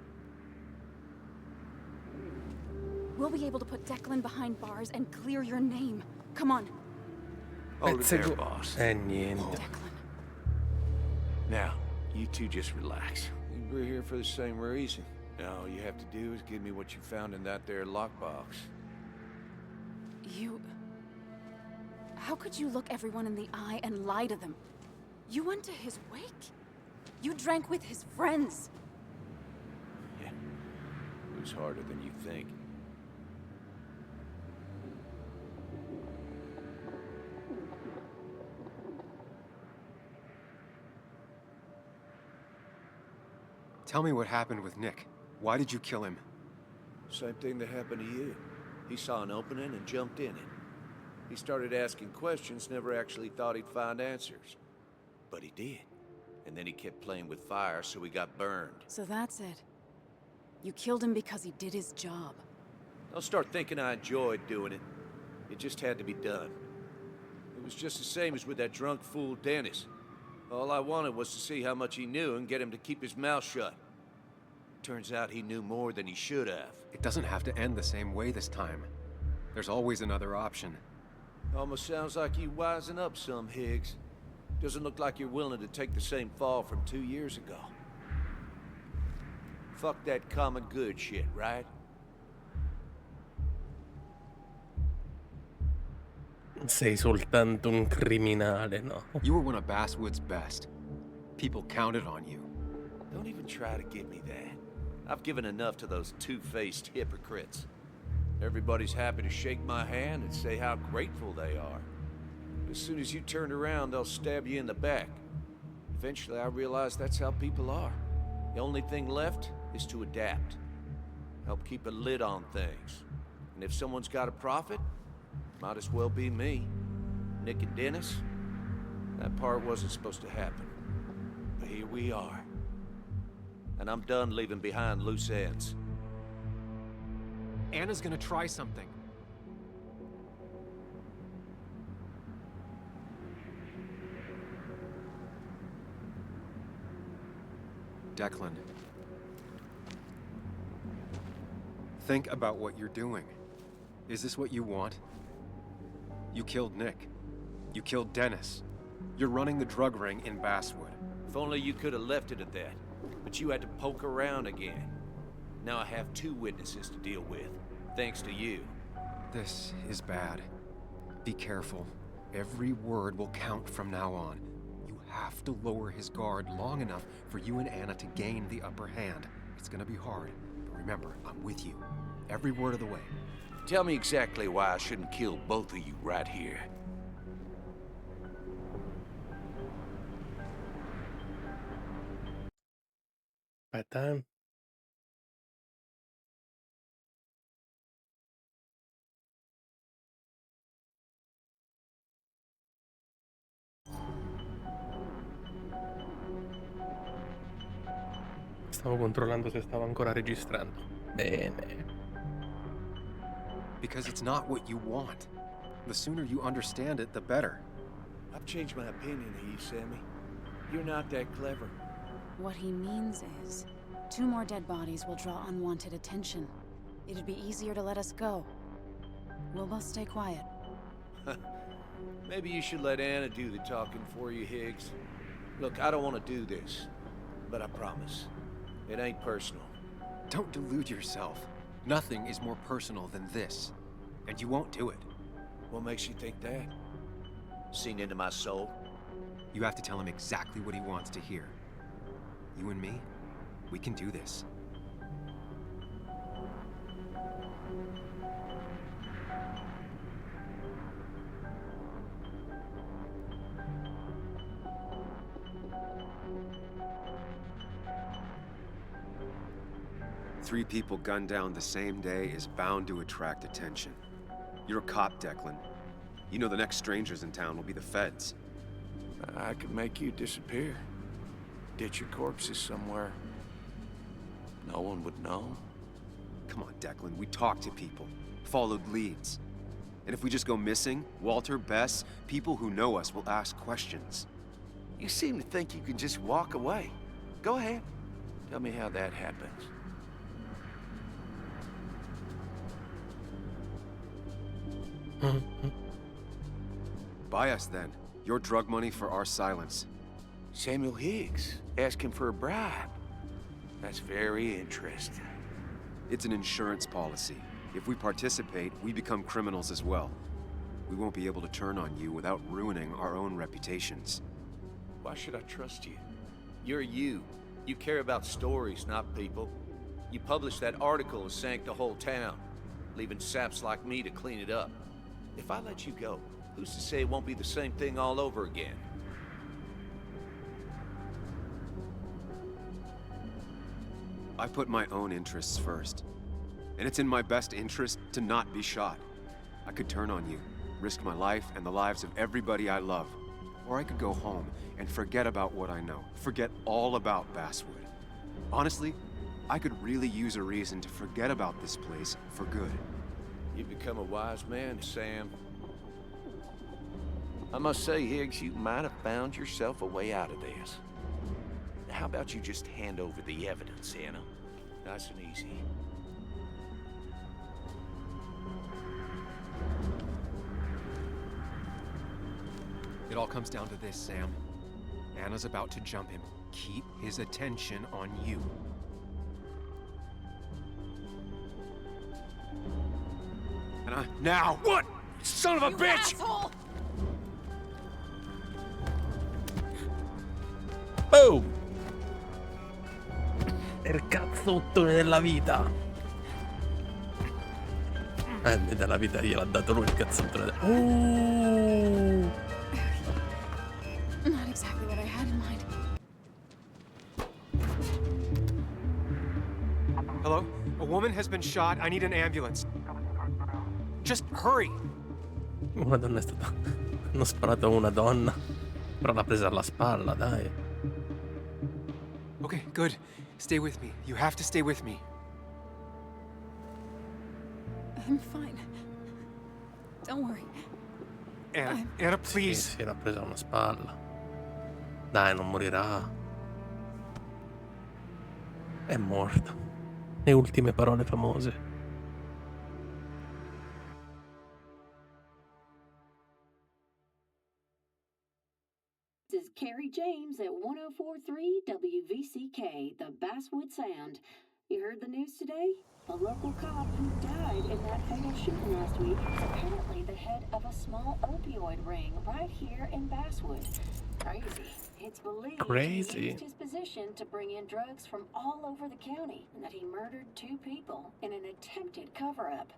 S12: we'll be able to put Declan behind bars and clear your name. Come on.
S20: Hold it there, boss.
S1: Niente.
S20: Now, you two just relax. We're here for the same reason. Now, all you have to do is give me what you found in that there lockbox.
S12: You... How could you look everyone in the eye and lie to them? You went to his wake? You drank with his friends.
S20: Yeah. It was harder than you think.
S2: Tell me what happened with Nick. Why did you kill him?
S20: Same thing that happened to you. He saw an opening and jumped in it. He started asking questions, never actually thought he'd find answers. But he did. And then he kept playing with fire, so he got burned.
S12: So that's it. You killed him because he did his job.
S20: Don't start thinking I enjoyed doing it. It just had to be done. It was just the same as with that drunk fool Dennis. All I wanted was to see how much he knew and get him to keep his mouth shut. Turns out he knew more than he should have.
S2: It doesn't have to end the same way this time. There's always another option.
S20: Almost sounds like you wising up some, Higgs. Doesn't look like you're willing to take the same fall from 2 years ago. Fuck that common good shit, right?
S1: Sei soltanto un criminale, no?
S2: You were one of Basswood's best. People counted on you.
S20: Don't even try to give me that. I've given enough to those two-faced hypocrites. Everybody's happy to shake my hand and say how grateful they are. As soon as you turn around, they'll stab you in the back. Eventually, I realized that's how people are. The only thing left is to adapt. Help keep a lid on things. And if someone's got a profit, might as well be me. Nick and Dennis, that part wasn't supposed to happen. But here we are. And I'm done leaving behind loose ends.
S2: Anna's gonna try something. Declan. Think about what you're doing. Is this what you want? You killed Nick. You killed Dennis. You're running the drug ring in Basswood.
S20: If only you could have left it at that. But you had to poke around again. Now I have 2 witnesses to deal with, thanks to you.
S2: This is bad. Be careful. Every word will count from now on. You have to lower his guard long enough for you and Anna to gain the upper hand. It's gonna be hard, but remember, I'm with you. Every word of the way.
S20: Tell me exactly why I shouldn't kill both of you right here.
S1: Aspetta, Stavo controllando se stavo ancora registrando. Bene.
S2: Because it's not what you want. The sooner you understand it, the better.
S20: I've changed my opinion of you, Sammy. You're not that clever.
S12: What he means is, 2 more dead bodies will draw unwanted attention. It'd be easier to let us go. We'll both stay quiet.
S20: Maybe you should let Anna do the talking for you, Higgs. Look, I don't want to do this, but I promise, it ain't personal.
S2: Don't delude yourself. Nothing is more personal than this. And you won't do it.
S20: What makes you think that? Seen into my soul?
S2: You have to tell him exactly what he wants to hear. You and me, we can do this. Three people gunned down the same day is bound to attract attention. You're a cop, Declan. You know the next strangers in town will be the feds.
S20: I could make you disappear. Ditch your corpses somewhere. No one would know.
S2: Come on, Declan, we talked to people, followed leads. And if we just go missing, Walter, Bess, people who know us will ask questions.
S20: You seem to think you can just walk away. Go ahead. Tell me how that happens.
S2: Buy us then. Your drug money for our silence.
S20: Samuel Higgs asking for a bribe. That's very interesting.
S2: It's an insurance policy. If we participate, we become criminals as well. We won't be able to turn on you without ruining our own reputations.
S20: Why should I trust you? You're you. You care about stories, not people. You published that article that sank the whole town, leaving saps like me to clean it up. If I let you go, who's to say it won't be the same thing all over again?
S2: I put my own interests first. And it's in my best interest to not be shot. I could turn on you, risk my life and the lives of everybody I love. Or I could go home and forget about what I know. Forget all about Basswood. Honestly, I could really use a reason to forget about this place for good.
S20: You've become a wise man, Sam. I must say, Higgs, you might have found yourself a way out of this. How about you just hand over the evidence, Anna? Nice and easy.
S2: It all comes down to this, Sam. Anna's about to jump him. Keep his attention on you. And now!
S20: What? Son of a bitch!
S12: Asshole!
S1: Boom! Il cazzottone della vita. Della vita gliel'ha dato lui il cazzottone della...
S12: Not exactly what I had in mind.
S2: Hello? A woman has been shot. I need an ambulance. Just hurry!
S1: Una donna è stata... Hanno sparato a una donna. Però l'ha presa alla spalla, dai.
S2: Okay, good. Stay with me. You have to stay with me.
S12: I'm fine. Don't worry.
S2: Anna, please.
S1: Sì, l'ha presa alla spalla. Dai, non morirà. È morta. Le ultime parole famose.
S7: This is Carrie James at 1043 WVCK, the Basswood Sound. You heard the news today? A local cop who died in that fatal shooting last week is apparently the head of a small opioid ring right here in Basswood. Crazy. It's believed he used his position to bring in drugs from all over the county and that he murdered 2 people in an attempted cover-up.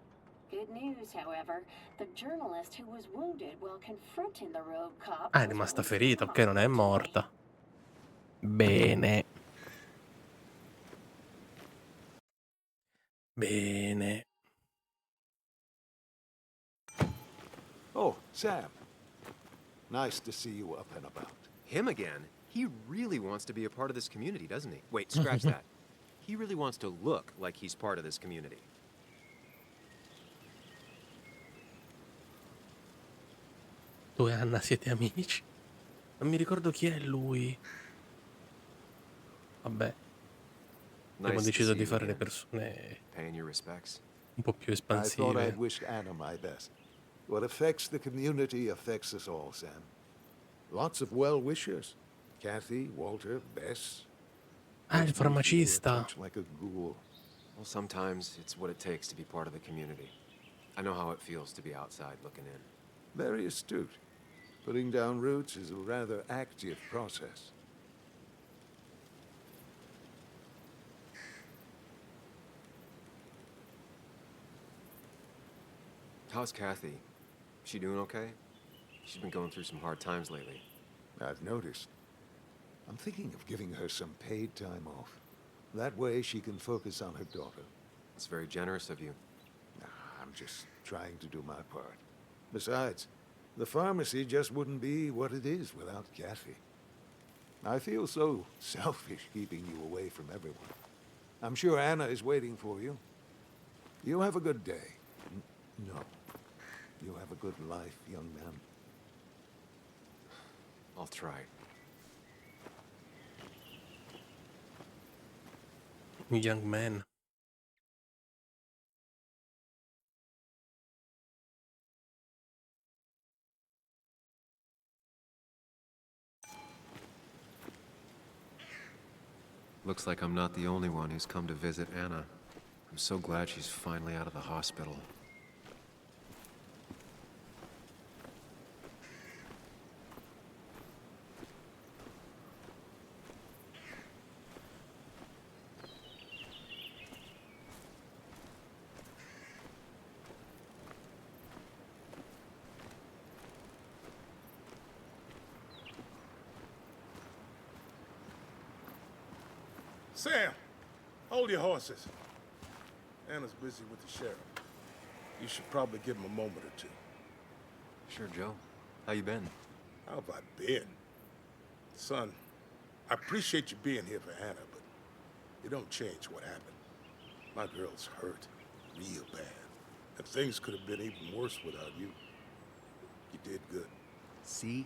S7: Good news, however, the journalist who was wounded while confronting the rogue cop
S1: È rimasta ferita, ok, non è morta. Bene. Bene.
S21: Oh, Sam. Nice to see you up and about.
S2: Him again? He really wants to be a part of this community, doesn't he? Wait, scratch that. He really wants to look like he's part of this community.
S1: Tu e Anna siete amici? Non mi ricordo chi è lui. Vabbè. Abbiamo deciso di fare le persone
S2: Paying your respects.
S1: un po' più
S21: I thought I'd
S1: espansive.
S21: wish Anna my best. What affects the community affects us all, Sam. Lots of well-wishers. Kathy, Walter, Bess.
S1: Ah, il
S21: Just me here, a
S1: farmacista.
S21: touch like a ghoul.
S2: Well, sometimes it's what it takes to be part of the community. I know how it feels to be outside looking in.
S21: Very astute. Putting down roots is a rather active process.
S2: How's Kathy? She doing okay? She's been going through some hard times lately.
S21: I've noticed. I'm thinking of giving her some paid time off. That way she can focus on her daughter.
S2: It's very generous of you.
S21: I'm just trying to do my part. Besides, the pharmacy just wouldn't be what it is without Kathy. I feel so selfish keeping you away from everyone. I'm sure Anna is waiting for you. You have a good day. No. You have a good life, young man.
S2: I'll try.
S1: Young man.
S2: Looks like I'm not the only one who's come to visit Anna. I'm so glad she's finally out of the hospital.
S4: Sam, hold your horses. Anna's busy with the sheriff. You should probably give him a moment or two.
S2: Sure, Joe. How you been?
S4: How have I been? Son, I appreciate you being here for Anna, but it don't change what happened. My girl's hurt, real bad. And things could have been even worse without you. You did good.
S2: See?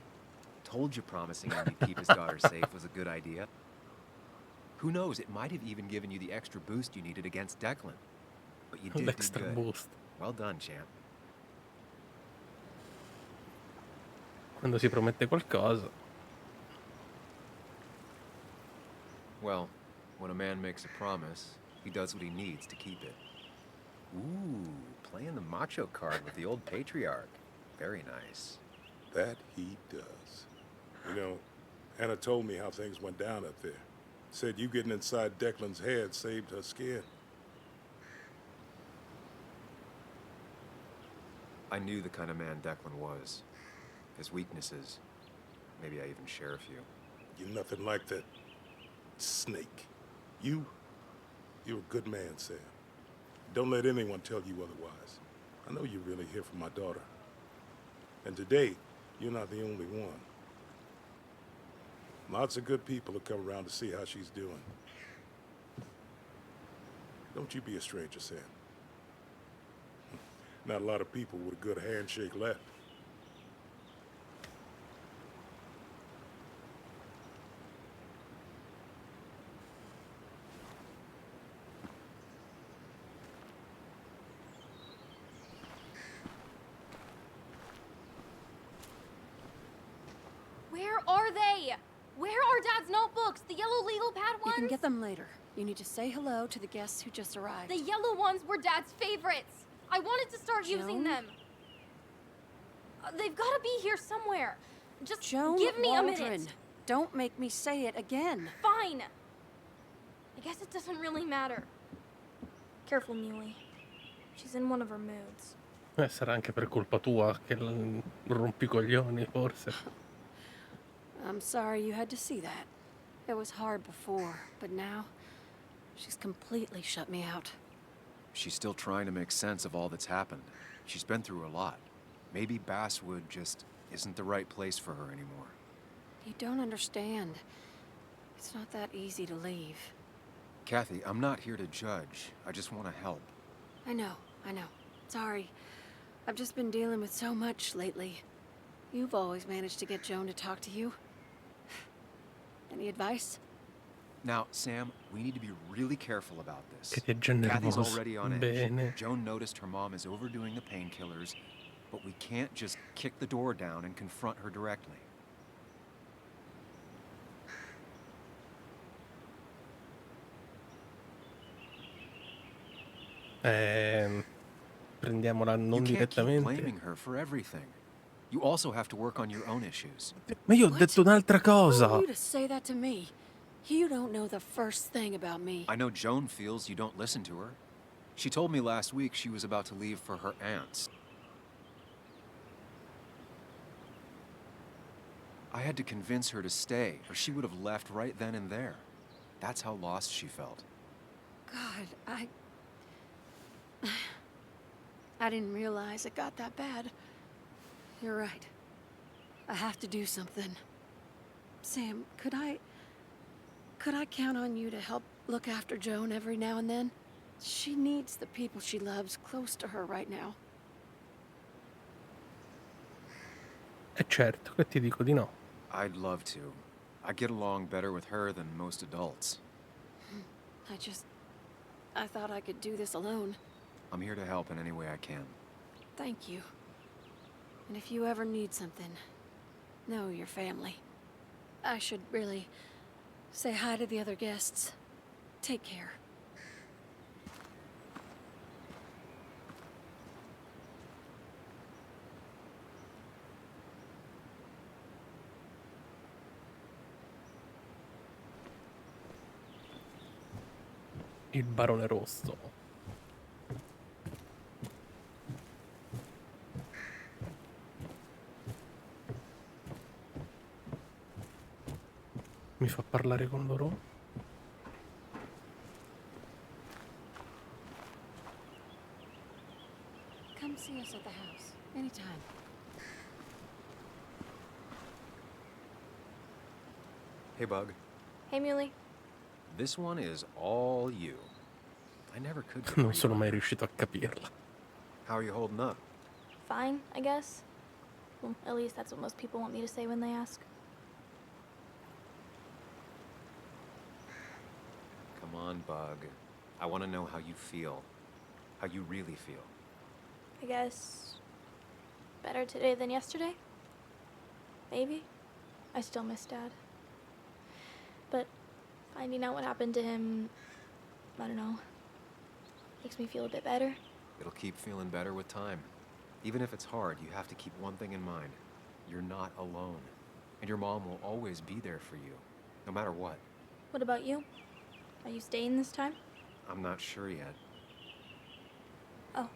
S2: Told you promising him you'd keep his daughter safe was a good idea. Who knows, it might have even given you the extra boost you needed against Declan. But you did
S1: L'extra
S2: do good.
S1: boost.
S2: Well done, champ.
S1: Quando si promette qualcosa.
S2: Well, when a man makes a promise, he does what he needs to keep it. Ooh, playing the macho card with the old patriarch. Very nice.
S4: That he does. You know, Anna told me how things went down up there. Said you getting inside Declan's head saved her skin.
S2: I knew the kind of man Declan was. His weaknesses. Maybe I even share a few.
S4: You're nothing like that snake. You're a good man, Sam. Don't let anyone tell you otherwise. I know you're really here for my daughter. And today, you're not the only one. Lots of good people will come around to see how she's doing. Don't you be a stranger, Sam. Not a lot of people with a good handshake left.
S11: Where are they? Where are Dad's notebooks? The yellow legal pad
S10: You
S11: ones?
S10: can get them later. You need to say hello to the guests who just arrived.
S11: The yellow ones were Dad's favorites. I wanted to start using
S10: Joan?
S11: them. They've got to be here somewhere. Just
S10: Joan
S11: give me
S10: Waldron.
S11: a minute.
S10: Don't make me say it again.
S11: Fine. I guess it doesn't really matter. Careful, Muley. She's in one of her moods.
S1: Sarà anche per colpa tua che rompicoglioni, forse.
S10: I'm sorry you had to see that. It was hard before, but now she's completely shut me out.
S2: She's still trying to make sense of all that's happened. She's been through a lot. Maybe Basswood just isn't the right place for her anymore.
S10: You don't understand. It's not that easy to leave.
S2: Kathy, I'm not here to judge. I just want to help.
S10: I know. Sorry. I've just been dealing with so much lately. You've always managed to get Joan to talk to you. Any advice?
S5: Now, Sam, we need to be really careful about this.
S1: Che ti è già
S5: Kathy's
S1: nervoso.
S5: already on edge.
S1: Bene.
S5: Joan noticed her mom is overdoing the painkillers, but we can't just kick the door down and confront her directly.
S1: Prendiamola non
S5: You can't keep
S1: direttamente.
S5: blaming her for everything. You also have to work on your own issues.
S1: Ma io ho detto un'altra cosa.
S10: Who are you to say that to me? You don't know the first thing about me.
S5: I know Joan feels you don't listen to her. She told me last week she was about to leave for her aunt's. I had to convince her to stay, or she would have left right then and there. That's how lost she felt.
S10: God, I didn't realize it got that bad. You're right. I have to do something. Sam, could I count on you to help look after Joan every now and then? She needs the people she loves close to her right now.
S1: Certo, che ti dico di no.
S5: I'd love to. I get along better with her than most adults.
S10: I thought I could do this alone.
S5: I'm here to help in any way I can.
S10: Thank you. And if you ever need something, know your family. I should really say hi to the other guests. Take care.
S1: Il barone rosso. Mi fa parlare con loro?
S10: Come see us at the house, anytime.
S5: Hey, Bug.
S11: Hey, Muley.
S5: This one is all you. I never could get
S1: Non
S5: read
S1: sono
S5: on
S1: mai
S5: her.
S1: riuscito a capirla.
S5: How are you holding up?
S11: Fine, I guess. Well, at least that's what most people want me to say when they ask.
S5: Come on, Bug. I want to know how you feel. How you really feel.
S11: I guess better today than yesterday? Maybe. I still miss Dad. But finding out what happened to him, I don't know, makes me feel a bit better.
S5: It'll keep feeling better with time. Even if it's hard, you have to keep one thing in mind. You're not alone. And your mom will always be there for you, no matter what.
S11: What about you? Are you staying this time?
S5: I'm not sure yet.
S11: Oh.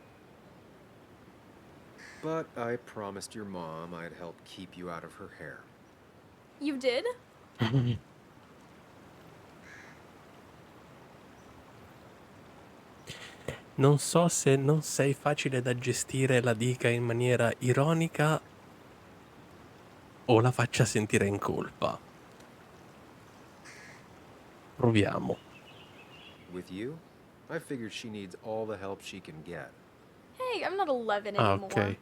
S5: But I promised your mom I'd help keep you out of her hair.
S11: You did?
S1: Non so se non sei facile da gestire la dica in maniera ironica o la faccia sentire in colpa. Proviamo.
S5: With you, I figured she needs all the help she can get.
S11: Hey, I'm not 11
S1: Ah,
S11: anymore.
S1: ok.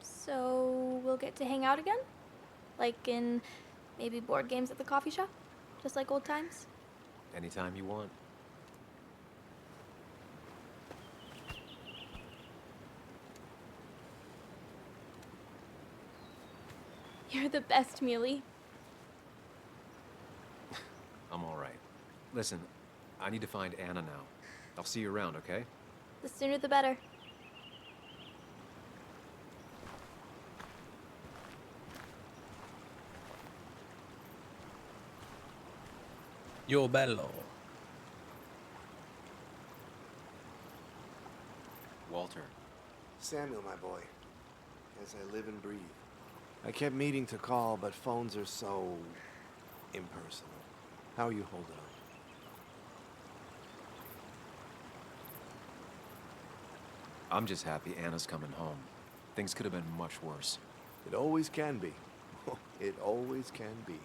S11: So we'll get to hang out again? Like in maybe board games at the coffee shop? Just like old times?
S5: Anytime you want.
S11: You're the best, Muley.
S5: I'm all right. Listen, I need to find Anna now. I'll see you around, okay?
S11: The sooner the better.
S1: Yo, bello.
S5: Walter.
S16: Samuel, my boy. As I live and breathe. I kept meaning to call, but phones are so impersonal. How are you holding up?
S5: I'm just happy Anna's coming home. Things could have been much worse.
S16: It always can be. It always can be.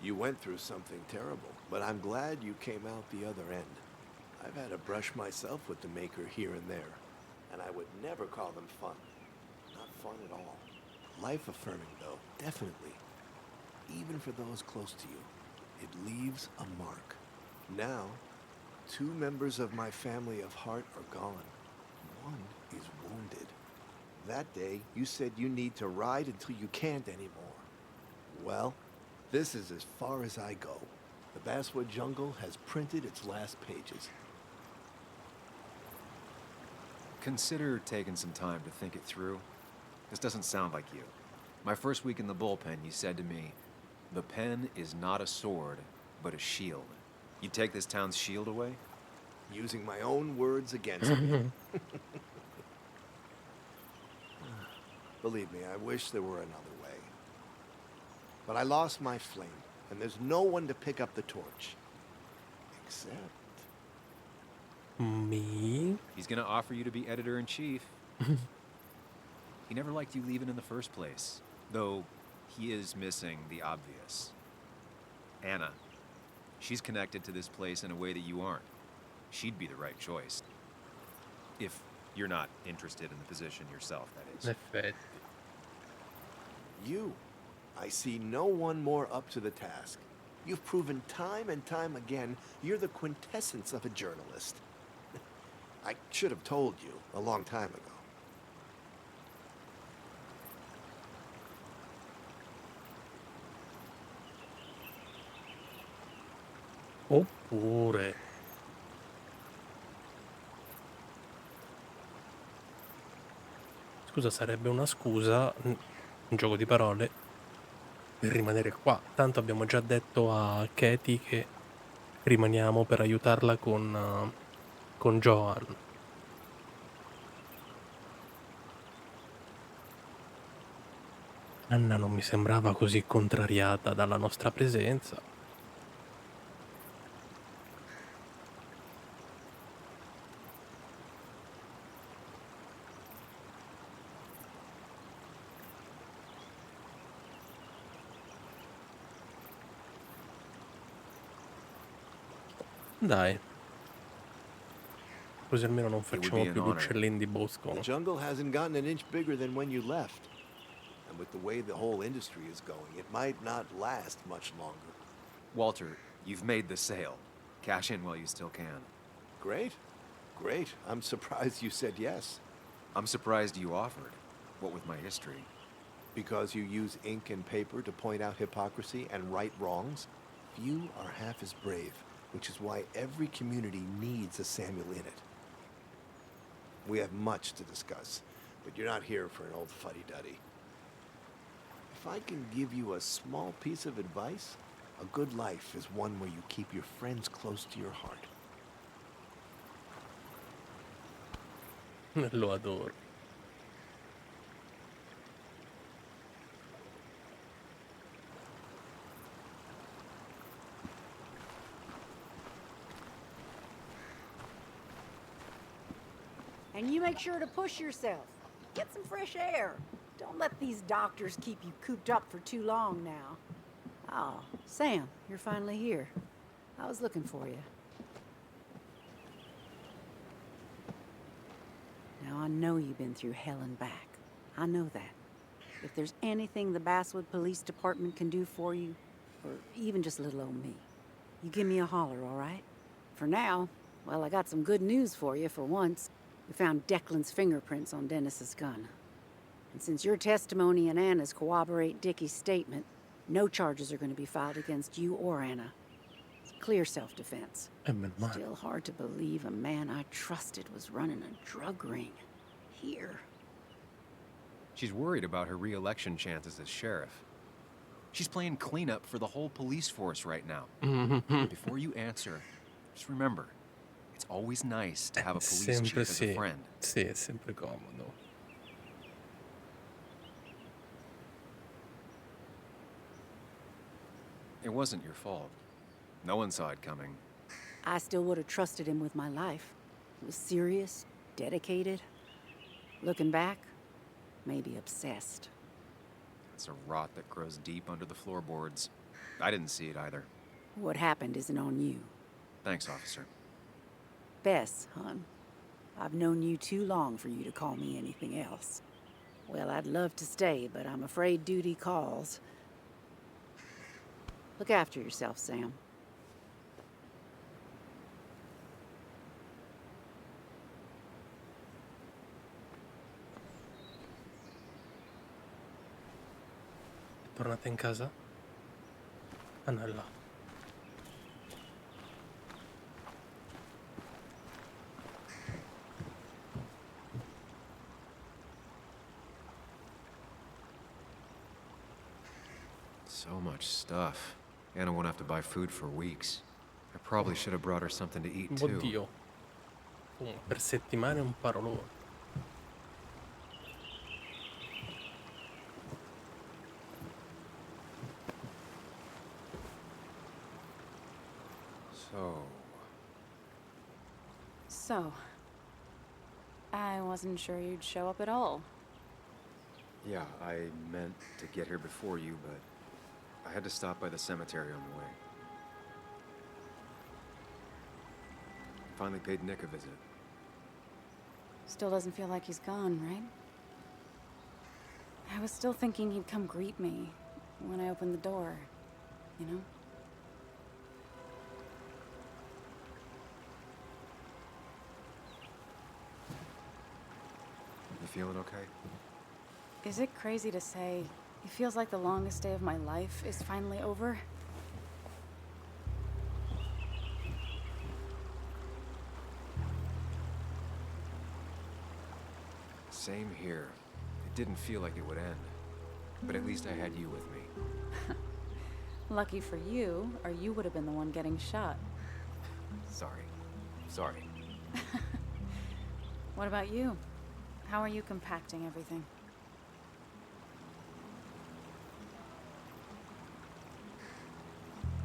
S16: You went through something terrible, but I'm glad you came out the other end. I've had a brush myself with the Maker here and there, and I would never call them fun. Not fun at all. Life-affirming, though, definitely. Even for those close to you. it leaves a mark. Now, 2 members of my family of heart are gone. One is wounded. That day, you said you need to ride until you can't anymore. Well, this is as far as I go. The Basswood Jungle has printed its last pages.
S2: Consider taking some time to think it through. This doesn't sound like you. My first week in the bullpen, you said to me, "The pen is not a sword, but a shield." You take this town's shield away?
S16: Using my own words against me. Believe me, I wish there were another way. But I lost my flame, and there's no one to pick up the torch. Except...
S1: Me?
S2: He's gonna offer you to be editor-in-chief. He never liked you leaving in the first place, though he is missing the obvious. Anna. She's connected to this place in a way that you aren't. She'd be the right choice. If you're not interested in the position yourself, that is.
S1: Effetti.
S16: You. I see no one more up to the task. You've proven time and time again you're the quintessence of a journalist. I should have told you a long time ago.
S1: Oppure... Scusa, sarebbe una scusa, un gioco di parole, per rimanere qua. Tanto abbiamo già detto a Katie che rimaniamo per aiutarla con Johan. Anna non mi sembrava così contrariata dalla nostra presenza. Dai. Così almeno non facciamo più l'uccellin di bosco.
S16: The jungle hasn't gotten an inch bigger than when you left. And with the way the whole industry is going, it might not last much longer.
S2: Walter, you've made the sale. Cash in while you still can.
S16: Great. Great. I'm surprised you said yes.
S2: I'm surprised you offered. What with my history?
S16: Because you use ink and paper to point out hypocrisy and right wrongs? Few are half as brave, which is why every community needs a Samuel in it. We have much to discuss, but you're not here for an old fuddy-duddy. If I can give you a small piece of advice, a good life is one where you keep your friends close to your heart.
S1: Lo adoro.
S14: And you make sure to push yourself. Get some fresh air. Don't let these doctors keep you cooped up for too long now. Oh, Sam, you're finally here. I was looking for you. Now, I know you've been through hell and back. I know that. If there's anything the Basswood Police Department can do for you, or even just little old me, you give me a holler, all right? For now, well, I got some good news for you for once. We found Declan's fingerprints on Dennis's gun. And since your testimony and Anna's corroborate Dickie's statement, no charges are going to be filed against you or Anna. It's clear self-defense. Still hard to believe a man I trusted was running a drug ring. Here.
S2: She's worried about her re-election chances as sheriff. She's playing cleanup for the whole police force right now. Before you answer, just remember, it's always nice to have a police chief as a friend.
S1: Sì, è sempre comodo.
S2: It wasn't your fault. No one saw it coming.
S14: I still would have trusted him with my life. He was serious, dedicated. Looking back, maybe obsessed.
S2: It's a rot that grows deep under the floorboards. I didn't see it either.
S14: What happened isn't on you.
S2: Thanks, officer.
S14: Bess, hon. I've known you too long for you to call me anything else. Well, I'd love to stay, but I'm afraid duty calls. Look after yourself, Sam.
S1: Tornate in casa? Ah no, è là.
S2: So much stuff. Anna won't have to buy food for weeks. I probably should have brought her something to eat too.
S1: Oddio. Per settimane è un parolone.
S3: So, I wasn't sure you'd show up at all.
S2: Yeah, I meant to get here before you, but I had to stop by the cemetery on the way. Finally paid Nick a visit.
S3: Still doesn't feel like he's gone, right? I was still thinking he'd come greet me when I opened the door, you know?
S2: You feeling okay?
S3: Is it crazy to say it feels like the longest day of my life is finally over?
S2: Same here. It didn't feel like it would end. But at least I had you with me.
S3: Lucky for you, or you would have been the one getting shot.
S2: Sorry. Sorry.
S3: What about you? How are you compacting everything?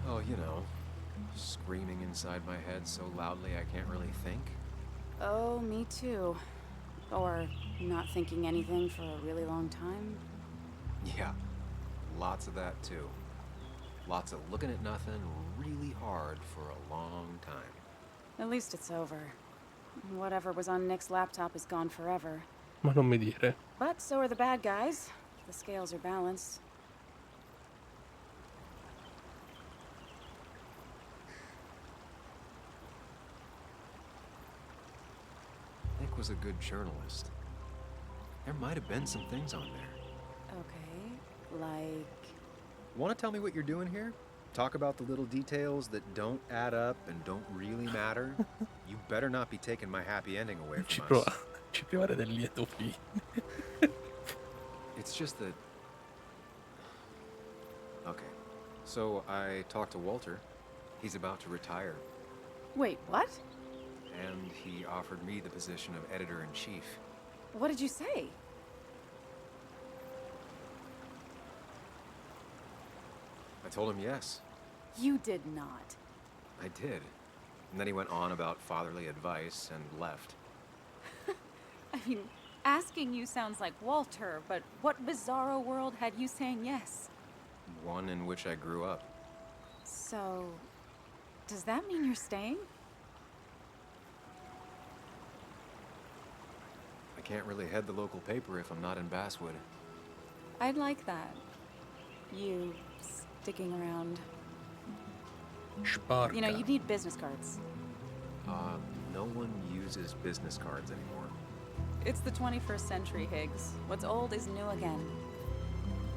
S2: Oh, you know, screaming inside my head so loudly I can't really think.
S3: Oh, me too. Or not thinking anything for a really long time.
S2: Yeah, lots of that too. Lots of looking at nothing really hard for a long time.
S3: At least it's over. Whatever was on Nick's laptop is gone forever.
S1: Ma non mi dire.
S3: But so are the bad guys. The scales are balanced.
S2: Nick was a good journalist. There might have been some things on there.
S3: Okay, like...
S5: Want to tell me what you're doing here? Talk about the little details that don't add up and don't really matter? You better not be taking my happy ending away from us.
S1: Ci privare del lieto fine.
S2: It's just that... Okay, so I talked to Walter. He's about to retire.
S3: Wait, what?
S2: And he offered me the position of editor-in-chief.
S3: What did you say?
S2: I told him yes.
S3: You did not.
S2: I did. And then he went on about fatherly advice and left.
S3: I mean, asking you sounds like Walter, but what bizarro world had you saying yes?
S2: One in which I grew up.
S3: So, does that mean you're staying?
S2: I can't really head the local paper if I'm not in Basswood.
S3: I'd like that. You sticking around.
S1: Sparka.
S3: You know, you need business cards.
S2: No one uses business cards anymore.
S3: It's the 21st century, Higgs. What's old is new again.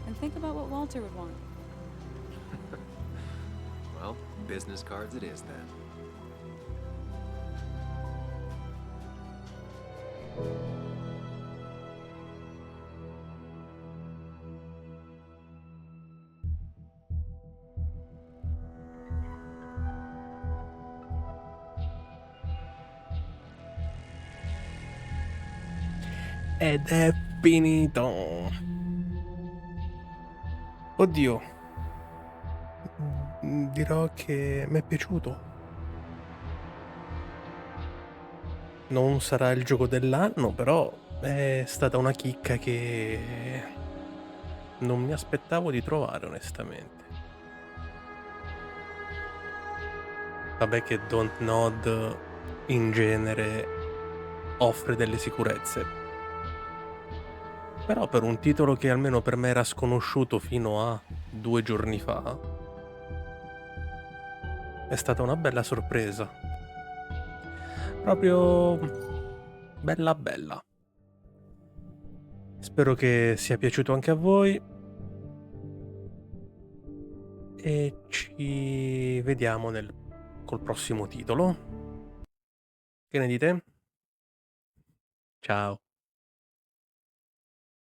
S3: And think about what Walter would want.
S2: Well, business cards it is then.
S1: Ed è finito. Oddio. Dirò che mi è piaciuto. Non sarà il gioco dell'anno, però è stata una chicca che non mi aspettavo di trovare, onestamente. Vabbè che Don't Nod in genere offre delle sicurezze. Però per un titolo che almeno per me era sconosciuto fino a 2 giorni fa, è stata una bella sorpresa. Proprio bella bella. Spero che sia piaciuto anche a voi. E ci vediamo col prossimo titolo. Che ne dite? Ciao.